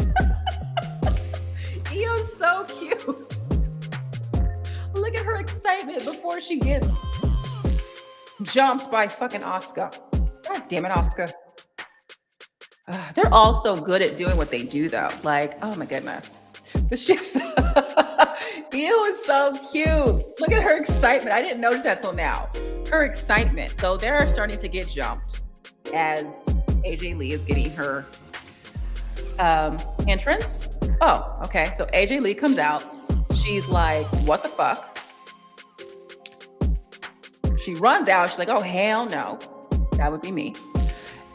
Io's so cute. Look at her excitement before she gets jumped by fucking Asuka. God damn it, Asuka. They're all so good at doing what they do, though. Like, oh my goodness. But she's, Io is so cute. Look at her excitement. I didn't notice that till now. Her excitement. So they're starting to get jumped as AJ Lee is getting her entrance. Oh, okay. So AJ Lee comes out. She's like, what the fuck? She runs out. She's like, oh, hell no. That would be me.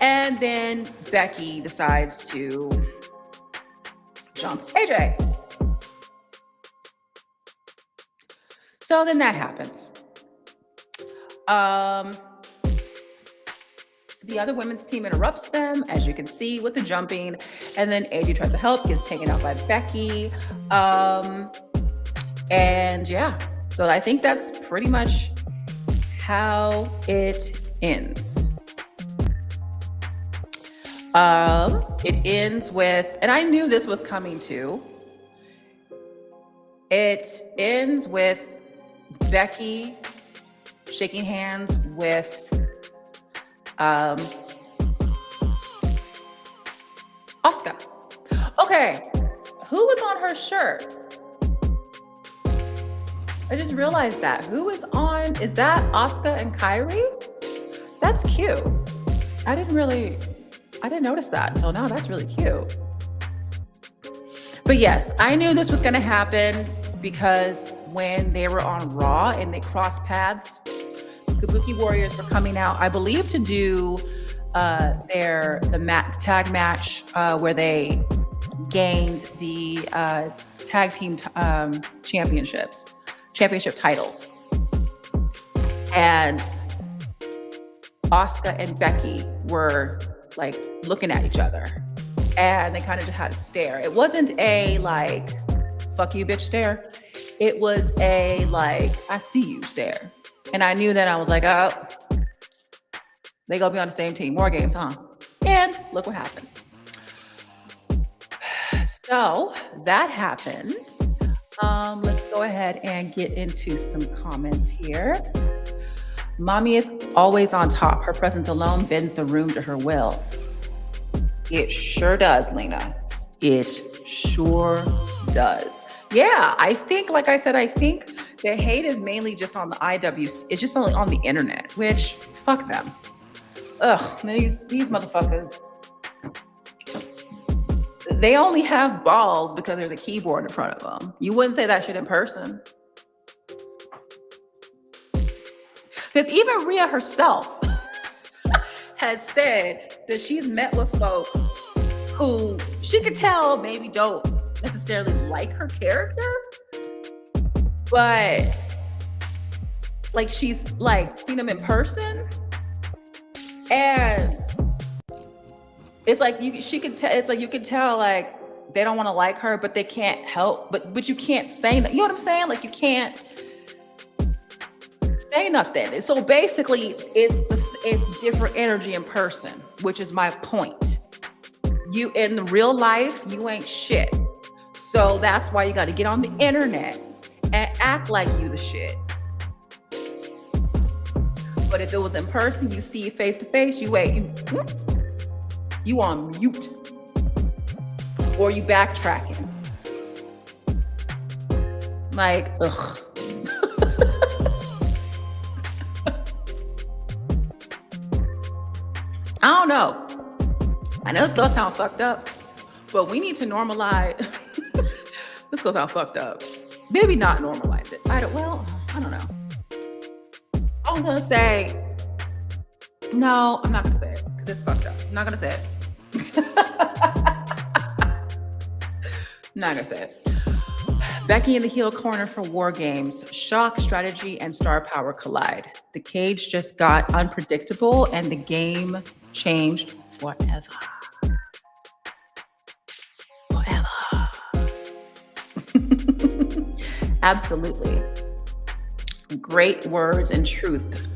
And then Becky decides to jump AJ. So then that happens. The other women's team interrupts them, as you can see, with the jumping. And then AJ tries to help, gets taken out by Becky. And yeah, so I think that's pretty much how it ends. It ends with, and I knew this was coming too. It ends with Becky shaking hands with Asuka. Okay, who was on her shirt? I just realized that. Who is on? Is that Asuka and Kairi? That's cute. I didn't notice that until now. That's really cute. But yes, I knew this was going to happen because when they were on Raw and they crossed paths, Kabuki Warriors were coming out, I believe, to do the tag match where they gained the tag team championship titles. And Asuka and Becky were like looking at each other, and they kind of just had a stare. It wasn't a like, fuck you bitch stare. It was a like, I see you stare. And I knew that. I was like, oh, they gonna be on the same team. War games, huh? And look what happened. So that happened. Let's go ahead and get into some comments here. Mommy is always on top. Her presence alone bends the room to her will. It sure does, Lena. It sure does. Yeah, I think, like I said, I think the hate is mainly just on the IW. It's just only on the internet, which, fuck them. Ugh, these motherfuckers. They only have balls because there's a keyboard in front of them. You wouldn't say that shit in person. Because even Rhea herself has said that she's met with folks who she could tell maybe don't necessarily like her character, but like she's like seen them in person, and it's like she could tell. It's like you could tell like they don't want to like her, but they can't help. But you can't say that. You know what I'm saying? Like you can't say nothing. So basically, it's different energy in person, which is my point. You in the real life, you ain't shit. So that's why you got to get on the internet and act like you the shit. But if it was in person, you see face to face, you on mute, or you backtracking. Like, ugh. I don't know. I know it's gonna sound fucked up, but we need to normalize. This gonna sound fucked up. Maybe not normalize it. I don't know. I'm gonna say, no, I'm not gonna say it because it's fucked up. I'm not gonna say it. I'm not gonna say it. Becky in the heel corner for War Games. Shock, strategy, and star power collide. The cage just got unpredictable and the game changed forever. Forever. Absolutely. Great words and truth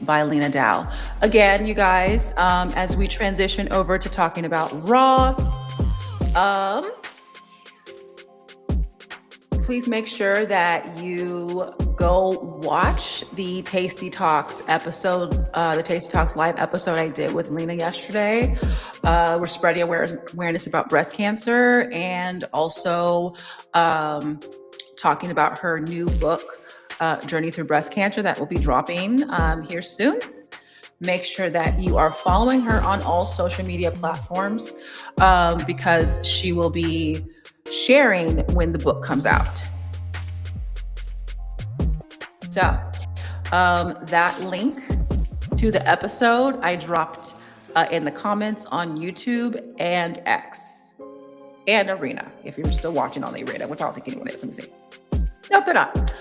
by Lena Dow. Again, you guys, as we transition over to talking about Raw, please make sure that you go watch the Tasty Talks episode, the Tasty Talks live episode I did with Lena yesterday. We're spreading awareness about breast cancer and also talking about her new book, Journey Through Breast Cancer, that will be dropping here soon. Make sure that you are following her on all social media platforms because she will be sharing when the book comes out. So that link to the episode I dropped in the comments on YouTube and X and Arena. If you're still watching on the Arena, which I don't think anyone is. Let me see. Nope, they're not.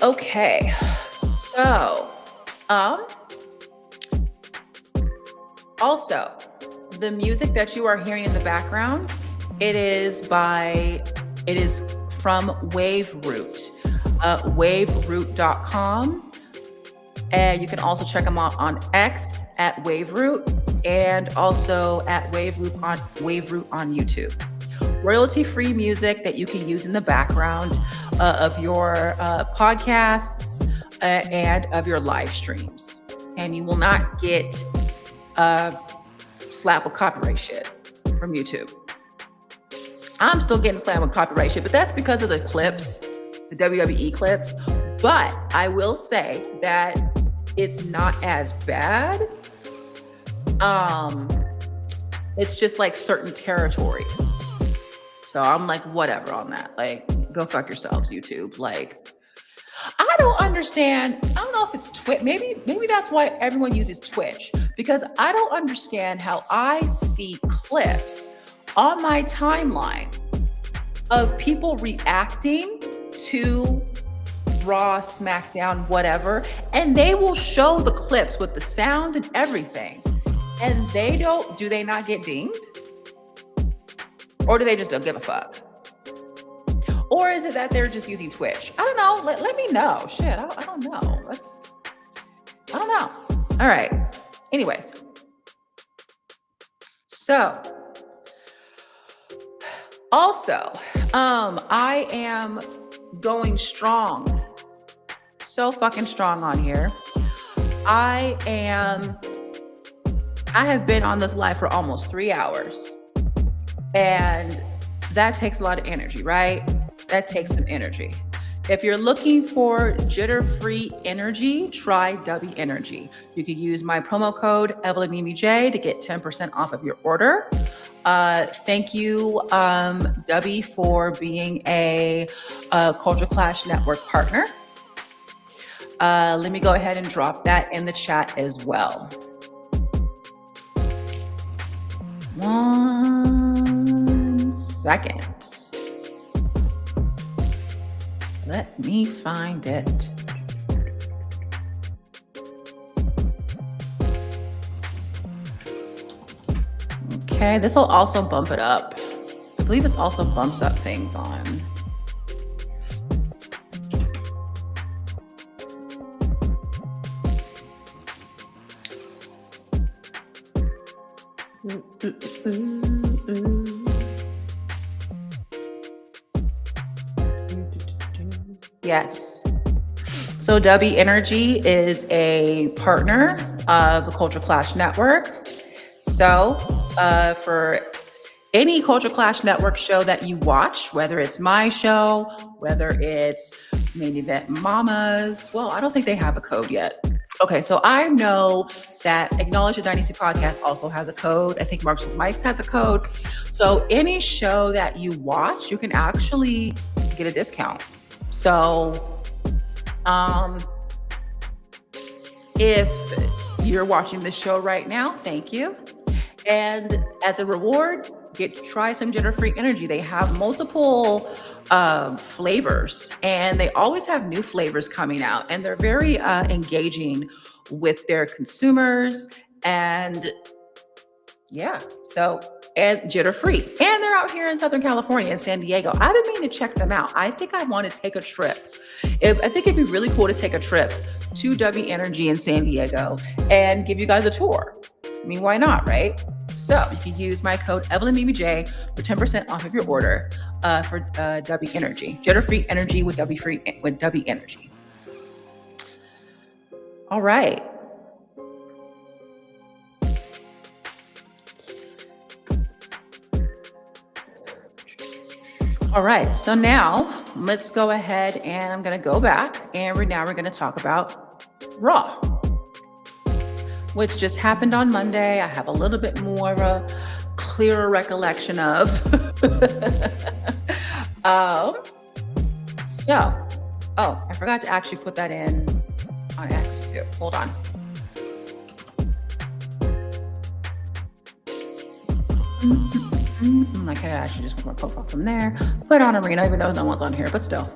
Okay, so also the music that you are hearing in the background, it is from Wave Root, waveroot.com. And you can also check them out on X at Wave Root and also at Wave Root on YouTube. Royalty-free music that you can use in the background of your podcasts and of your live streams. And you will not get slapped with copyright shit from YouTube. I'm still getting slapped with copyright shit, but that's because of the clips, the WWE clips. But I will say that it's not as bad. It's just like certain territories. So I'm like, whatever on that. Like, go fuck yourselves, YouTube. Like, I don't understand. I don't know if it's Twitch. Maybe that's why everyone uses Twitch, because I don't understand how I see clips on my timeline of people reacting to Raw, SmackDown, whatever, and they will show the clips with the sound and everything, and do they not get dinged? Or do they just don't give a fuck? Or is it that they're just using Twitch? I don't know. Let me know. Shit, I don't know. I don't know. All right. Anyways. So, also, I am going strong. So fucking strong on here. I have been on this live for almost 3 hours. And that takes a lot of energy, right? That takes some energy. If you're looking for jitter-free energy, try Dubby Energy. You can use my promo code EvelynMimiJ to get 10% off of your order. Thank you, Dubby, for being a Culture Clash Network partner. Let me go ahead and drop that in the chat as well. 1 second. Let me find it. Okay, this will also bump it up. I believe this also bumps up things on. Yes. So Dubby Energy is a partner of the Culture Clash Network. So for any Culture Clash Network show that you watch, whether it's my show, whether it's Main Event Mamas. Well, I don't think they have a code yet. Okay, so I know that Acknowledge the Dynasty podcast also has a code. I think Marks with Mikes has a code. So any show that you watch, you can actually get a discount. So if you're watching this show right now, thank you. And as a reward, try some jitter-free energy. They have multiple flavors, and they always have new flavors coming out, and they're very engaging with their consumers. And yeah, so, and jitter-free, and they're out here in Southern California, in San Diego. I've been meaning to check them out. I think I want to take a trip. I think it'd be really cool to take a trip to W Energy in San Diego and give you guys a tour. I mean, why not, right? So you can use my code EvelynMimiJ for 10% off of your order for W Energy. Jitter-free energy with W Energy. All right. All right, so now let's go ahead and I'm going to go back and we're going to talk about Raw, which just happened on Monday. I have a little bit more of a clearer recollection of. I forgot to actually put that in on X too. Hold on. I could actually just put my profile from there, put on Arena, even though no one's on here, but still.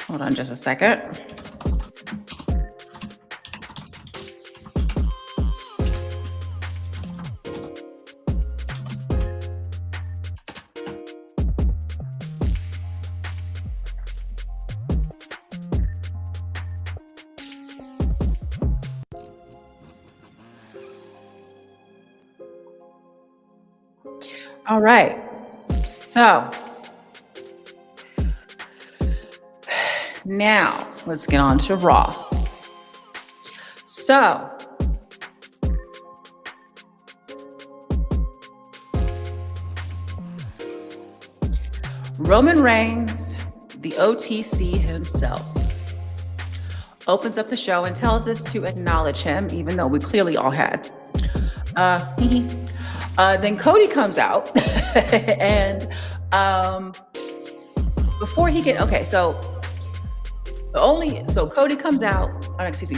Hold on just a second. All right, so now let's get on to Raw. So Roman Reigns, the OTC himself, opens up the show and tells us to acknowledge him, even though we clearly all had. Then Cody comes out and before he Cody comes out,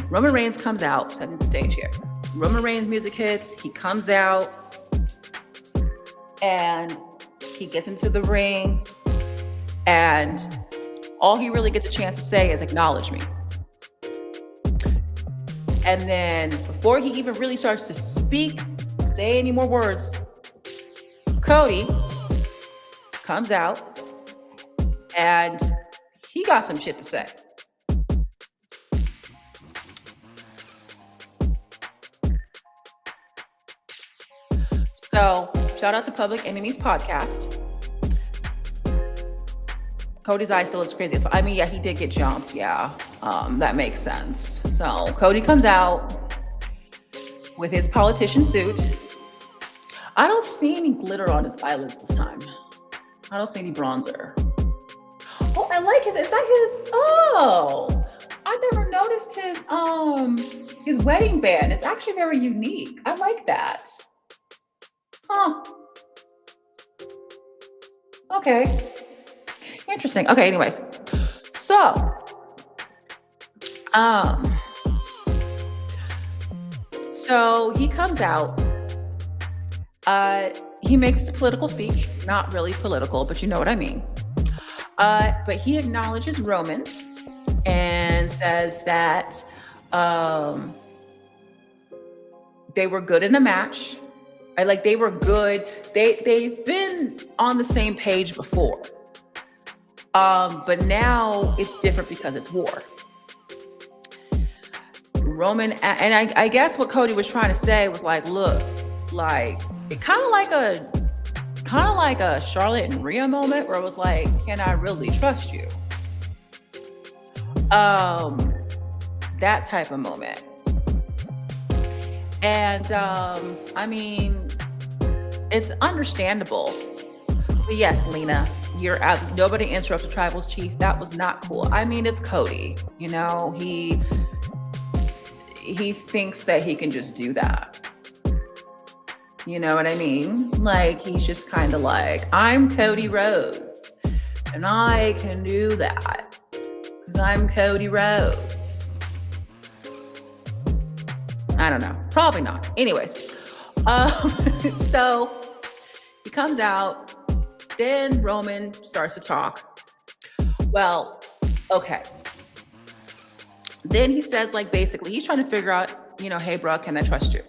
Roman Reigns comes out, setting the stage here. Roman Reigns music hits, he comes out and he gets into the ring and all he really gets a chance to say is acknowledge me. And then before he even really starts to say any more words, Cody comes out and he got some shit to say. So shout out to Public Enemies podcast. Cody's eye still looks crazy. So I mean, yeah, he did get jumped. Yeah, that makes sense. So Cody comes out with his politician suit. I don't see any glitter on his eyelids this time. I don't see any bronzer. Oh, I like his, is that his? Oh, I I never noticed his wedding band. It's actually very unique. I like that. Huh. Okay. Interesting. Okay, anyways. So, um, so he comes out, he makes his political speech, not really political, but you know what I mean. But he acknowledges Roman and says that um, they were good in the match. Like they were good. They've been on the same page before, but now it's different because it's war. Roman and I guess what Cody was trying to say was like, look, like it kind of like a Charlotte and Rhea moment where it was like, can I really trust you? That type of moment. And I mean, it's understandable. But yes, Lena, you're out. Nobody interrupted Tribal's chief. That was not cool. I mean, it's Cody. You know, he thinks that he can just do that. You know what I mean? Like, he's just kind of like, I'm Cody Rhodes, and I can do that because I'm Cody Rhodes. I don't know. Probably not. Anyways, so he comes out. Then Roman starts to talk. Well, okay. Then he says, like, basically, he's trying to figure out, you know, hey, bro, can I trust you?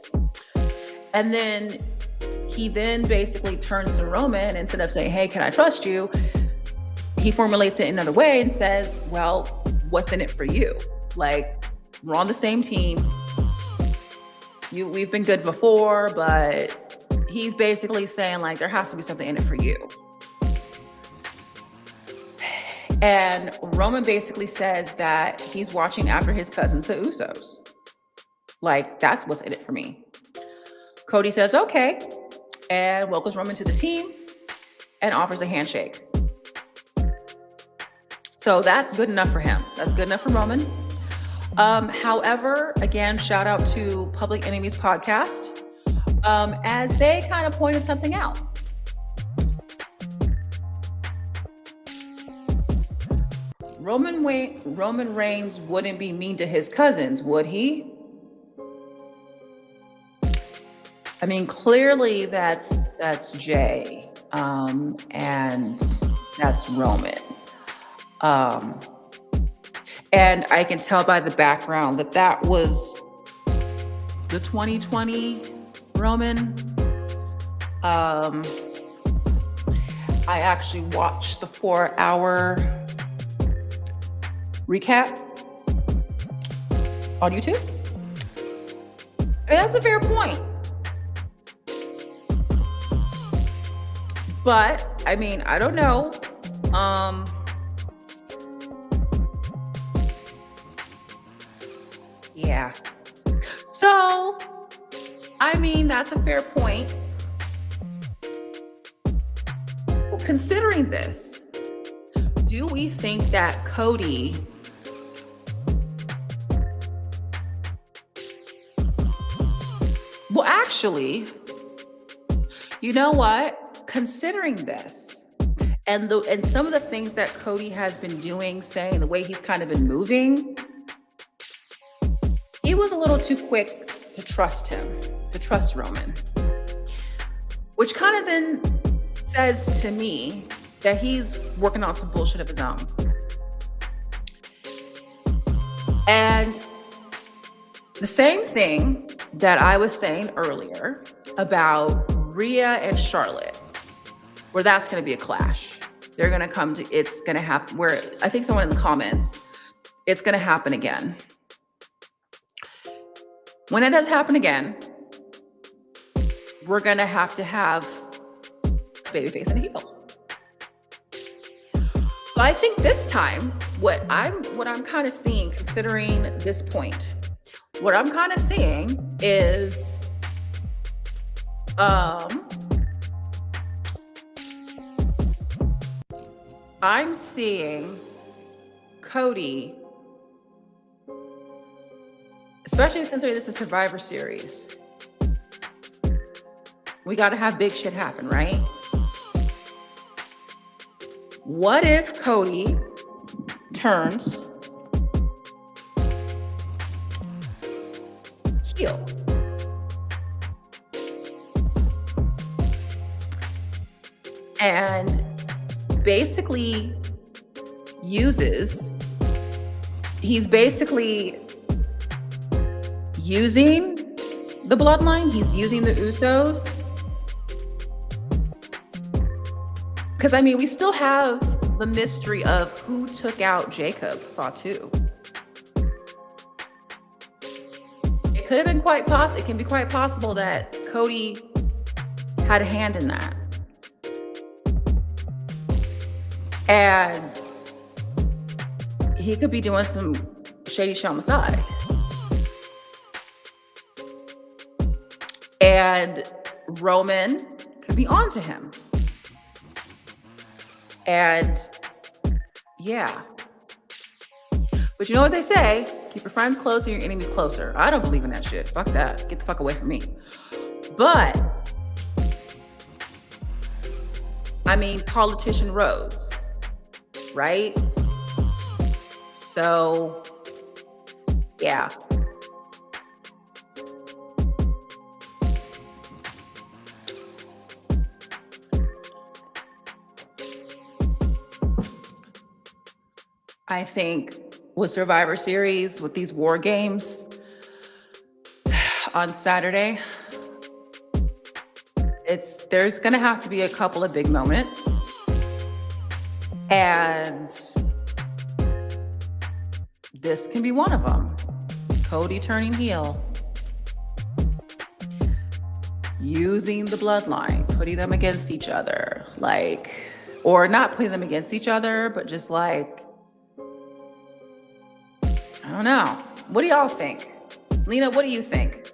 And then he basically turns to Roman, and instead of saying, hey, can I trust you? He formulates it in another way and says, well, what's in it for you? Like, we're on the same team. We've been good before, but he's basically saying, like, there has to be something in it for you. And Roman basically says that he's watching after his cousins, the Usos. Like, that's what's in it for me. Cody says, okay, and welcomes Roman to the team and offers a handshake. So that's good enough for him. That's good enough for Roman. However, again, shout out to Public Enemies podcast, as they kind of pointed something out. Roman Reigns wouldn't be mean to his cousins, would he? I mean, clearly that's Jay, and that's Roman. And I can tell by the background that was the 2020 Roman. I actually watched the 4-hour recap on YouTube. And that's a fair point. But I mean, I don't know. Yeah. So, I mean, that's a fair point. Well, considering this, do we think that Cody well, actually, you know what? Considering this and some of the things that Cody has been doing, saying the way he's kind of been moving, he was a little too quick to trust Roman, which kind of then says to me that he's working on some bullshit of his own. And the same thing that I was saying earlier about Rhea and Charlotte, where that's going to be a clash. They're going to it's going to happen where I think someone in the comments, it's going to happen again. When it does happen again, we're going to have babyface and a heel. So I think this time, what I'm kind of seeing, considering this point, what I'm kind of seeing is, I'm seeing Cody especially considering this is Survivor Series. We got to have big shit happen, right? What if Cody turns heel? And basically he's basically using the bloodline, he's using the Usos. Because, I mean, we still have the mystery of who took out Jacob Fatu. It could have been quite possible. It can be quite possible that Cody had a hand in that. And he could be doing some shady shit on the side. And Roman could be on to him. And yeah. But you know what they say? Keep your friends closer, your enemies closer. I don't believe in that shit. Fuck that. Get the fuck away from me. But, I mean, politician Rhodes, right? So, yeah. I think with Survivor Series, with these war games on Saturday, there's gonna have to be a couple of big moments. And this can be one of them. Cody turning heel. Using the bloodline, putting them against each other. Like, or not putting them against each other, but just like, I don't know. What do y'all think? Lena, what do you think?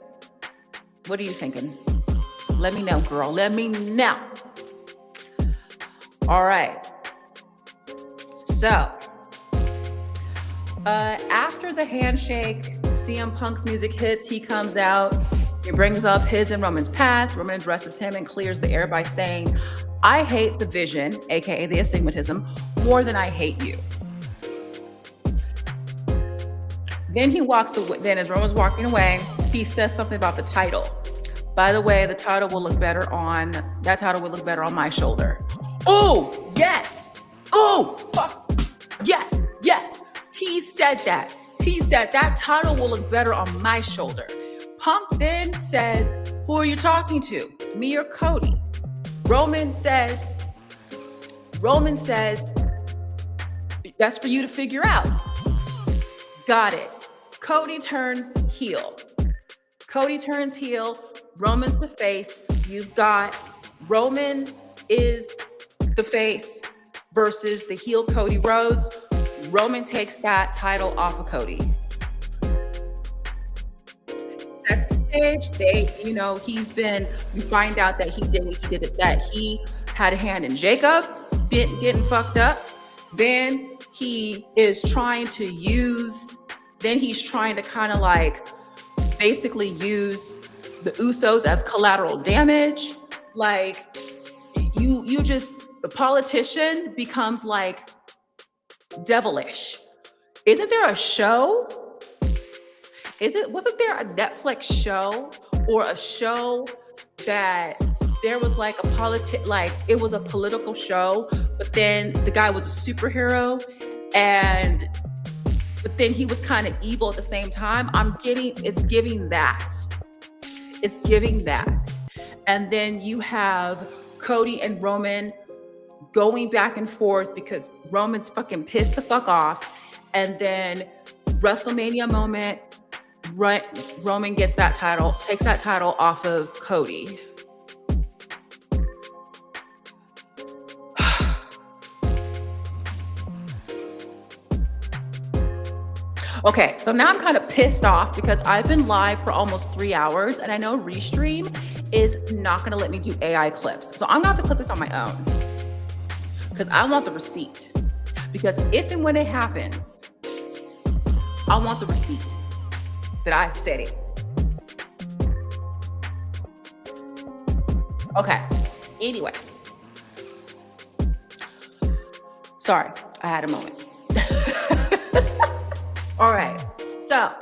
What are you thinking? Let me know, girl. Let me know. All right. So, after the handshake, CM Punk's music hits, he comes out, he brings up his and Roman's past. Roman addresses him and clears the air by saying, I hate the vision, aka the astigmatism, more than I hate you. Then he walks away. Then as Roman's walking away, he says something about the title. By the way, the title will look better on my shoulder. Oh, yes. Oh, fuck. Yes, yes. He said that. He said that title will look better on my shoulder. Punk then says, who are you talking to? Me or Cody? Roman says, that's for you to figure out. Got it. Cody turns heel. Roman's the face. You've got Roman is the face versus the heel Cody Rhodes. Roman takes that title off of Cody. Sets the stage. You find out that he had a hand in Jacob getting fucked up. Then he is trying to kind of like basically use the Usos as collateral damage. Like the politician becomes like devilish. Isn't there a show? Wasn't there a Netflix show or a show that there was like it was a political show, but then the guy was a superhero but then he was kind of evil at the same time. It's giving that. And then you have Cody and Roman going back and forth because Roman's fucking pissed the fuck off. And then WrestleMania moment, Roman takes that title off of Cody. Okay, so now I'm kind of pissed off because I've been live for almost 3 hours and I know Restream is not going to let me do AI clips. So I'm going to have to clip this on my own because I want the receipt. Because if and when it happens, I want the receipt. That I said it. Okay. Anyways. Sorry, I had a moment. All right. So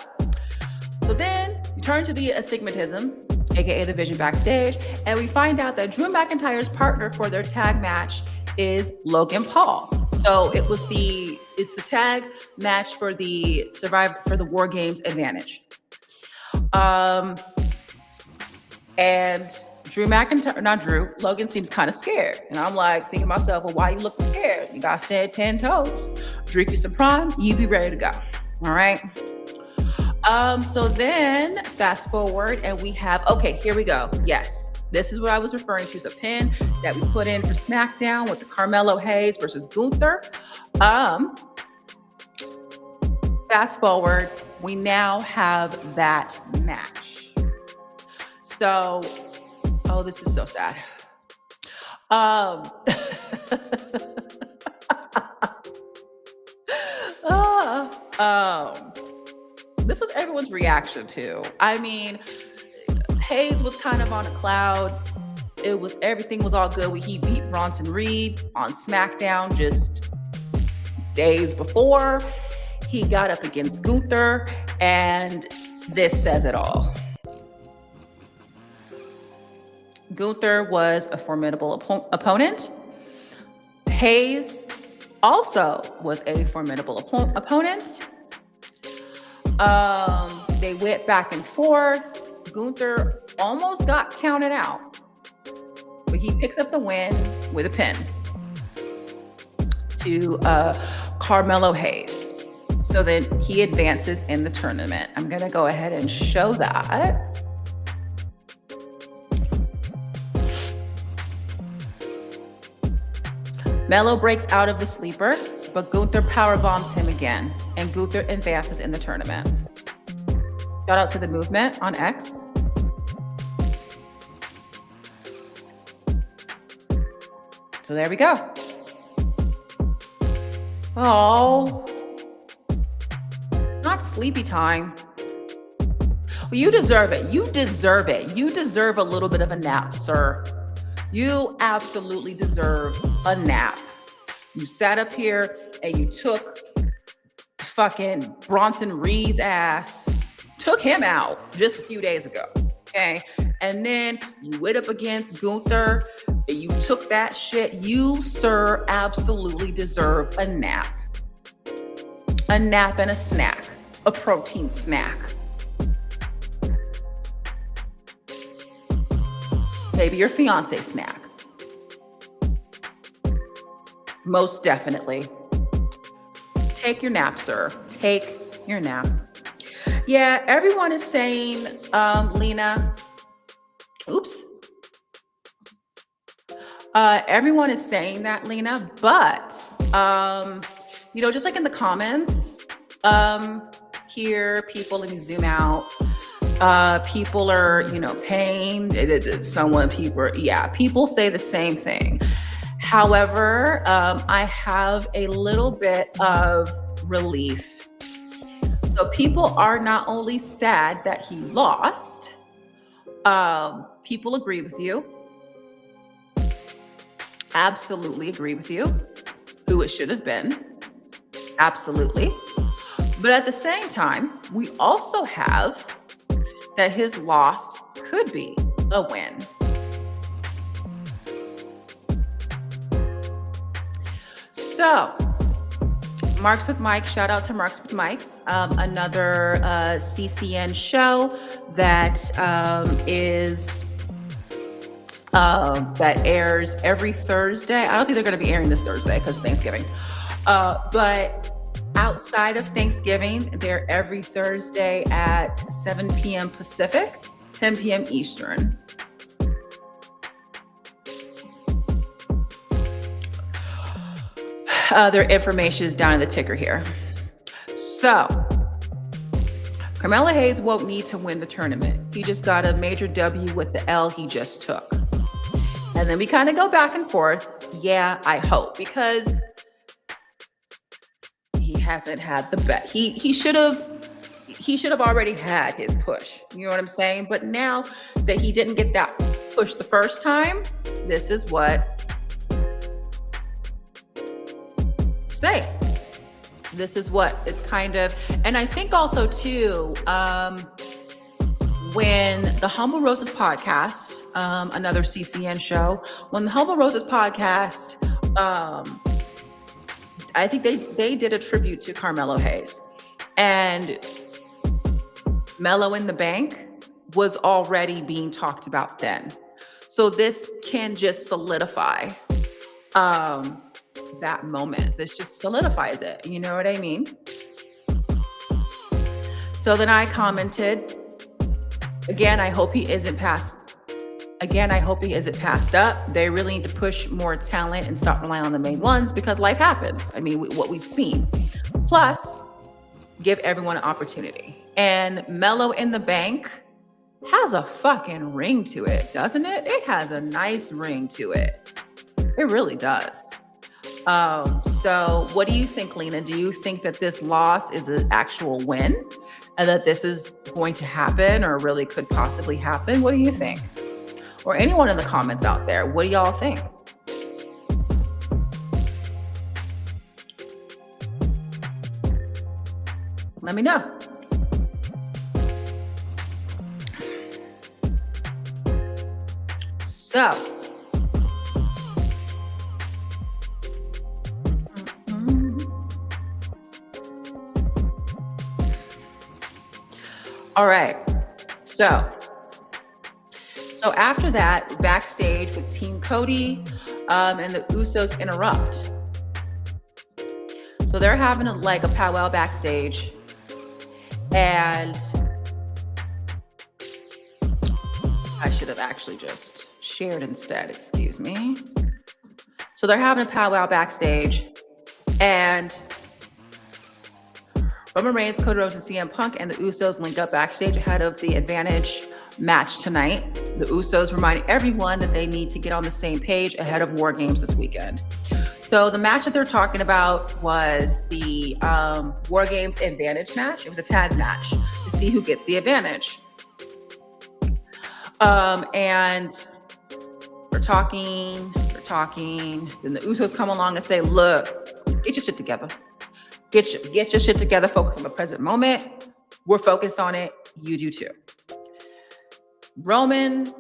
then we turn to the astigmatism, aka the vision backstage, and we find out that Drew McIntyre's partner for their tag match is Logan Paul. So it's the tag match for the War Games advantage. And Logan seems kind of scared. And I'm like thinking to myself, well, why you looking scared? You gotta stand 10 toes, drink you some prime, you be ready to go. All right. So then fast forward and we have, okay, here we go. Yes, this is what I was referring to. It's a pin that we put in for SmackDown with the Carmelo Hayes versus Gunther. Fast forward, we now have that match. So, oh, this is so sad. This was everyone's reaction to. I mean, Hayes was kind of on a cloud. Everything was all good when he beat Bronson Reed on SmackDown just days before. He got up against Gunther, and this says it all. Gunther was a formidable opponent. Hayes also was a formidable opponent. They went back and forth. Gunther almost got counted out, but he picks up the win with a pin to Carmelo Hayes. So then he advances in the tournament. I'm going to go ahead and show that. Melo breaks out of the sleeper, but Gunther powerbombs him again, and Gunther advances in the tournament. Shout out to the movement on X. So there we go. Oh, not sleepy time. Well, you deserve it. You deserve it. You deserve a little bit of a nap, sir. You absolutely deserve a nap. You sat up here and you took fucking Bronson Reed's ass, took him out just a few days ago, okay? And then you went up against Gunther and you took that shit. You, sir, absolutely deserve a nap. A nap and a snack, a protein snack. Maybe your fiance snack. Most definitely. Take your nap, sir. Take your nap. Yeah, everyone is saying, Lena, oops. Everyone is saying that, Lena, but, just like in the comments, here, people, let me zoom out. People are, pained. People say the same thing. However, I have a little bit of relief. So people are not only sad that he lost, people agree with you. Absolutely agree with you. Who it should have been. Absolutely. But at the same time, we also have that his loss could be a win. So, Marks with Mike, shout out to Marks with Mike's, another CCN show that that airs every Thursday. I don't think they're going to be airing this Thursday because Thanksgiving. But outside of Thanksgiving, they're every Thursday at 7 p.m. Pacific, 10 p.m. Eastern. Their information is down in the ticker here. So, Carmelo Hayes won't need to win the tournament. He just got a major W with the L he just took. And then we kind of go back and forth. Yeah, I hope, because he hasn't had the bet. He should have, he should have already had his push. You know what I'm saying? But now that he didn't get that push the first time, this is what say. This is what it's kind of, and I think also too, when the Humble Roses podcast, another CCN show, when the Humble Roses podcast, I think they did a tribute to Carmelo Hayes, and Mellow in the Bank was already being talked about then. So this can just solidify that moment. This just solidifies it. You know what I mean? So then I commented, again, I hope he isn't passed up. They really need to push more talent and stop relying on the main ones, because life happens. I mean, what we've seen. Plus, give everyone an opportunity. And Mellow in the Bank has a fucking ring to it, doesn't it? It has a nice ring to it. It really does. So what do you think, Lena? Do you think that this loss is an actual win and that this is going to happen or really could possibly happen? What do you think? Or anyone in the comments out there, what do y'all think? Let me know. So, all right. So after that, backstage with Team Cody and the Usos interrupt. So they're having a powwow backstage, and I should have actually just shared instead, excuse me. So they're having a powwow backstage, and Roman Reigns, Cody Rhodes, and CM Punk and the Usos link up backstage ahead of the Advantage match tonight. The Usos reminding everyone that they need to get on the same page ahead of War Games this weekend. So the match that they're talking about was the War Games Advantage match. It was a tag match to see who gets the advantage. And they're talking. Then the Usos come along and say, look, get your shit together. Get your shit together. Focus on the present moment. We're focused on it. You do too. Roman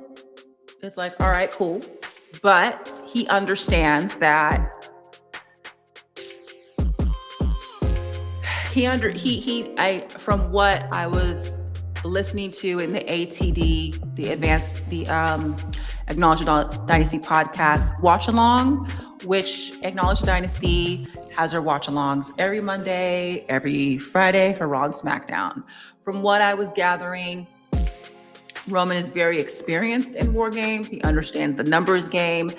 is like, all right, cool. But he understands that from what I was listening to in the ATD, the Acknowledge the Dynasty podcast watch along, which Acknowledge the Dynasty has their watch alongs every Monday, every Friday for Raw and SmackDown. From what I was gathering, Roman is very experienced in War Games. He understands the numbers game,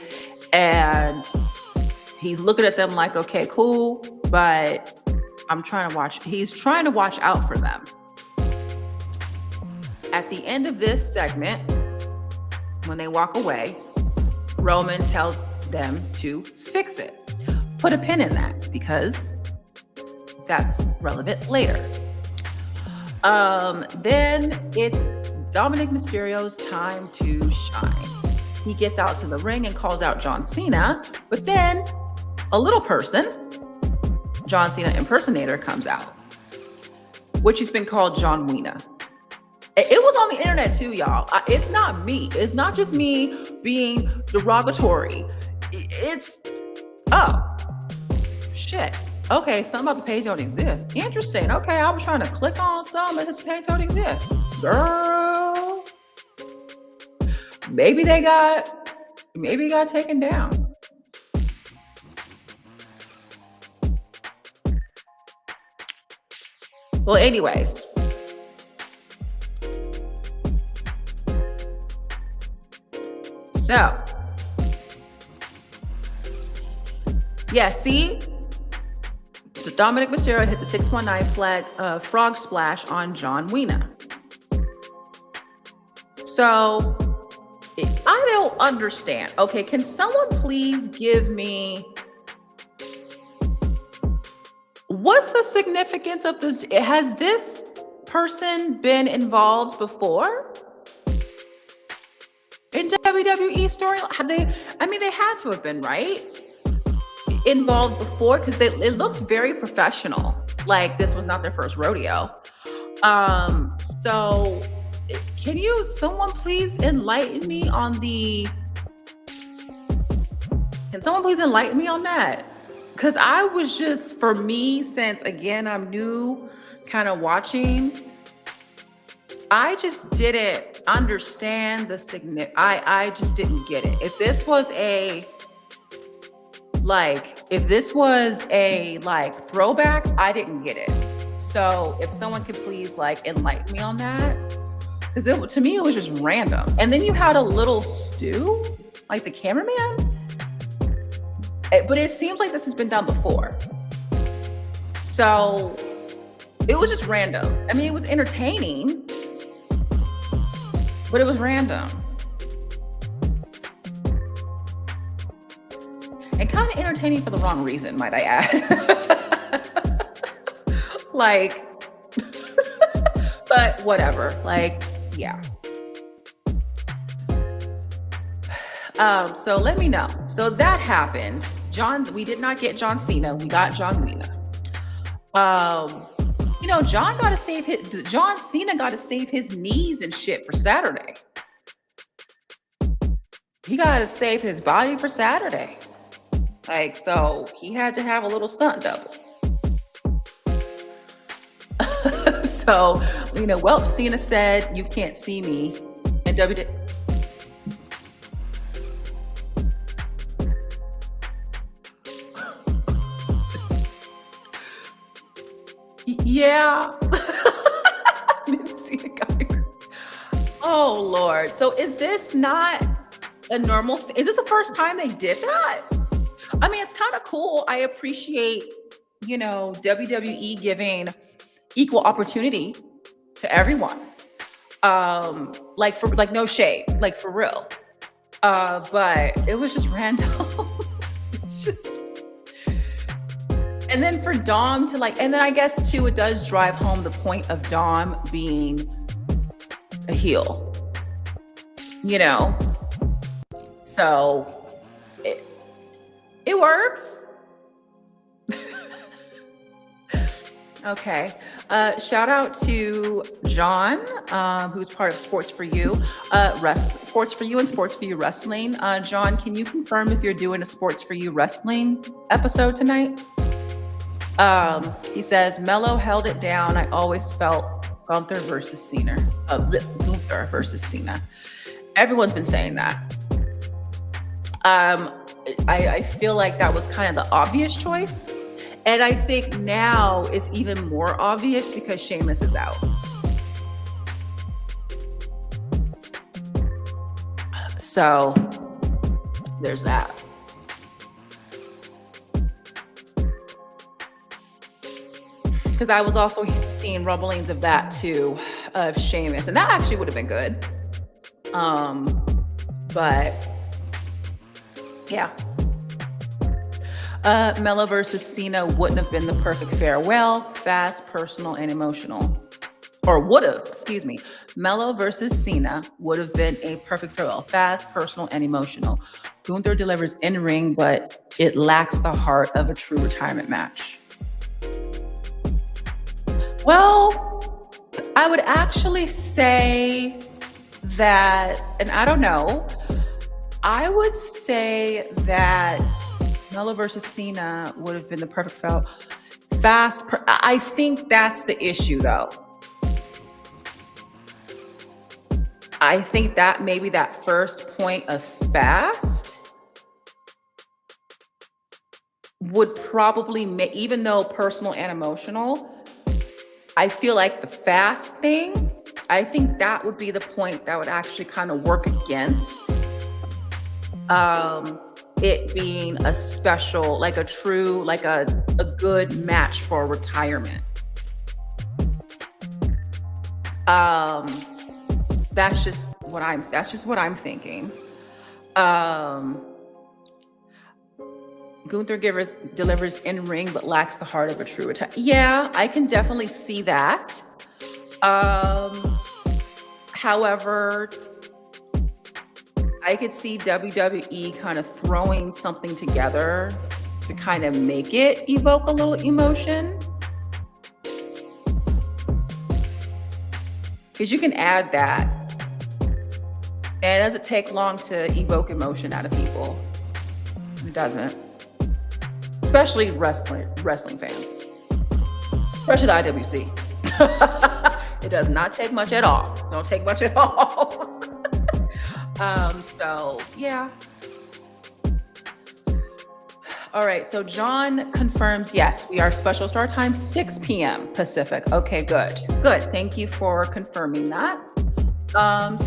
and he's looking at them like, okay, cool, but he's trying to watch out for them. At the end of this segment, when they walk away, Roman tells them to fix it. Put a pin in that because that's relevant later. Then it's Dominic Mysterio's time to shine. He gets out to the ring and calls out John Cena, but then a little person, John Cena impersonator, comes out, which has been called John Wena. It was on the internet too, y'all. It's not me. It's not just me being derogatory. Oh, shit. Okay, some of the page don't exist. Interesting. Okay, I was trying to click on some and the page don't exist. Girl. Maybe it got taken down. Well, anyways. So, yeah, see? So Dominic Mysterio hits a 619 frog splash on John Wena. So, I don't understand. Okay, can someone please give me, what's the significance of this? Has this person been involved before in WWE story? Have they? I mean, they had to have been, right? Involved before, because it looked very professional. Like this was not their first rodeo. So can someone please enlighten me on can someone please enlighten me on that? Because I was just, for me, since again, I'm new kind of watching, I just didn't understand the significance. I just didn't get it. If this was a throwback, I didn't get it. So if someone could please enlighten me on that, because to me it was just random. And then you had a little stew, like the cameraman. But it seems like this has been done before. So it was just random. I mean, it was entertaining, but it was random. And kind of entertaining for the wrong reason, might I add. But whatever. Yeah. So let me know. So that happened. We did not get John Cena. We got John Cena. John Cena got to save his knees and shit for Saturday. He got to save his body for Saturday. So he had to have a little stunt double. So, Cena said, "You can't see me." And WWE. Yeah. Oh, Lord. So is this not a normal thing? Is this the first time they did that? I mean, it's kind of cool. I appreciate, WWE giving equal opportunity to everyone. No shade, for real. But it was just random. It's just. And then for Dom to and then I guess too, it does drive home the point of Dom being a heel. So it works. Okay. Shout out to John, who's part of Sports for You, Sports for You and Sports for You Wrestling. John, can you confirm if you're doing a Sports for You Wrestling episode tonight? He says, Mello held it down. I always felt Gunther versus Cena. Gunther versus Cena. Everyone's been saying that. I feel like that was kind of the obvious choice. And I think now it's even more obvious because Sheamus is out. So there's that. Because I was also seeing rumblings of that too, of Sheamus. And that actually would have been good. But yeah. Mello versus Cena wouldn't have been the perfect farewell. Fast, personal, and emotional. Or would have, excuse me. Mello versus Cena would have been a perfect farewell. Fast, personal, and emotional. Gunther delivers in ring, but it lacks the heart of a true retirement match. Well, I would actually say that, and I don't know, I would say that Mello versus Cena would have been the perfect farewell. I think that's the issue, though. I think that maybe that first point of fast would probably make, even though personal and emotional, I feel like the fast thing, I think that would be the point that would actually kind of work against it being a special, like a true, like a good match for retirement. That's just what I'm thinking. Gunther delivers in ring, but lacks the heart of a true retirement. Yeah, I can definitely see that. Um, However, I could see WWE kind of throwing something together to kind of make it evoke a little emotion. Because you can add that. And it doesn't take long to evoke emotion out of people. It doesn't. Especially wrestling fans. Especially the IWC. It does not take much at all. Don't take much at all. So yeah. All right, so John confirms, yes, we are special start time, 6 p.m. Pacific. Okay, good. Good. Thank you for confirming that.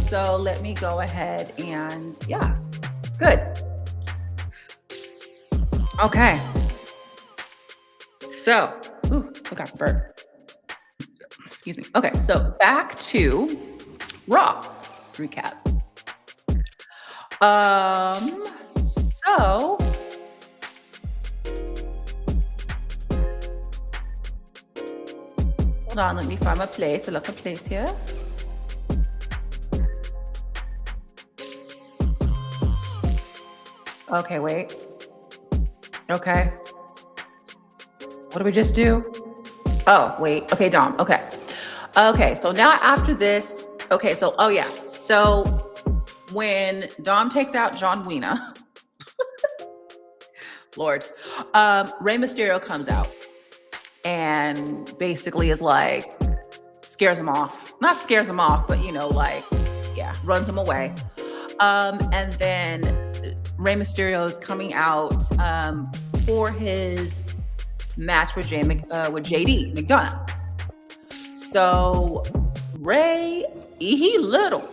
So let me go ahead and, yeah, good. Okay. So, forgot the bird. Excuse me. Okay, so back to Raw recap. So hold on, let me find my place. I lost my place here. Okay, wait. Okay. What did we just do? Oh, wait. Okay, Dom. Okay. Okay, so now after this, okay, so, oh yeah. So when Dom takes out John Cena, Lord, Rey Mysterio comes out and basically is like, scares him off. Not scares him off, but like, yeah, runs him away. And then Rey Mysterio is coming out for his match with JD McDonough. So Rey, he little,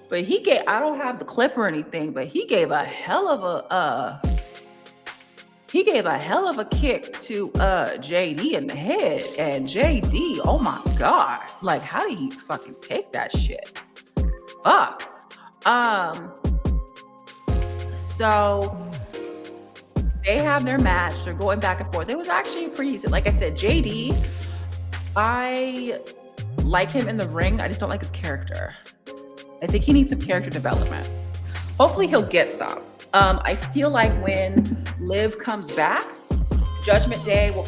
but I don't have the clip or anything, but he gave a hell of a kick to JD in the head. And JD, oh my God, like how did he fucking take that shit? Fuck. So they have their match. They're going back and forth. It was actually pretty easy. Like I said, JD, I like him in the ring. I just don't like his character. I think he needs some character development. Hopefully he'll get some. I feel like when Liv comes back, Judgment Day will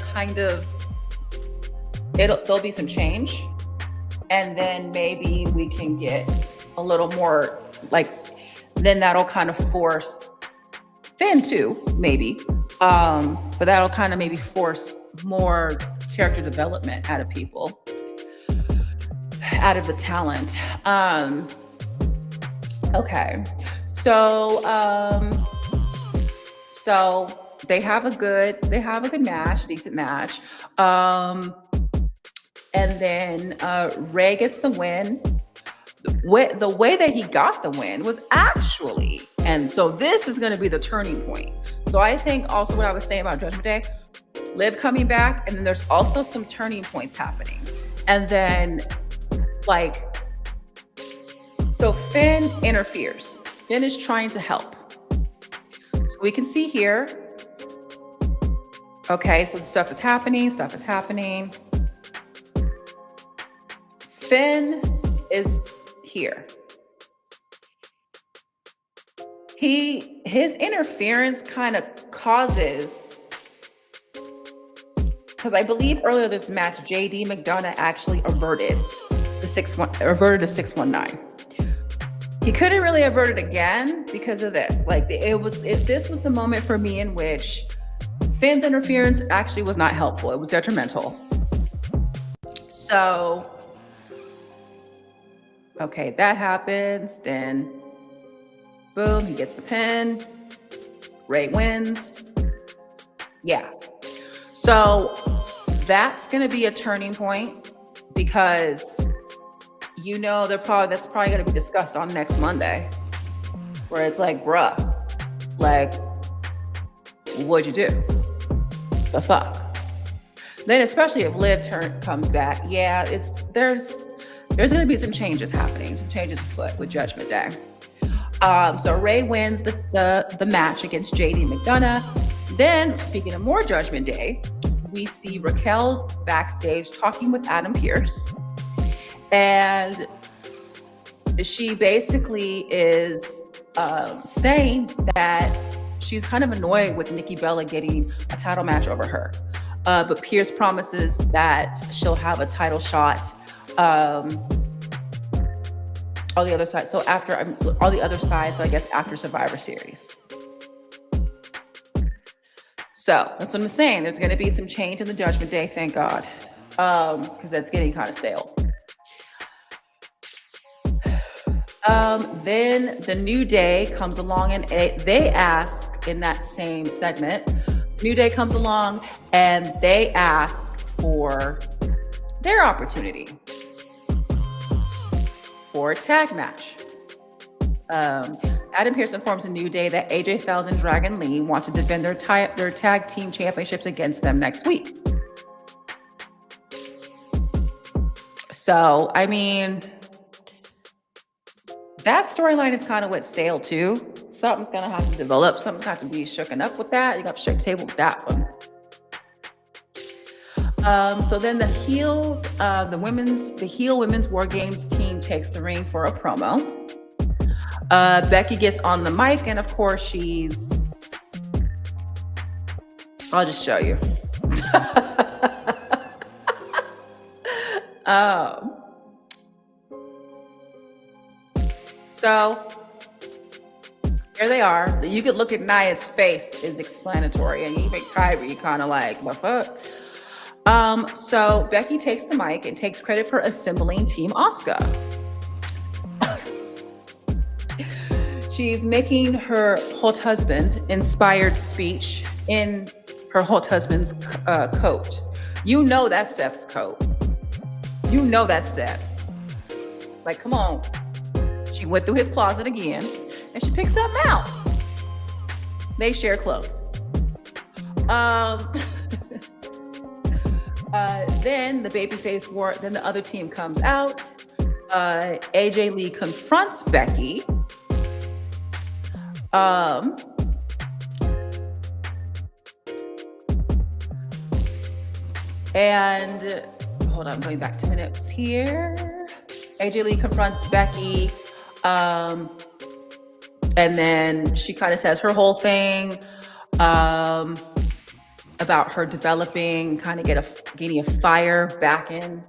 there'll be some change. And then maybe we can get a little more, then that'll kind of force Finn too, maybe. But that'll kind of maybe force more character development out of people, out of the talent. Okay. So they have a good match, decent match. And then Rey gets the win. The way that he got the win was actually, and so this is going to be the turning point. So I think also what I was saying about Judgment Day, Liv coming back, and then there's also some turning points happening. And then so Finn interferes. Finn is trying to help. So we can see here, okay, so stuff is happening. Finn is here. His interference kind of causes, because I believe earlier this match, JD McDonough actually averted the 619. He couldn't really avert it again because of this. This was the moment for me in which Finn's interference actually was not helpful. It was detrimental. So, okay, that happens. Then, boom, he gets the pin. Rey wins. Yeah. So that's going to be a turning point because that's probably going to be discussed on next Monday, where it's like, bruh, what'd you do? The fuck? Then, especially if Liv comes back, yeah, there's going to be some changes happening, some changes afoot with Judgment Day. So Rey wins the match against JD McDonough. Then, speaking of more Judgment Day, we see Raquel backstage talking with Adam Pearce. And she basically is saying that she's kind of annoyed with Nikki Bella getting a title match over her. But Pierce promises that she'll have a title shot on the other side. So after on the other side, so I guess after Survivor Series. So that's what I'm saying. There's going to be some change in the Judgment Day, thank God, because that's getting kind of stale. Then the New Day comes along and they ask in that same segment, New Day comes along and they ask for their opportunity for a tag match. Adam Pearce informs the New Day that AJ Styles and Dragon Lee want to defend their tag team championships against them next week. So, I mean, that storyline is kind of went stale too. Something's gonna have to develop. Something's gonna have to be shooken up with that. You got to shake the table with that one. So then the heels, the heel women's War Games team takes the ring for a promo. Becky gets on the mic, and of course I'll just show you. So here they are. You could look at Nia's face is explanatory, and even Kyrie kind of like, what fuck? So Becky takes the mic and takes credit for assembling Team Asuka. She's making her hot husband inspired speech in her hot husband's coat. You know that's Seth's coat. You know that's Seth's. Like, come on. She went through his closet again and she picks something out. They share clothes. Then the babyface war, then the other team comes out. AJ Lee confronts Becky. And hold on, I'm going back 2 minutes here. AJ Lee confronts Becky. And then she kind of says her whole thing about her developing, kind of getting a fire back in,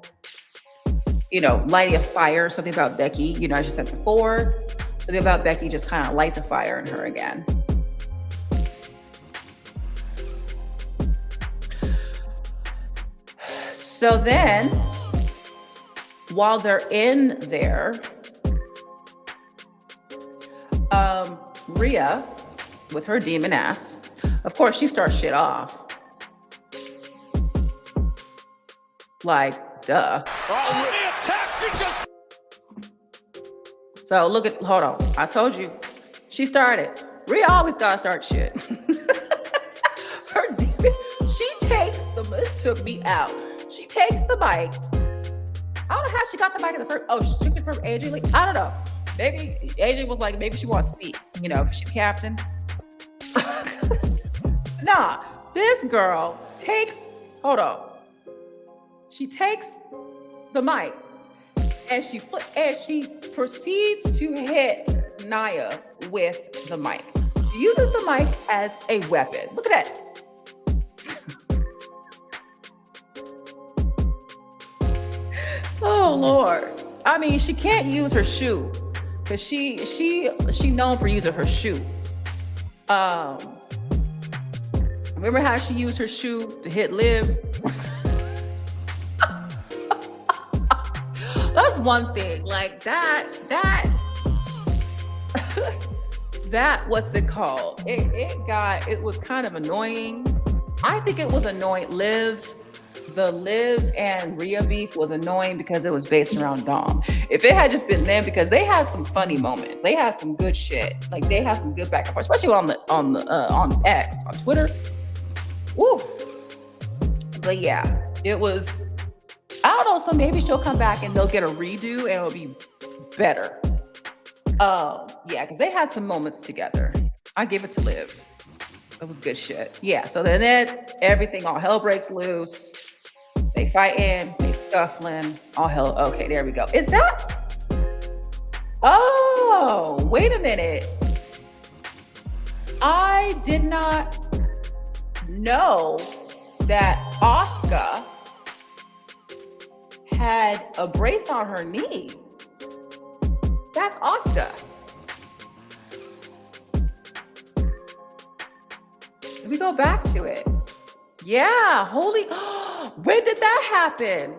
lighting a fire, something about Becky, as she said before. Something about Becky just kind of lights a fire in her again. So then, while they're in there, Rhea, with her demon ass, of course, she starts shit off. Like, duh. So hold on. I told you, she started. Rhea always gotta start shit. Her demon, this took me out. She takes the mic. I don't know how she got the mic in the first. Oh, she took it from AJ Lee. I don't know. Maybe AJ was like, maybe she wants to speak, because she's the captain. Nah, this girl she takes the mic and she proceeds to hit Nia with the mic. She uses the mic as a weapon. Look at that. Oh Lord. I mean, she can't use her shoe because she known for using her shoe. Remember how she used her shoe to hit Liv? That's one thing. Like that what's it called? It was kind of annoying. I think it was annoying. The Liv and Rhea beef was annoying because it was based around Dom. If it had just been them, because they had some funny moments, they had some good shit. Like they had some good back and forth, especially on X, on Twitter. Woo. But yeah, it was. I don't know. So maybe she'll come back and they'll get a redo and it'll be better. Yeah, because they had some moments together. I give it to Liv. It was good shit. Yeah. So then everything, all hell breaks loose. They fight in. They scuffling. All hell. Okay, there we go. Is that? Oh, wait a minute. I did not know that Oscar had a brace on her knee. That's Oscar. Let me go back to it. Yeah, holy. When did that happen?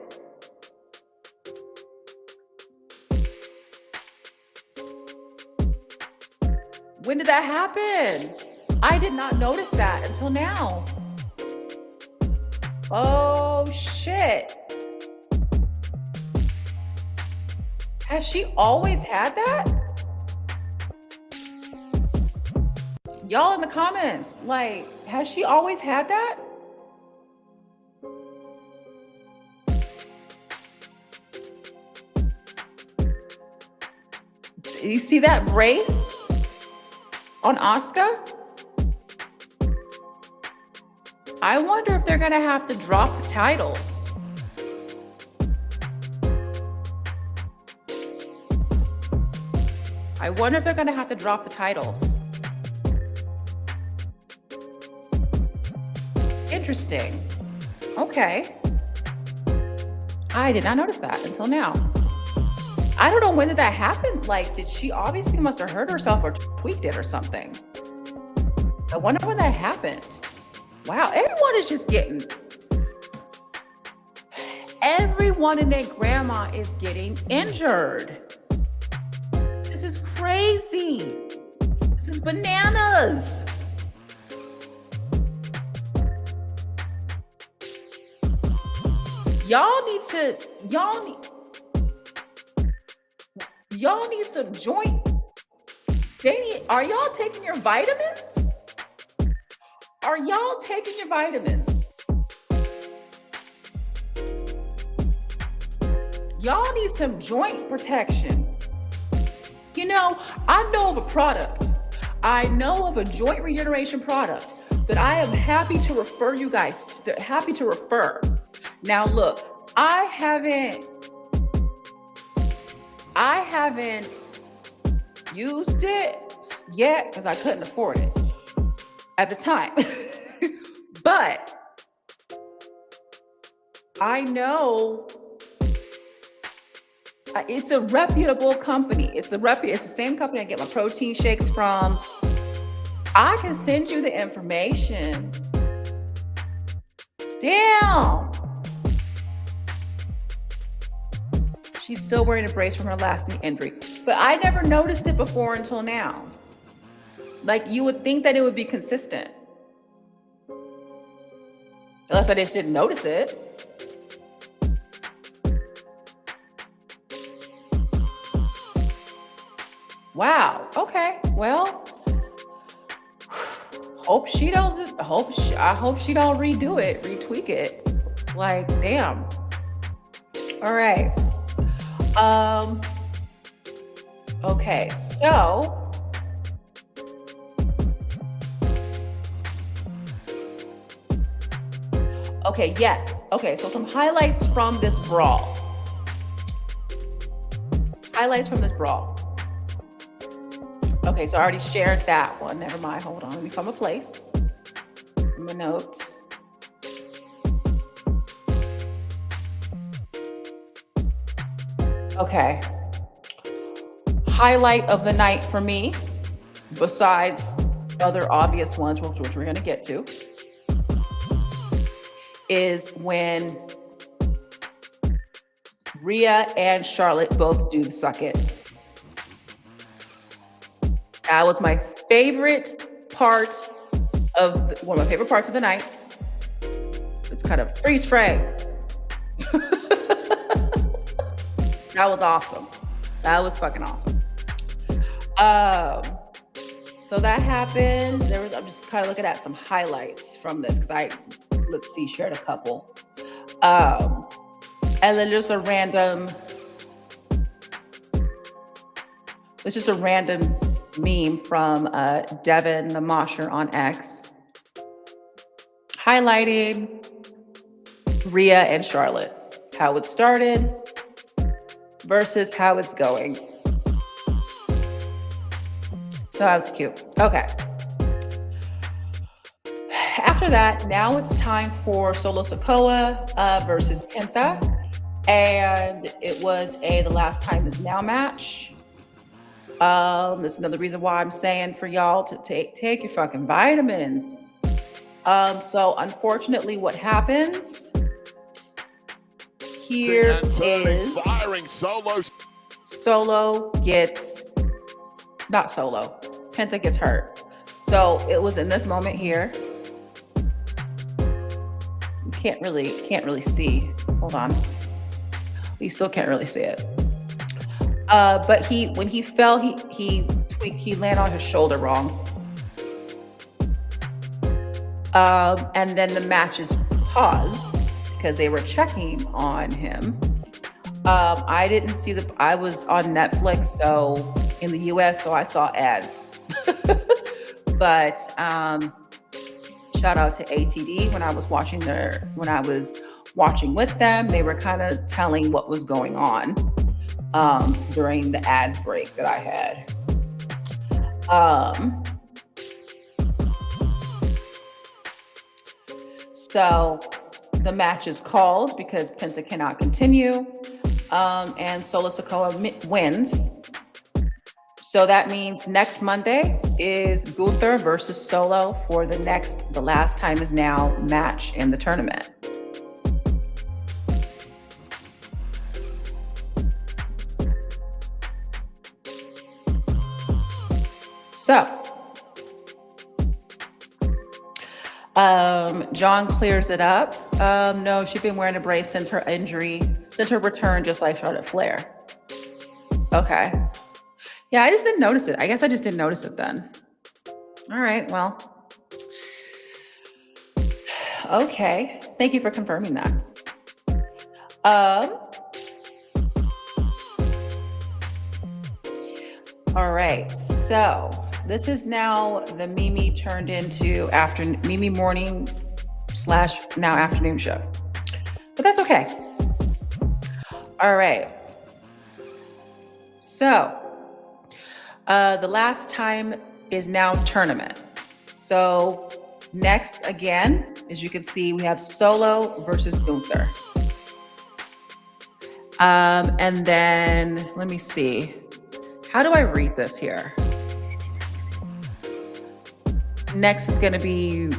When did that happen? I did not notice that until now. Oh, shit. Has she always had that? Y'all in the comments, like, has she always had that? You see that brace on Oscar? I wonder if they're gonna have to drop the titles. I wonder if they're gonna have to drop the titles. Interesting. Okay. I did not notice that until now. I don't know, when did that happen? Like, did she obviously must have hurt herself or tweaked it or something? I wonder when that happened. Wow, everyone is just getting, everyone and their grandma is getting injured. This is crazy. This is bananas. Y'all need some joint. Are y'all taking your vitamins? Are y'all taking your vitamins? Y'all need some joint protection. You know, I know of a product. I know of a joint regeneration product that I am happy to refer you guys to, happy to refer. Now look, I haven't used it yet because I couldn't afford it at the time. But I know it's a reputable company. It's the same company I get my protein shakes from. I can send you the information. Damn. She's still wearing a brace from her last knee injury. But I never noticed it before until now. Like, you would think that it would be consistent. Unless I just didn't notice it. Wow. Okay. Well, I hope she don't redo it, retweak it. Like, damn. All right. Okay, so okay, yes. Okay, so some highlights from this brawl. Okay, so I already shared that one. Never mind. Hold on. Let me find my place. My notes. Okay. Highlight of the night for me, besides other obvious ones, which we're going to get to, is when Rhea and Charlotte both do the suck it. That was my favorite part of one of my favorite parts of the night. It's kind of freeze frame. That was awesome. That was fucking awesome. So that happened. I'm just kind of looking at some highlights from this because shared a couple. And then just a random meme from Devin the Mosher on X, highlighting Rhea and Charlotte. how it started versus how it's going. So that's cute. Okay. After that, now it's time for Solo Sikoa versus Penta. And it was the last time is now match. This is another reason why I'm saying for y'all to take your fucking vitamins. So unfortunately, what happens here is firing Solo gets not Solo. Penta gets hurt. So it was in this moment here. You can't really see. Hold on. You still can't really see it. But when he fell, he landed on his shoulder wrong. And then the match is paused because they were checking on him. I didn't see I was on Netflix, so in the US, so I saw ads. But shout out to ATD when I was watching with them, they were kind of telling what was going on during the ad break that I had. So the match is called because Penta cannot continue, and Solo Sikoa wins. So that means next Monday is Gunther versus Solo for the last time is now match in the tournament. So, John clears it up. No, she's been wearing a brace since her return, just like Charlotte Flair. Okay. Yeah, I just didn't notice it. I guess I just didn't notice it then. All right, well. Okay, thank you for confirming that. All right, so this is now the Mimi turned into Mimi morning / now afternoon show. But that's okay. All right. So the last time is now tournament. So next, again, as you can see, we have Solo versus Gunther. And then, let me see. How do I read this here? Next is going to be,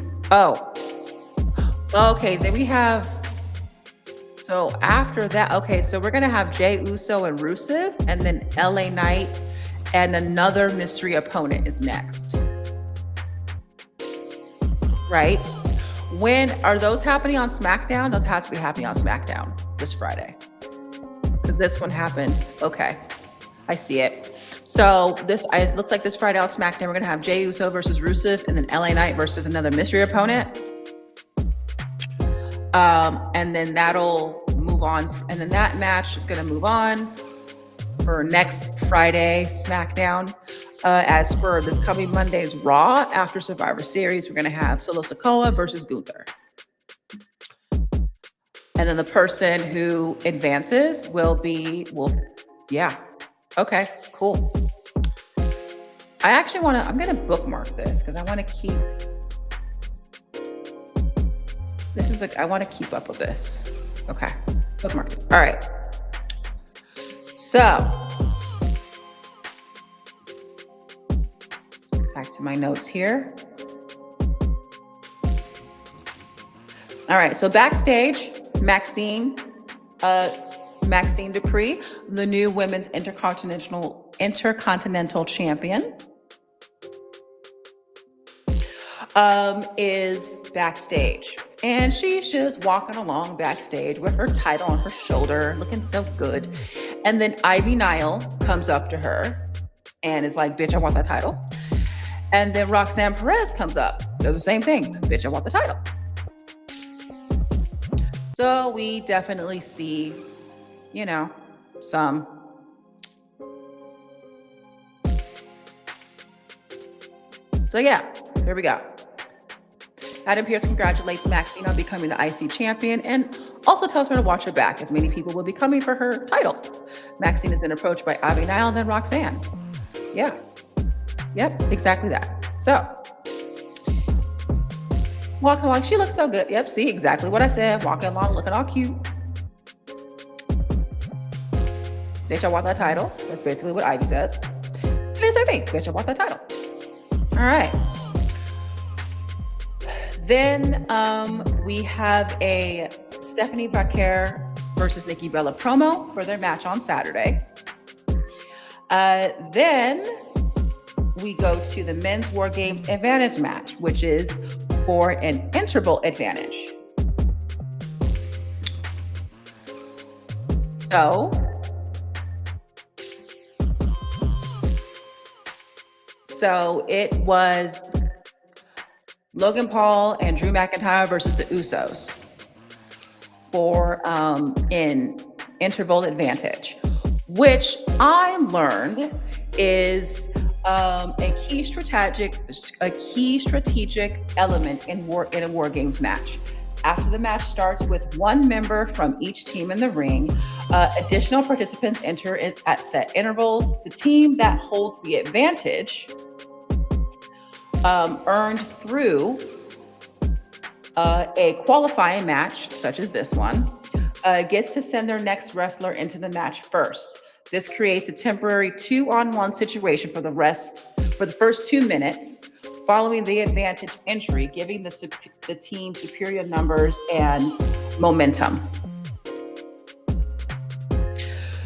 okay, then we have, so after that, okay, so we're going to have Jey Uso and Rusev, and then LA Knight and another mystery opponent is next. Right? When are those happening on SmackDown? Those have to be happening on SmackDown this Friday. Because this one happened. Okay. I see it. So it looks like this Friday on SmackDown, we're going to have Jey Uso versus Rusev, and then LA Knight versus another mystery opponent. And then that'll move on. And then that match is going to move on for next Friday SmackDown. As for this coming Monday's Raw after Survivor Series, we're going to have Solo Sikoa versus Gunther. And then the person who advances yeah. Okay, cool. I'm going to bookmark this because I want to keep, I want to keep up with this. Okay, bookmark it. All right. So, back to my notes here. All right, so backstage, Maxine Dupree, the new women's intercontinental champion, is backstage. And she's just walking along backstage with her title on her shoulder, looking so good. And then Ivy Nile comes up to her and is like, bitch, I want that title. And then Roxanne Perez comes up, does the same thing. Bitch, I want the title. So we definitely see, some so yeah, here we go. Adam Pearce congratulates Maxine on becoming the IC champion and also tells her to watch her back, as many people will be coming for her title. Maxine is then approached by Avi Nile and then Roxanne. Yeah. Yep, exactly that. So, walking along, she looks so good. Yep, see, exactly what I said. Walking along, looking all cute. Bitch, I want that title. That's basically what Ivy says. It is her thing. Bitch, I want that title. All right. Then we have a Stephanie Baker versus Nikki Bella promo for their match on Saturday. Then we go to the Men's War Games Advantage match, which is for an interval advantage. So it was Logan Paul and Drew McIntyre versus the Usos for an interval advantage, which I learned is a key strategic element in a War Games match. After the match starts with one member from each team in the ring, additional participants enter at set intervals. The team that holds the advantage earned through a qualifying match, such as this one, gets to send their next wrestler into the match first. This creates a temporary 2-on-1 situation for the first 2 minutes following the advantage entry, giving the team superior numbers and momentum.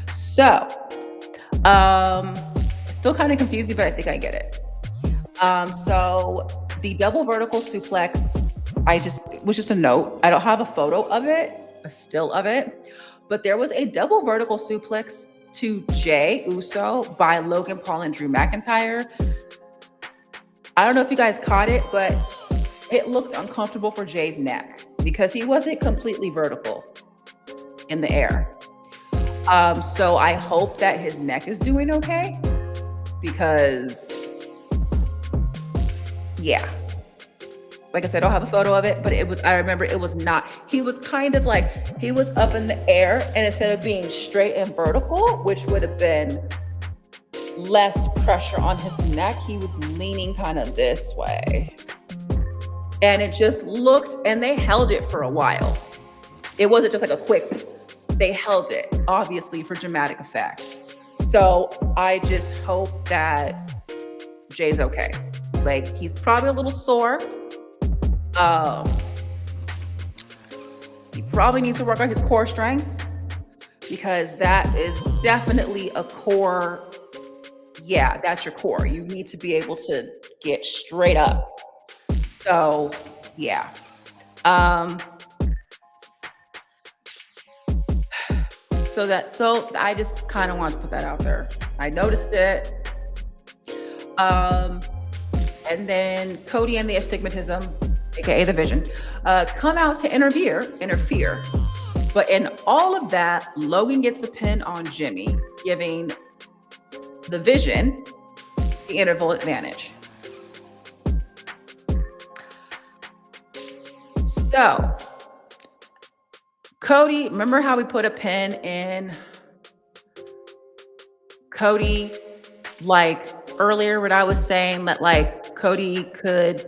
So, still kind of confusing, but I think I get it. So the double vertical suplex, it was just a note. I don't have a photo of it, a still of it, but there was a double vertical suplex to Jey Uso by Logan Paul and Drew McIntyre. I don't know if you guys caught it, but it looked uncomfortable for Jay's neck because he wasn't completely vertical in the air. So I hope that his neck is doing okay because, yeah. Like I said, I don't have a photo of it, but I remember it was not, he was kind of like, he was up in the air, and instead of being straight and vertical, which would have been less pressure on his neck, he was leaning kind of this way. And it just looked, and they held it for a while. It wasn't just like a quick, they held it, obviously for dramatic effect. So I just hope that Jay's okay. Like, he's probably a little sore. He probably needs to work on his core strength because that is definitely a core. Yeah, that's your core. You need to be able to get straight up. So, yeah. So I just kind of want to put that out there. I noticed it. And then Cody and the Astigmatism, aka the Vision, come out to interfere. But in all of that, Logan gets the pin on Jimmy, giving the Vision the interval advantage. So, Cody, remember how we put a pin in Cody, like earlier when I was saying that like Cody could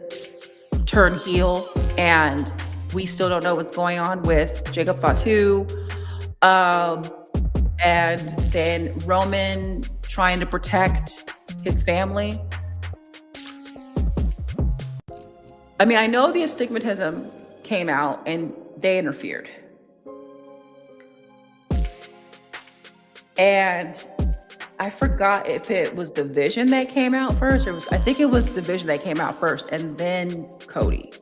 turn heel and we still don't know what's going on with Jacob Fatu. And then Roman trying to protect his family. I mean, I know the Astigmatism came out and they interfered. And I forgot if it was the Vision that came out first, or I think it was the Vision that came out first, and then Cody.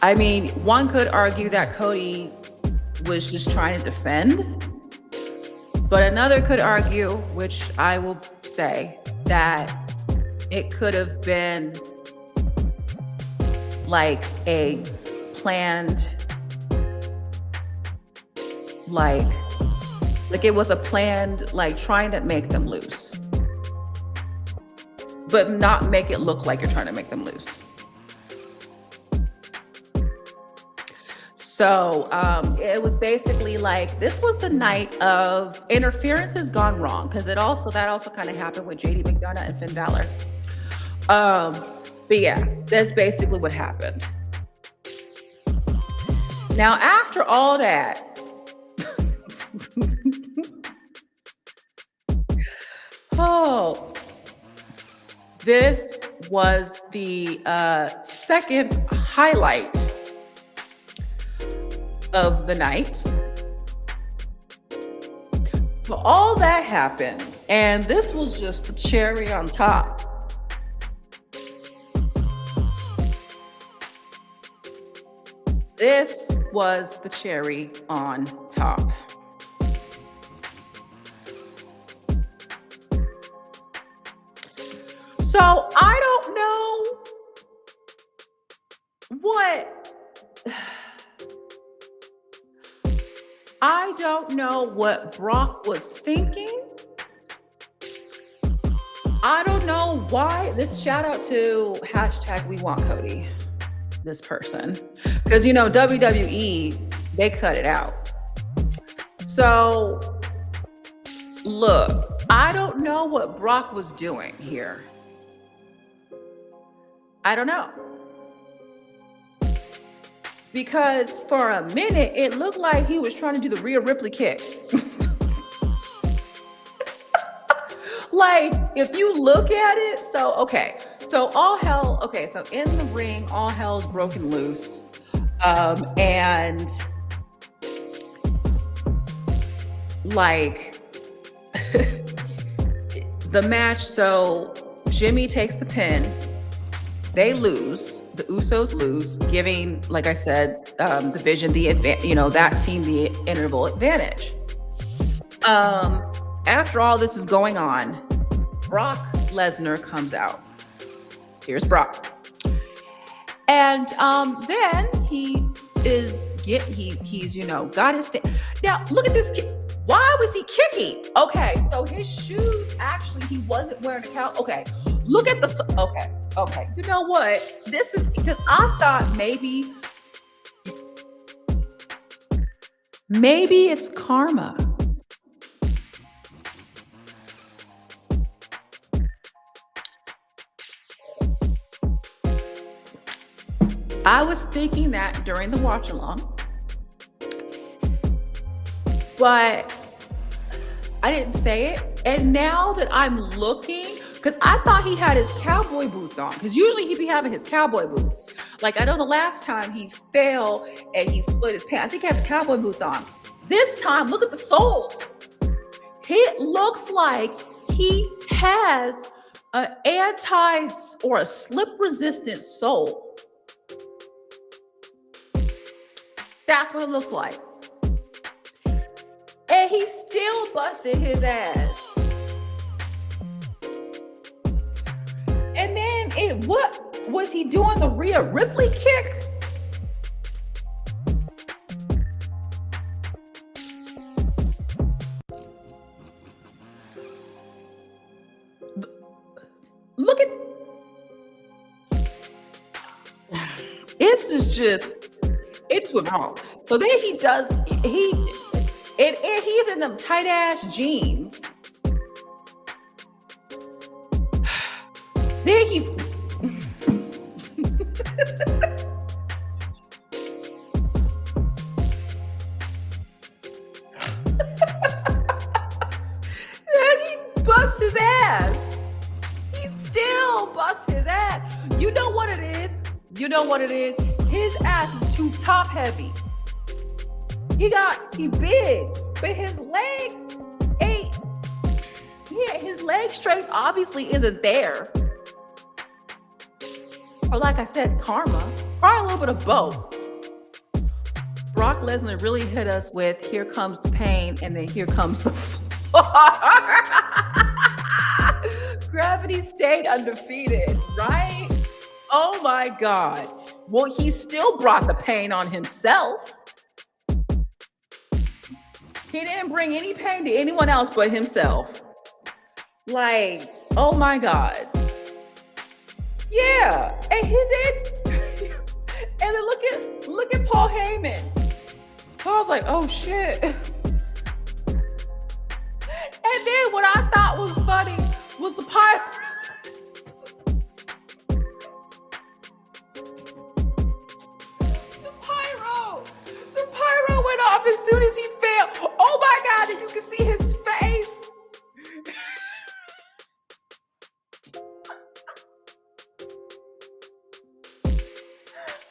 I mean, one could argue that Cody was just trying to defend, but another could argue, which I will say, that it could have been like a planned, like it was a planned, like trying to make them lose. but not make it look like you're trying to make them lose. So it was basically like this was the night of interferences gone wrong because that also kind of happened with JD McDonough and Finn Balor. But yeah, that's basically what happened. Now after all that, oh, this was the second highlight of the night. So all that happens, and this was just the cherry on top. This was the cherry on top. So I don't know what I don't know what Brock was thinking. I don't know why. This shout out to #WeWantCody, this person. Because, WWE, they cut it out. So, look, I don't know what Brock was doing here. I don't know. Because for a minute, it looked like he was trying to do the Rhea Ripley kick. Like, if you look at it, so in the ring, all hell's broken loose. And like the match, so Jimmy takes the pin, they lose, the Usos lose, giving, like I said, the Vision that team the interval advantage. After all this is going on, Brock Lesnar comes out. Here's Brock. And then he's got his now look at this kid. Why was he kicking? Okay, so his shoes, actually he wasn't wearing a cow. Okay, look at okay. You know what? This is because I thought maybe it's karma. I was thinking that during the watch along, but I didn't say it. And now that I'm looking, because I thought he had his cowboy boots on, because usually he'd be having his cowboy boots. Like I know the last time he fell and he split his pants, I think he had the cowboy boots on. This time, look at the soles. It looks like he has an or a slip-resistant sole. That's what it looks like. And he still busted his ass. And then what was he doing, the Rhea Ripley kick? Look at it's went wrong. So then he's in them tight ass jeans. Then he busts his ass. He still busts his ass. You know what it is? His ass is too top heavy. He big, but his legs ain't. Yeah, his leg strength obviously isn't there. Or like I said, karma. Probably a little bit of both. Brock Lesnar really hit us with here comes the pain and then here comes the floor. Gravity stayed undefeated, right? Oh my God. Well, he still brought the pain on himself. He didn't bring any pain to anyone else but himself. Like, oh my God. Yeah, and he did. And then look at Paul Heyman. So I was like, oh shit. And then what I thought was funny was the pyro. The pyro went off as soon as he fell. Oh my God, and you can see his face.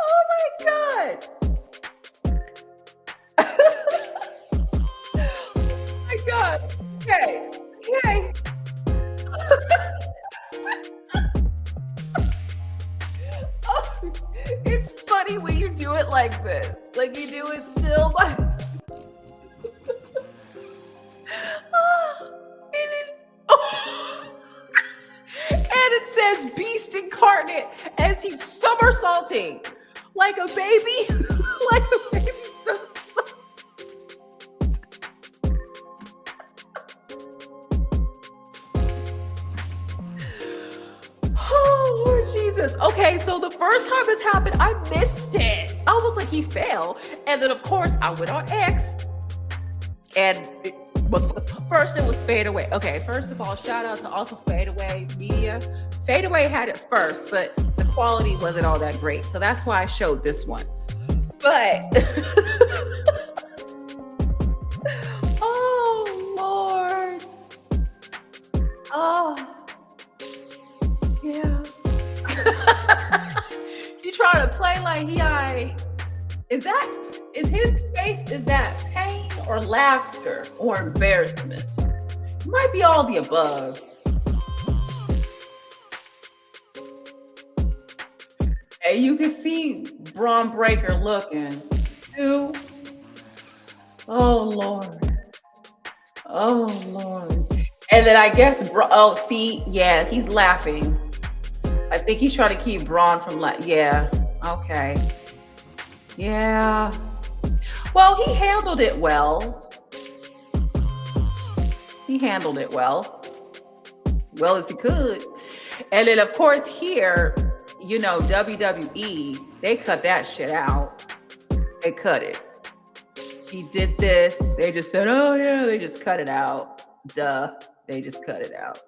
Oh my God. Oh my God. Okay. Okay. Oh, it's funny when you do it like this. Like you do it still by and it says beast incarnate as he's somersaulting like a baby. Like a baby somersault. Oh, Lord Jesus. Okay, so the first time this happened, I missed it. I was like, he fell. And then, of course, I went on X. And first it was Fade Away. Okay, first of all, shout out to also Fade Away Media. Fade Away had it first, but the quality wasn't all that great. So that's why I showed this one. But, oh, Lord. Oh, yeah. You trying to play like is his face, is that pain or laughter or embarrassment? It might be all the above. Hey, you can see Braun Breaker looking too. Oh Lord. Oh Lord. And then I guess, yeah, he's laughing. I think he's trying to keep Braun from yeah, okay. Yeah. Well, he handled it well. He handled it well as he could. And then, of course, here, WWE, they cut that shit out. They cut it. He did this. They just said, oh, yeah, they just cut it out. Duh. They just cut it out.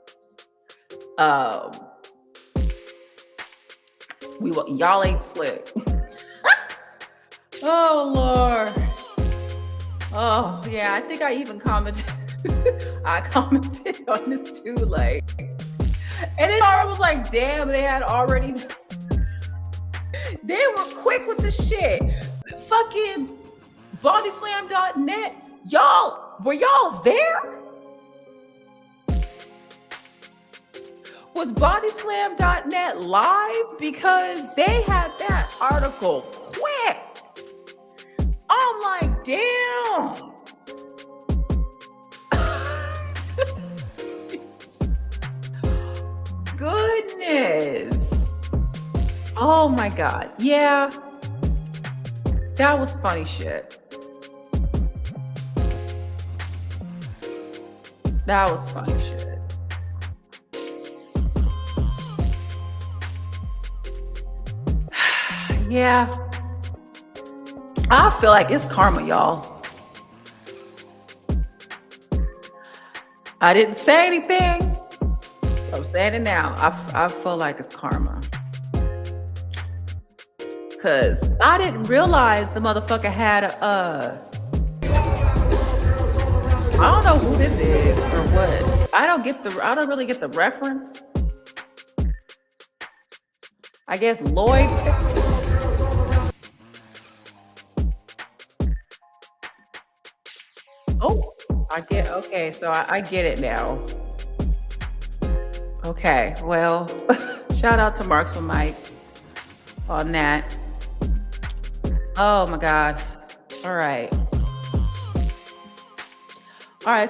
Y'all ain't slick. Oh, Lord. Oh, yeah, I think I even commented. I commented on this too, like. And then I was like, damn, they had already. They were quick with the shit. Fucking bodyslam.net. Were y'all there? Was bodyslam.net live? Because they had that article quick. I'm like, damn. Goodness. Oh my God. Yeah. That was funny shit. That was funny shit. Yeah. I feel like it's karma, y'all. I didn't say anything. I'm saying it now. I feel like it's karma. Because I didn't realize the motherfucker had I don't know who this is or what. I don't really get the reference. I guess Lloyd. Oh, okay, so I get it now. Okay, well, shout out to Marksman Mikes on that. Oh my God. All right,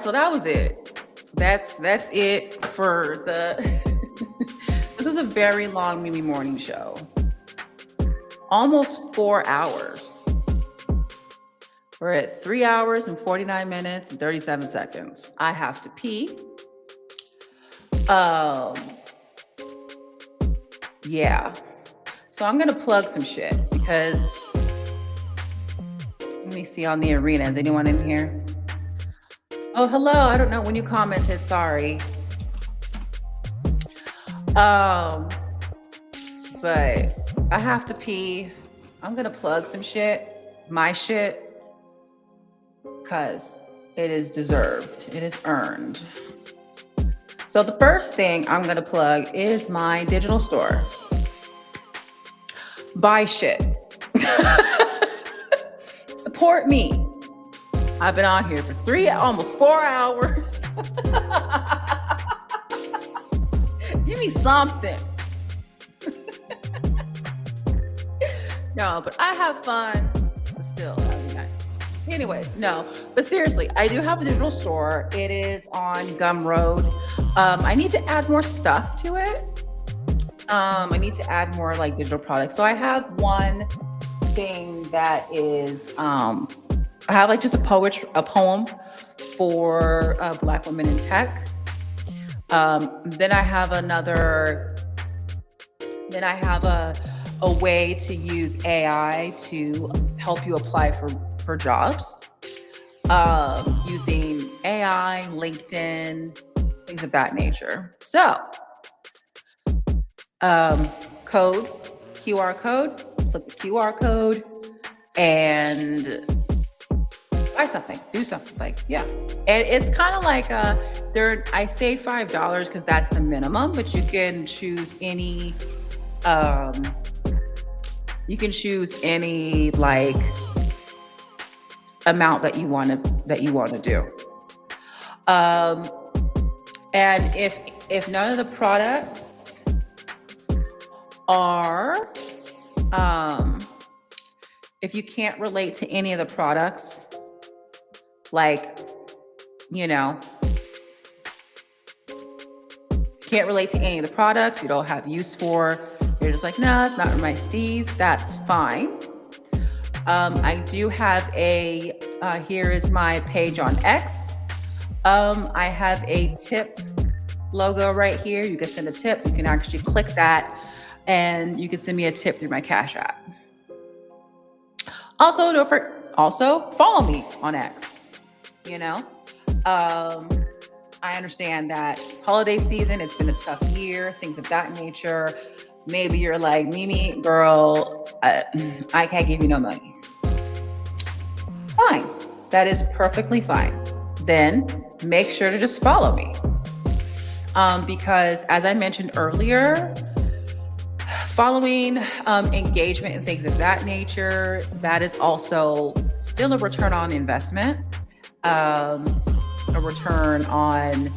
so that was it. That's it for the this was a very long Mimi morning show. Almost 4 hours. We're at 3 hours and 49 minutes and 37 seconds. I have to pee. Yeah. So I'm gonna plug some shit because let me see on the arena. Is anyone in here? Oh, hello. I don't know when you commented. Sorry. Um, but I have to pee. I'm gonna plug some shit, my shit, because it is deserved. It is earned. So the first thing I'm gonna plug is my digital store. Buy shit. Support me. I've been on here for almost 4 hours. Give me something. No, but I have fun. But still, that'd be nice. Anyways, no, but seriously, I do have a digital store. It is on Gumroad. I need to add more stuff to it. I need to add more like digital products. So I have one thing that is, I have like just a poem for Black women in tech. Then I have a way to use AI to help you apply for jobs, using AI, LinkedIn, things of that nature. So, QR code, click the QR code and buy something, do something, like, yeah. And it's kind of like I say $5 because that's the minimum, but you can choose any like amount that you want to do. And if none of the products are, if you can't relate to any of the products, like, can't relate to any of the products, you don't have use for, you're just like, no, it's not my steez, that's fine. I do have here is my page on X. I have a tip logo right here. You can send a tip. You can actually click that and you can send me a tip through my Cash App. Also follow me on X. I understand that holiday season, it's been a tough year, things of that nature. Maybe you're like, Mimi, girl, I can't give you no money. Fine. That is perfectly fine. Then make sure to just follow me. Because as I mentioned earlier, following, engagement and things of that nature, that is also still a return on investment, a return on,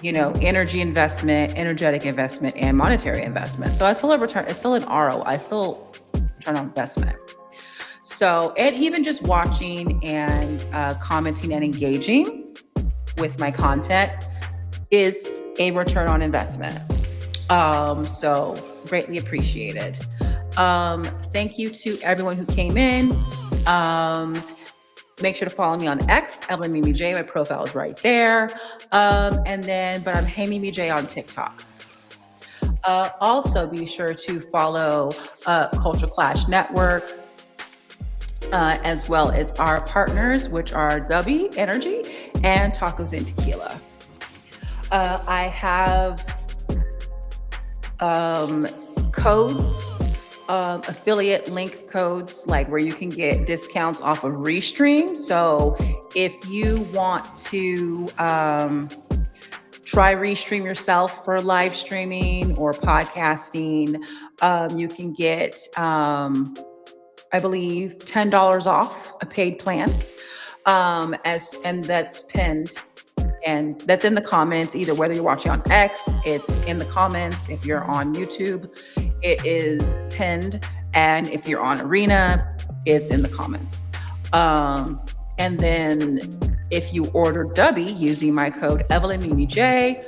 energy investment, energetic investment, and monetary investment. So it's still a return. It's still an ROI, still return on investment. So, and even just watching and commenting and engaging with my content is a return on investment. So greatly appreciated. Thank you to everyone who came in. Make sure to follow me on X, Evelyn Mimi J. My profile is right there. But I'm Hey Mimi J on TikTok. Also be sure to follow Culture Clash Network, as well as our partners, which are W Energy and Tacos and Tequila. I have codes, affiliate link codes, like where you can get discounts off of Restream. So if you want to try Restream yourself for live streaming or podcasting, you can get, I believe, $10 off a paid plan, and that's pinned. And that's in the comments, either whether you're watching on X, it's in the comments. If you're on YouTube, it is pinned. And if you're on Arena, it's in the comments. And then if you order Dubby using my code Evelyn Mimi J,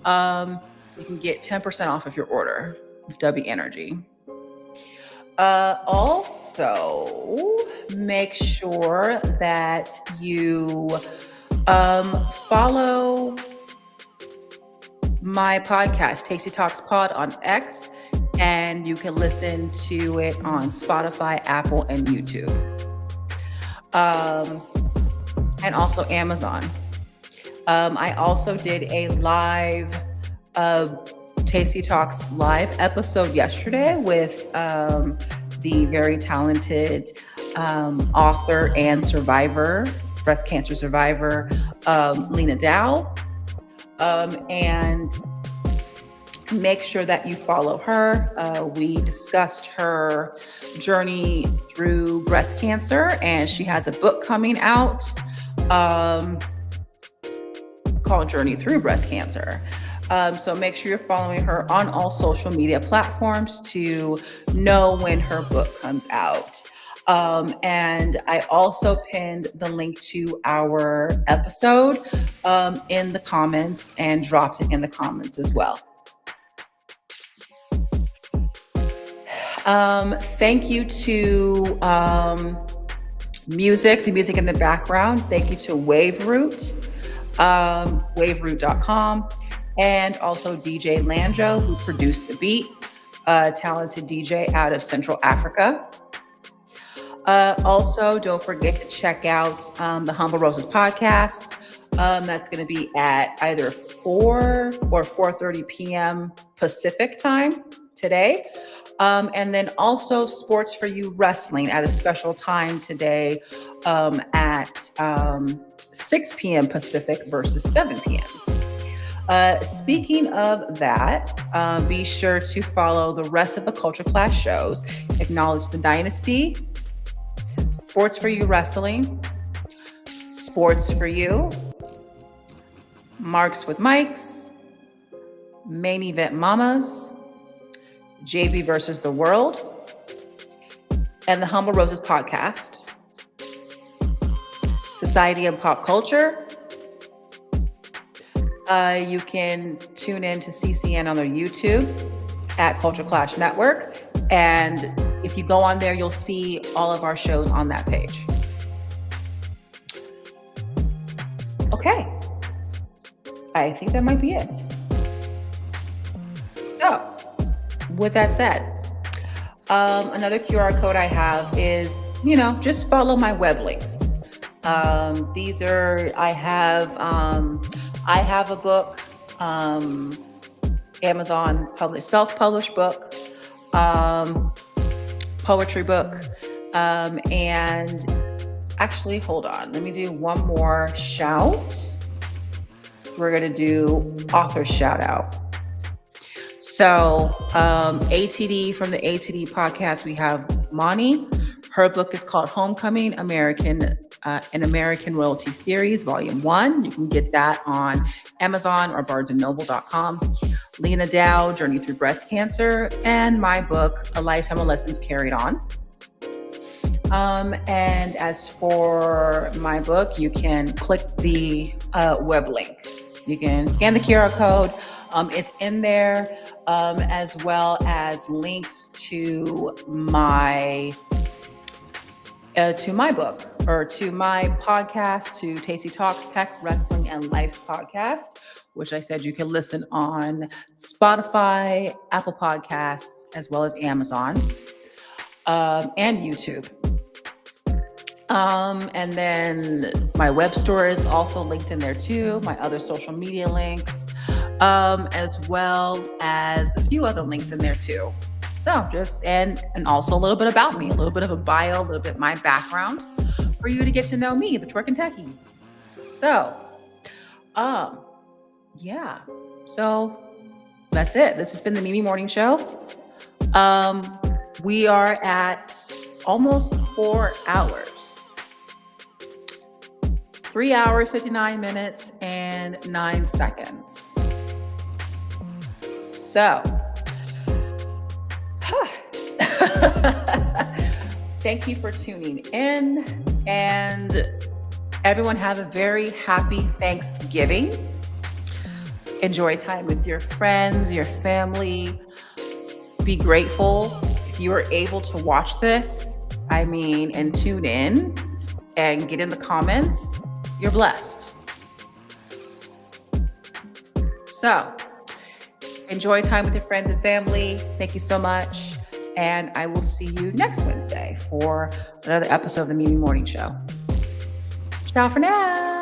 you can get 10% off of your order of Dubby Energy. Also, make sure that you follow my podcast, Tasty Talks Pod on X, and you can listen to it on Spotify, Apple, and YouTube. And also Amazon. I also did a live Tasty Talks live episode yesterday with the very talented author and survivor, breast cancer survivor, Lena Dow. And make sure that you follow her. We discussed her journey through breast cancer, and she has a book coming out called Journey Through Breast Cancer. So make sure you're following her on all social media platforms to know when her book comes out. And I also pinned the link to our episode in the comments and dropped it in the comments as well. Thank you to the music in the background. Thank you to Waveroot, waveroot.com, and also DJ Lanjo, who produced the beat, talented DJ out of Central Africa. Also, don't forget to check out the Humble Roses podcast. That's going to be at either 4 or 4:30 p.m. Pacific time today. And then also Sports for You Wrestling at a special time today at 6 p.m. Pacific versus 7 p.m. Speaking of that, be sure to follow the rest of the Culture Clash shows. Acknowledge the Dynasty, Sports for You Wrestling, Sports for You, Marks with Mikes, Main Event Mamas, JB versus the World, and the Humble Roses podcast, Society and Pop Culture. You can tune in to CCN on their YouTube at Culture Clash Network. And if you go on there, you'll see all of our shows on that page. Okay. I think that might be it. So, with that said, another QR code I have is, just follow my web links. I have a book, Amazon self-published book, poetry book, and actually, hold on, let me do one more shout. We're gonna do author shout out. So ATD, from the ATD podcast, we have Moni. Her book is called Homecoming, an American Royalty Series, Volume 1. You can get that on Amazon or barnesandnoble.com. Lena Dow, Journey Through Breast Cancer, and my book, A Lifetime of Lessons Carried On. And as for my book, you can click the web link. You can scan the QR code. It's in there, as well as links to my book, or to my podcast, to Tasty Talks Tech, Wrestling, and Life podcast, which I said you can listen on Spotify, Apple Podcasts, as well as Amazon, and YouTube. And then my web store is also linked in there too, my other social media links, as well as a few other links in there too. So and also a little bit about me, a little bit of a bio, a little bit of my background for you to get to know me, the twerking techie. So, yeah. So that's it. This has been the Mimi Morning Show. We are at almost 4 hours. 3 hours, 59 minutes, and 9 seconds. So, thank you for tuning in, and everyone have a very happy Thanksgiving. Enjoy time with your friends, your family. Be grateful if you are able to watch this, and tune in and get in the comments. You're blessed. So, Enjoy time with your friends and family. Thank you so much. And I will see you next Wednesday for another episode of the Mimi Morning Show. Ciao for now.